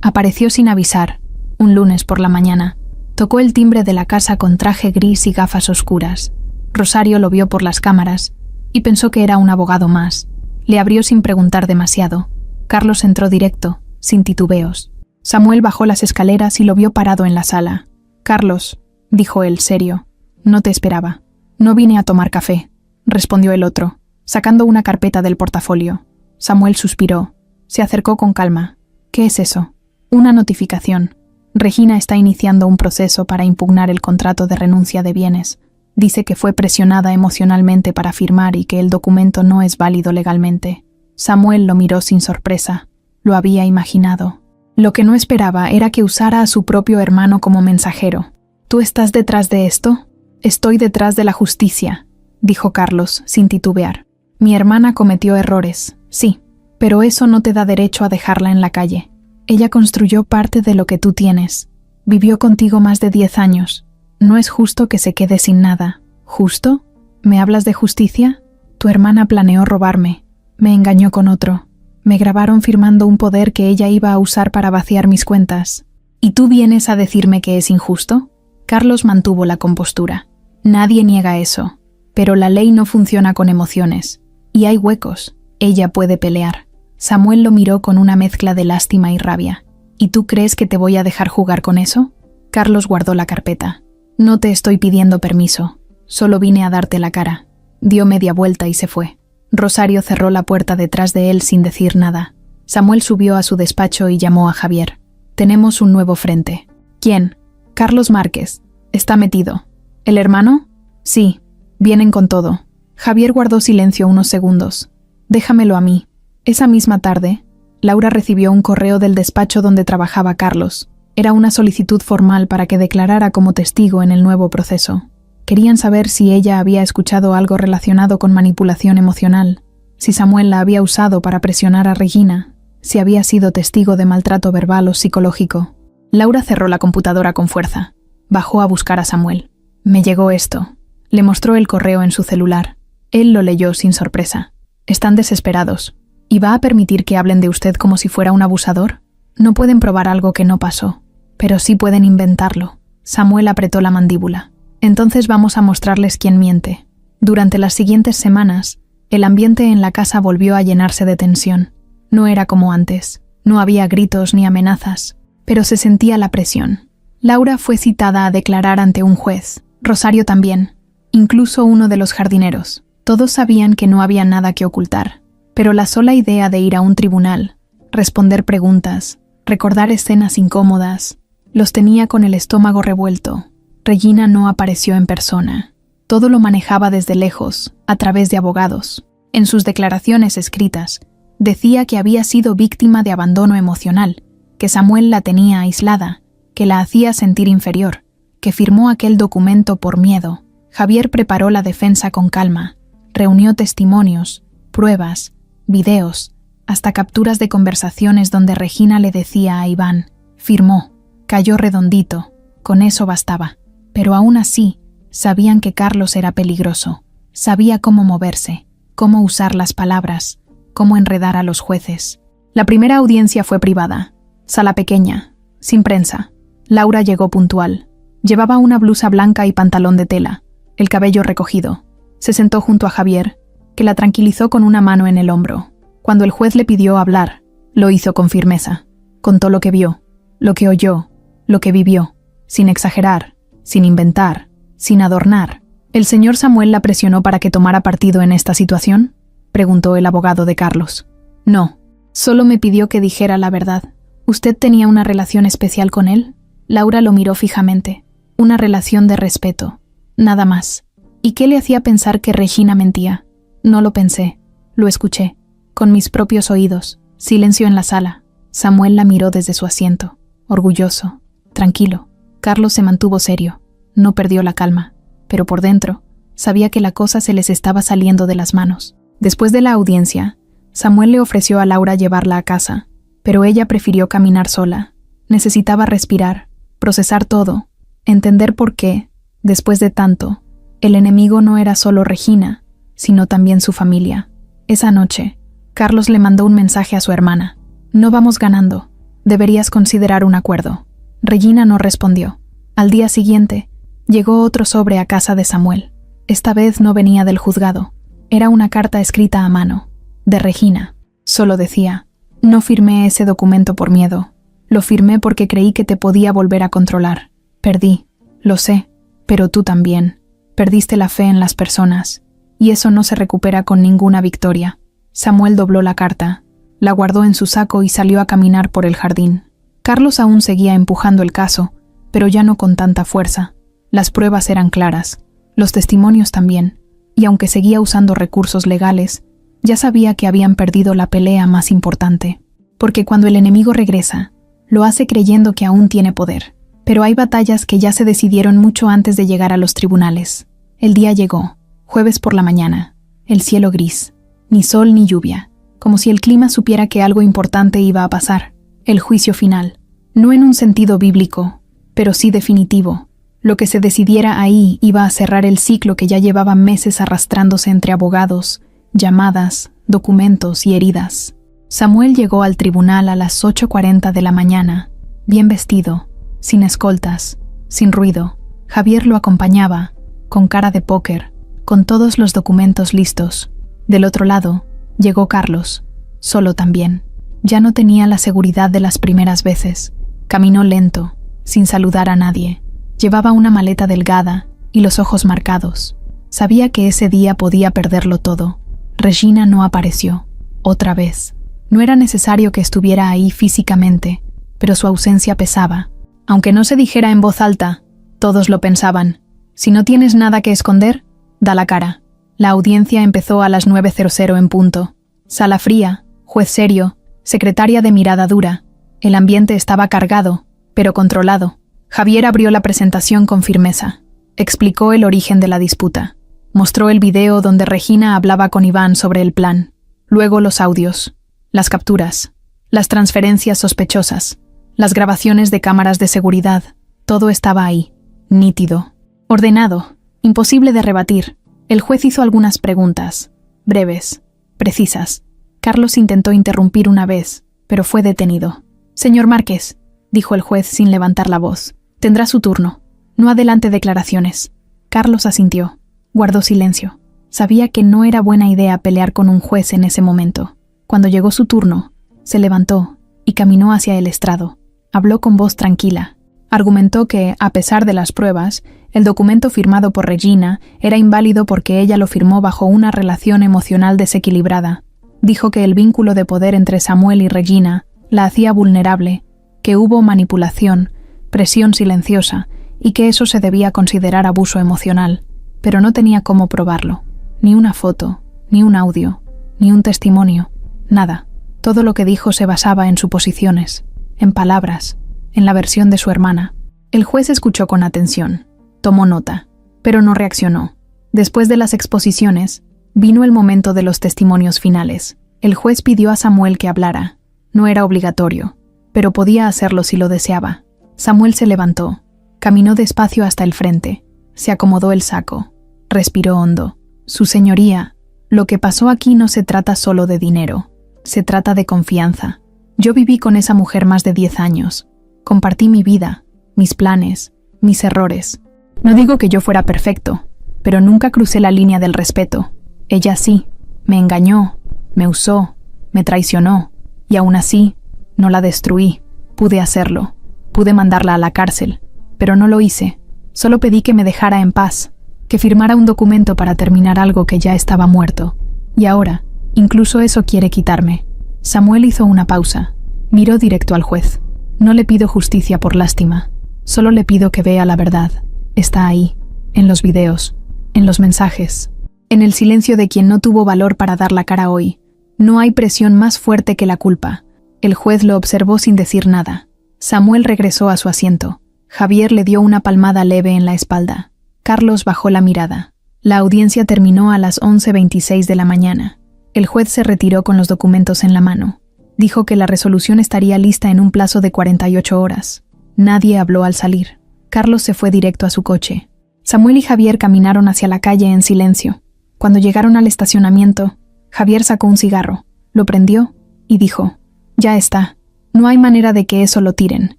Apareció sin avisar, un lunes por la mañana. Tocó el timbre de la casa con traje gris y gafas oscuras. Rosario lo vio por las cámaras y pensó que era un abogado más. Le abrió sin preguntar demasiado. Carlos entró directo, sin titubeos. Samuel bajó las escaleras y lo vio parado en la sala. «Carlos», dijo él serio, «no te esperaba». «No vine a tomar café», respondió el otro, sacando una carpeta del portafolio. Samuel suspiró. Se acercó con calma. «¿Qué es eso?» «Una notificación. Regina está iniciando un proceso para impugnar el contrato de renuncia de bienes. Dice que fue presionada emocionalmente para firmar y que el documento no es válido legalmente». Samuel lo miró sin sorpresa. Lo había imaginado. Lo que no esperaba era que usara a su propio hermano como mensajero. «¿Tú estás detrás de esto?» «Estoy detrás de la justicia», dijo Carlos, sin titubear. «Mi hermana cometió errores, sí, pero eso no te da derecho a dejarla en la calle. Ella construyó parte de lo que tú tienes. Vivió contigo más de 10 años. No es justo que se quede sin nada». «¿Justo? ¿Me hablas de justicia? Tu hermana planeó robarme. Me engañó con otro. Me grabaron firmando un poder que ella iba a usar para vaciar mis cuentas. ¿Y tú vienes a decirme que es injusto?» Carlos mantuvo la compostura. «Nadie niega eso, pero la ley no funciona con emociones. Y hay huecos. Ella puede pelear». Samuel lo miró con una mezcla de lástima y rabia. «¿Y tú crees que te voy a dejar jugar con eso?» Carlos guardó la carpeta. «No te estoy pidiendo permiso. Solo vine a darte la cara». Dio media vuelta y se fue. Rosario cerró la puerta detrás de él sin decir nada. Samuel subió a su despacho y llamó a Javier. «Tenemos un nuevo frente». «¿Quién?» «Carlos Márquez. Está metido». «¿El hermano?» «Sí. Vienen con todo». Javier guardó silencio unos segundos. «Déjamelo a mí». Esa misma tarde, Laura recibió un correo del despacho donde trabajaba Carlos. Era una solicitud formal para que declarara como testigo en el nuevo proceso. Querían saber si ella había escuchado algo relacionado con manipulación emocional, si Samuel la había usado para presionar a Regina, si había sido testigo de maltrato verbal o psicológico. Laura cerró la computadora con fuerza. Bajó a buscar a Samuel. «Me llegó esto». Le mostró el correo en su celular. Él lo leyó sin sorpresa. «Están desesperados. ¿Y va a permitir que hablen de usted como si fuera un abusador? No pueden probar algo que no pasó, pero sí pueden inventarlo». Samuel apretó la mandíbula. «Entonces vamos a mostrarles quién miente». Durante las siguientes semanas, el ambiente en la casa volvió a llenarse de tensión. No era como antes. No había gritos ni amenazas, pero se sentía la presión. Laura fue citada a declarar ante un juez. Rosario también. Incluso uno de los jardineros. Todos sabían que no había nada que ocultar. Pero la sola idea de ir a un tribunal, responder preguntas, recordar escenas incómodas, los tenía con el estómago revuelto. Regina no apareció en persona. Todo lo manejaba desde lejos, a través de abogados. En sus declaraciones escritas, decía que había sido víctima de abandono emocional, que Samuel la tenía aislada, que la hacía sentir inferior, que firmó aquel documento por miedo. Javier preparó la defensa con calma, reunió testimonios, pruebas, videos, hasta capturas de conversaciones donde Regina le decía a Iván, firmó, cayó redondito, con eso bastaba. Pero aún así, sabían que Carlos era peligroso, sabía cómo moverse, cómo usar las palabras, cómo enredar a los jueces. La primera audiencia fue privada, sala pequeña, sin prensa. Laura llegó puntual. Llevaba una blusa blanca y pantalón de tela, el cabello recogido. Se sentó junto a Javier, que la tranquilizó con una mano en el hombro. Cuando el juez le pidió hablar, lo hizo con firmeza. Contó lo que vio, lo que oyó, lo que vivió, sin exagerar, sin inventar, sin adornar. ¿El señor Samuel la presionó para que tomara partido en esta situación?, preguntó el abogado de Carlos. No, solo me pidió que dijera la verdad. ¿Usted tenía una relación especial con él? Laura lo miró fijamente. Una relación de respeto, nada más. ¿Y qué le hacía pensar que Regina mentía? No lo pensé, lo escuché, con mis propios oídos. Silencio en la sala. Samuel la miró desde su asiento, orgulloso, tranquilo. Carlos se mantuvo serio, no perdió la calma, pero por dentro sabía que la cosa se les estaba saliendo de las manos. Después de la audiencia, Samuel le ofreció a Laura llevarla a casa, pero ella prefirió caminar sola. Necesitaba respirar, procesar todo, entender por qué, después de tanto, el enemigo no era solo Regina, sino también su familia. Esa noche, Carlos le mandó un mensaje a su hermana. No vamos ganando. Deberías considerar un acuerdo. Regina no respondió. Al día siguiente, llegó otro sobre a casa de Samuel. Esta vez no venía del juzgado. Era una carta escrita a mano, de Regina. Solo decía: no firmé ese documento por miedo. Lo firmé porque creí que te podía volver a controlar. Perdí, lo sé, pero tú también. Perdiste la fe en las personas, y eso no se recupera con ninguna victoria. Samuel dobló la carta, la guardó en su saco y salió a caminar por el jardín. Carlos aún seguía empujando el caso, pero ya no con tanta fuerza. Las pruebas eran claras, los testimonios también, y aunque seguía usando recursos legales, ya sabía que habían perdido la pelea más importante. Porque cuando el enemigo regresa, lo hace creyendo que aún tiene poder. Pero hay batallas que ya se decidieron mucho antes de llegar a los tribunales. El día llegó, jueves por la mañana, el cielo gris, ni sol ni lluvia, como si el clima supiera que algo importante iba a pasar. El juicio final, no en un sentido bíblico, pero sí definitivo. Lo que se decidiera ahí iba a cerrar el ciclo que ya llevaba meses arrastrándose entre abogados, llamadas, documentos y heridas. Samuel llegó al tribunal a las 8:40 de la mañana, bien vestido, sin escoltas, sin ruido. Javier lo acompañaba, con cara de póker, con todos los documentos listos. Del otro lado, llegó Carlos, solo también. Ya no tenía la seguridad de las primeras veces. Caminó lento, sin saludar a nadie. Llevaba una maleta delgada y los ojos marcados. Sabía que ese día podía perderlo todo. Regina no apareció. Otra vez. No era necesario que estuviera ahí físicamente, pero su ausencia pesaba. Aunque no se dijera en voz alta, todos lo pensaban. Si no tienes nada que esconder, da la cara. La audiencia empezó a las 9:00 en punto. Sala fría, juez serio, secretaria de mirada dura. El ambiente estaba cargado, pero controlado. Javier abrió la presentación con firmeza. Explicó el origen de la disputa. Mostró el video donde Regina hablaba con Iván sobre el plan. Luego los audios, las capturas, las transferencias sospechosas, las grabaciones de cámaras de seguridad. Todo estaba ahí, nítido, ordenado, imposible de rebatir. El juez hizo algunas preguntas, breves, precisas. Carlos intentó interrumpir una vez, pero fue detenido. «Señor Márquez», dijo el juez sin levantar la voz, «tendrá su turno. No adelante declaraciones». Carlos asintió. Guardó silencio. Sabía que no era buena idea pelear con un juez en ese momento. Cuando llegó su turno, se levantó y caminó hacia el estrado. Habló con voz tranquila. Argumentó que, a pesar de las pruebas, el documento firmado por Regina era inválido porque ella lo firmó bajo una relación emocional desequilibrada. Dijo que el vínculo de poder entre Samuel y Regina la hacía vulnerable, que hubo manipulación, presión silenciosa y que eso se debía considerar abuso emocional, pero no tenía cómo probarlo. Ni una foto, ni un audio, ni un testimonio, nada. Todo lo que dijo se basaba en suposiciones, en palabras, en la versión de su hermana. El juez escuchó con atención, tomó nota, pero no reaccionó. Después de las exposiciones, vino el momento de los testimonios finales. El juez pidió a Samuel que hablara. No era obligatorio, pero podía hacerlo si lo deseaba. Samuel se levantó, caminó despacio hasta el frente, se acomodó el saco, respiró hondo. Su señoría, lo que pasó aquí no se trata solo de dinero, se trata de confianza. Yo viví con esa mujer más de 10 años. Compartí mi vida, mis planes, mis errores. No digo que yo fuera perfecto, pero nunca crucé la línea del respeto. Ella sí. Me engañó, me usó, me traicionó, y aún así, no la destruí. Pude hacerlo. Pude mandarla a la cárcel, pero no lo hice. Solo pedí que me dejara en paz, que firmara un documento para terminar algo que ya estaba muerto. Y ahora, incluso eso quiere quitarme. Samuel hizo una pausa. Miró directo al juez. No le pido justicia por lástima. Solo le pido que vea la verdad. Está ahí, en los videos, en los mensajes, en el silencio de quien no tuvo valor para dar la cara hoy. No hay presión más fuerte que la culpa. El juez lo observó sin decir nada. Samuel regresó a su asiento. Javier le dio una palmada leve en la espalda. Carlos bajó la mirada. La audiencia terminó a las 11:26 de la mañana. El juez se retiró con los documentos en la mano. Dijo que la resolución estaría lista en un plazo de 48 horas. Nadie habló al salir. Carlos se fue directo a su coche. Samuel y Javier caminaron hacia la calle en silencio. Cuando llegaron al estacionamiento, Javier sacó un cigarro, lo prendió y dijo: «Ya está. No hay manera de que eso lo tiren.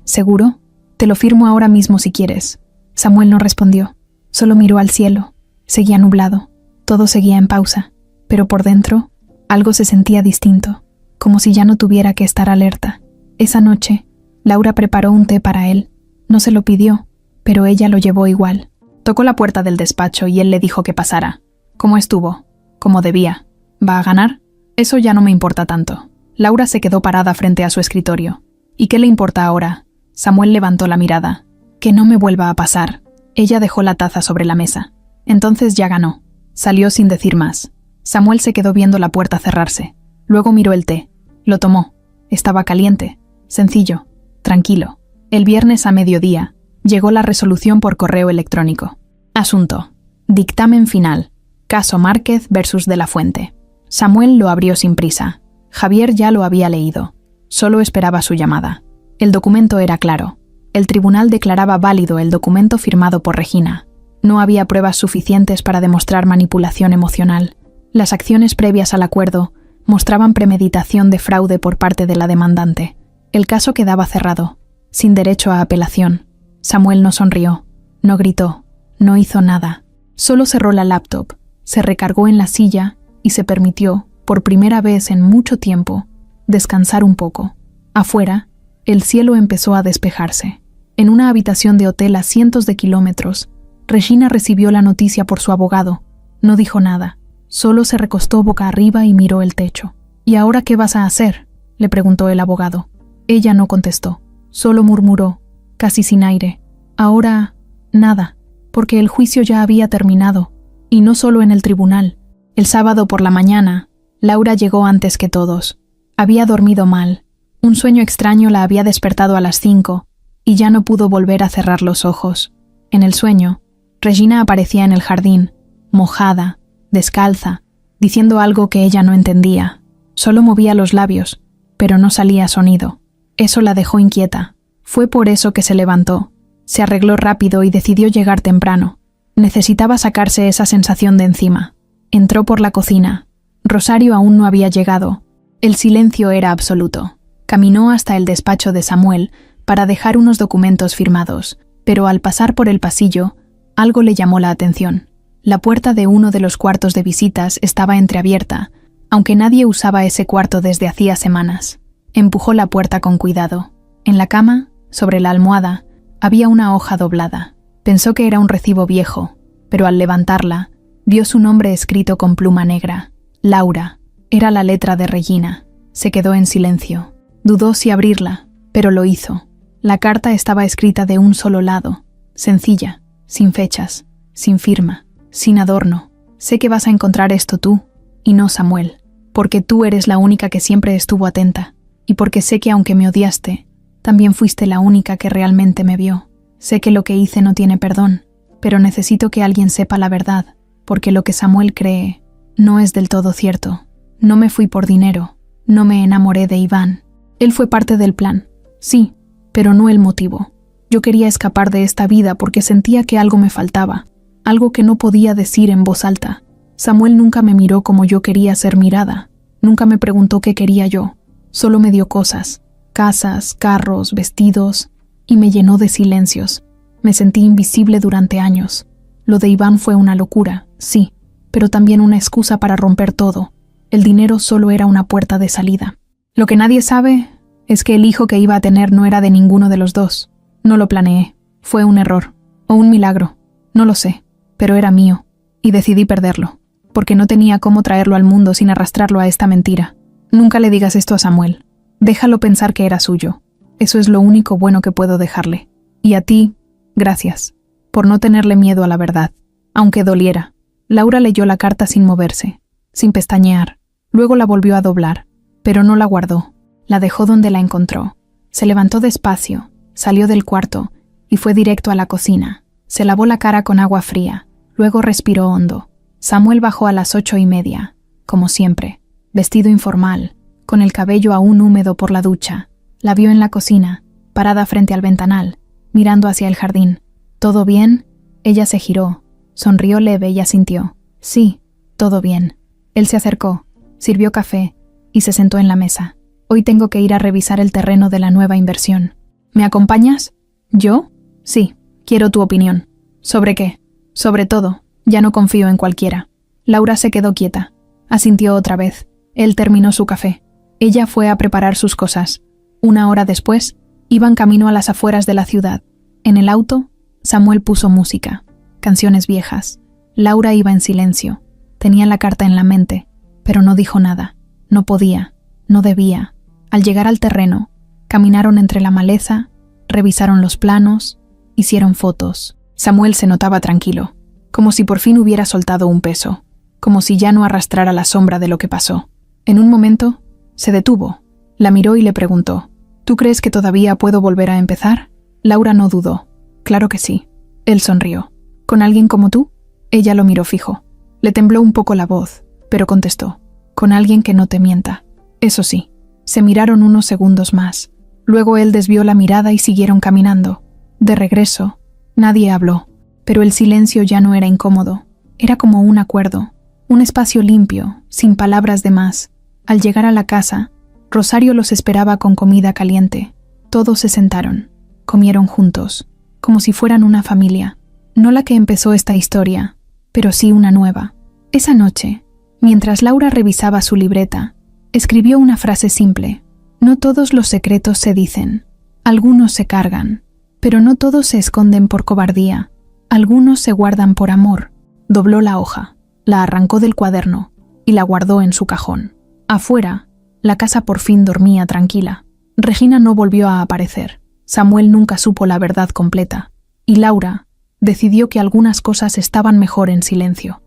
¿Seguro? Te lo firmo ahora mismo si quieres». Samuel no respondió. Solo miró al cielo. Seguía nublado. Todo seguía en pausa. Pero por dentro, algo se sentía distinto, como si ya no tuviera que estar alerta. Esa noche, Laura preparó un té para él. No se lo pidió, pero ella lo llevó igual. Tocó la puerta del despacho y él le dijo que pasara. ¿Cómo estuvo? Como debía. ¿Va a ganar? Eso ya no me importa tanto. Laura se quedó parada frente a su escritorio. ¿Y qué le importa ahora? Samuel levantó la mirada. Que no me vuelva a pasar. Ella dejó la taza sobre la mesa. Entonces ya ganó. Salió sin decir más. Samuel se quedó viendo la puerta cerrarse. Luego miró el té. Lo tomó. Estaba caliente. Sencillo. Tranquilo. El viernes a mediodía llegó la resolución por correo electrónico. Asunto: dictamen final. Caso Márquez versus De la Fuente. Samuel lo abrió sin prisa. Javier ya lo había leído. Solo esperaba su llamada. El documento era claro. El tribunal declaraba válido el documento firmado por Regina. No había pruebas suficientes para demostrar manipulación emocional. Las acciones previas al acuerdo mostraban premeditación de fraude por parte de la demandante. El caso quedaba cerrado, sin derecho a apelación. Samuel no sonrió, no gritó, no hizo nada. Solo cerró la laptop, se recargó en la silla y se permitió, por primera vez en mucho tiempo, descansar un poco. Afuera, el cielo empezó a despejarse. En una habitación de hotel a cientos de kilómetros, Regina recibió la noticia por su abogado. No dijo nada, solo se recostó boca arriba y miró el techo. «¿Y ahora qué vas a hacer?», le preguntó el abogado. Ella no contestó, solo murmuró, casi sin aire: «Ahora, nada», porque el juicio ya había terminado, y no solo en el tribunal. El sábado por la mañana, Laura llegó antes que todos. Había dormido mal. Un sueño extraño la había despertado a las 5, y ya no pudo volver a cerrar los ojos. En el sueño, Regina aparecía en el jardín, mojada, descalza, diciendo algo que ella no entendía. Solo movía los labios, pero no salía sonido. Eso la dejó inquieta. Fue por eso que se levantó. Se arregló rápido y decidió llegar temprano. Necesitaba sacarse esa sensación de encima. Entró por la cocina. Rosario aún no había llegado. El silencio era absoluto. Caminó hasta el despacho de Samuel para dejar unos documentos firmados, pero al pasar por el pasillo, algo le llamó la atención. La puerta de uno de los cuartos de visitas estaba entreabierta, aunque nadie usaba ese cuarto desde hacía semanas. Empujó la puerta con cuidado. En la cama, sobre la almohada, había una hoja doblada. Pensó que era un recibo viejo, pero al levantarla, vio su nombre escrito con pluma negra. Laura. Era la letra de Regina. Se quedó en silencio. Dudó si abrirla, pero lo hizo. La carta estaba escrita de un solo lado, sencilla, sin fechas, sin firma, sin adorno. «Sé que vas a encontrar esto tú, y no Samuel, porque tú eres la única que siempre estuvo atenta, y porque sé que aunque me odiaste, también fuiste la única que realmente me vio. Sé que lo que hice no tiene perdón, pero necesito que alguien sepa la verdad, porque lo que Samuel cree no es del todo cierto. No me fui por dinero, no me enamoré de Iván. Él fue parte del plan, sí, pero no el motivo. Yo quería escapar de esta vida porque sentía que algo me faltaba, algo que no podía decir en voz alta. Samuel nunca me miró como yo quería ser mirada, nunca me preguntó qué quería yo, solo me dio cosas, casas, carros, vestidos, y me llenó de silencios. Me sentí invisible durante años. Lo de Iván fue una locura, sí, pero también una excusa para romper todo. El dinero solo era una puerta de salida. Lo que nadie sabe es que el hijo que iba a tener no era de ninguno de los dos. No lo planeé. Fue un error. O un milagro. No lo sé. Pero era mío. Y decidí perderlo. Porque no tenía cómo traerlo al mundo sin arrastrarlo a esta mentira. Nunca le digas esto a Samuel. Déjalo pensar que era suyo. Eso es lo único bueno que puedo dejarle. Y a ti, gracias. Por no tenerle miedo a la verdad. Aunque doliera. Laura leyó la carta sin moverse. Sin pestañear. Luego la volvió a doblar. Pero no la guardó. La dejó donde la encontró. Se levantó despacio. Salió del cuarto. Y fue directo a la cocina. Se lavó la cara con agua fría. Luego respiró hondo. Samuel bajó a las 8:30, como siempre, vestido informal, con el cabello aún húmedo por la ducha. La vio en la cocina, parada frente al ventanal, mirando hacia el jardín. ¿Todo bien? Ella se giró, sonrió leve y asintió. Sí, todo bien. Él se acercó, sirvió café y se sentó en la mesa. Hoy tengo que ir a revisar el terreno de la nueva inversión. ¿Me acompañas? ¿Yo? Sí, quiero tu opinión. ¿Sobre qué? Sobre todo. Ya no confío en cualquiera. Laura se quedó quieta. Asintió otra vez. Él terminó su café. Ella fue a preparar sus cosas. 1 hora después, iban camino a las afueras de la ciudad. En el auto, Samuel puso música. Canciones viejas. Laura iba en silencio. Tenía la carta en la mente, pero no dijo nada. No podía. No debía. Al llegar al terreno, caminaron entre la maleza, revisaron los planos, hicieron fotos. Samuel se notaba tranquilo. Como si por fin hubiera soltado un peso, como si ya no arrastrara la sombra de lo que pasó. En un momento, se detuvo, la miró y le preguntó, ¿tú crees que todavía puedo volver a empezar? Laura no dudó. Claro que sí. Él sonrió. ¿Con alguien como tú? Ella lo miró fijo. Le tembló un poco la voz, pero contestó, con alguien que no te mienta. Eso sí. Se miraron unos segundos más. Luego él desvió la mirada y siguieron caminando. De regreso, nadie habló. Pero el silencio ya no era incómodo. Era como un acuerdo, un espacio limpio, sin palabras de más. Al llegar a la casa, Rosario los esperaba con comida caliente. Todos se sentaron, comieron juntos, como si fueran una familia. No la que empezó esta historia, pero sí una nueva. Esa noche, mientras Laura revisaba su libreta, escribió una frase simple. No todos los secretos se dicen. Algunos se cargan, pero no todos se esconden por cobardía. Algunos se guardan por amor. Dobló la hoja, la arrancó del cuaderno y la guardó en su cajón. Afuera, la casa por fin dormía tranquila. Regina no volvió a aparecer. Samuel nunca supo la verdad completa. Y Laura decidió que algunas cosas estaban mejor en silencio.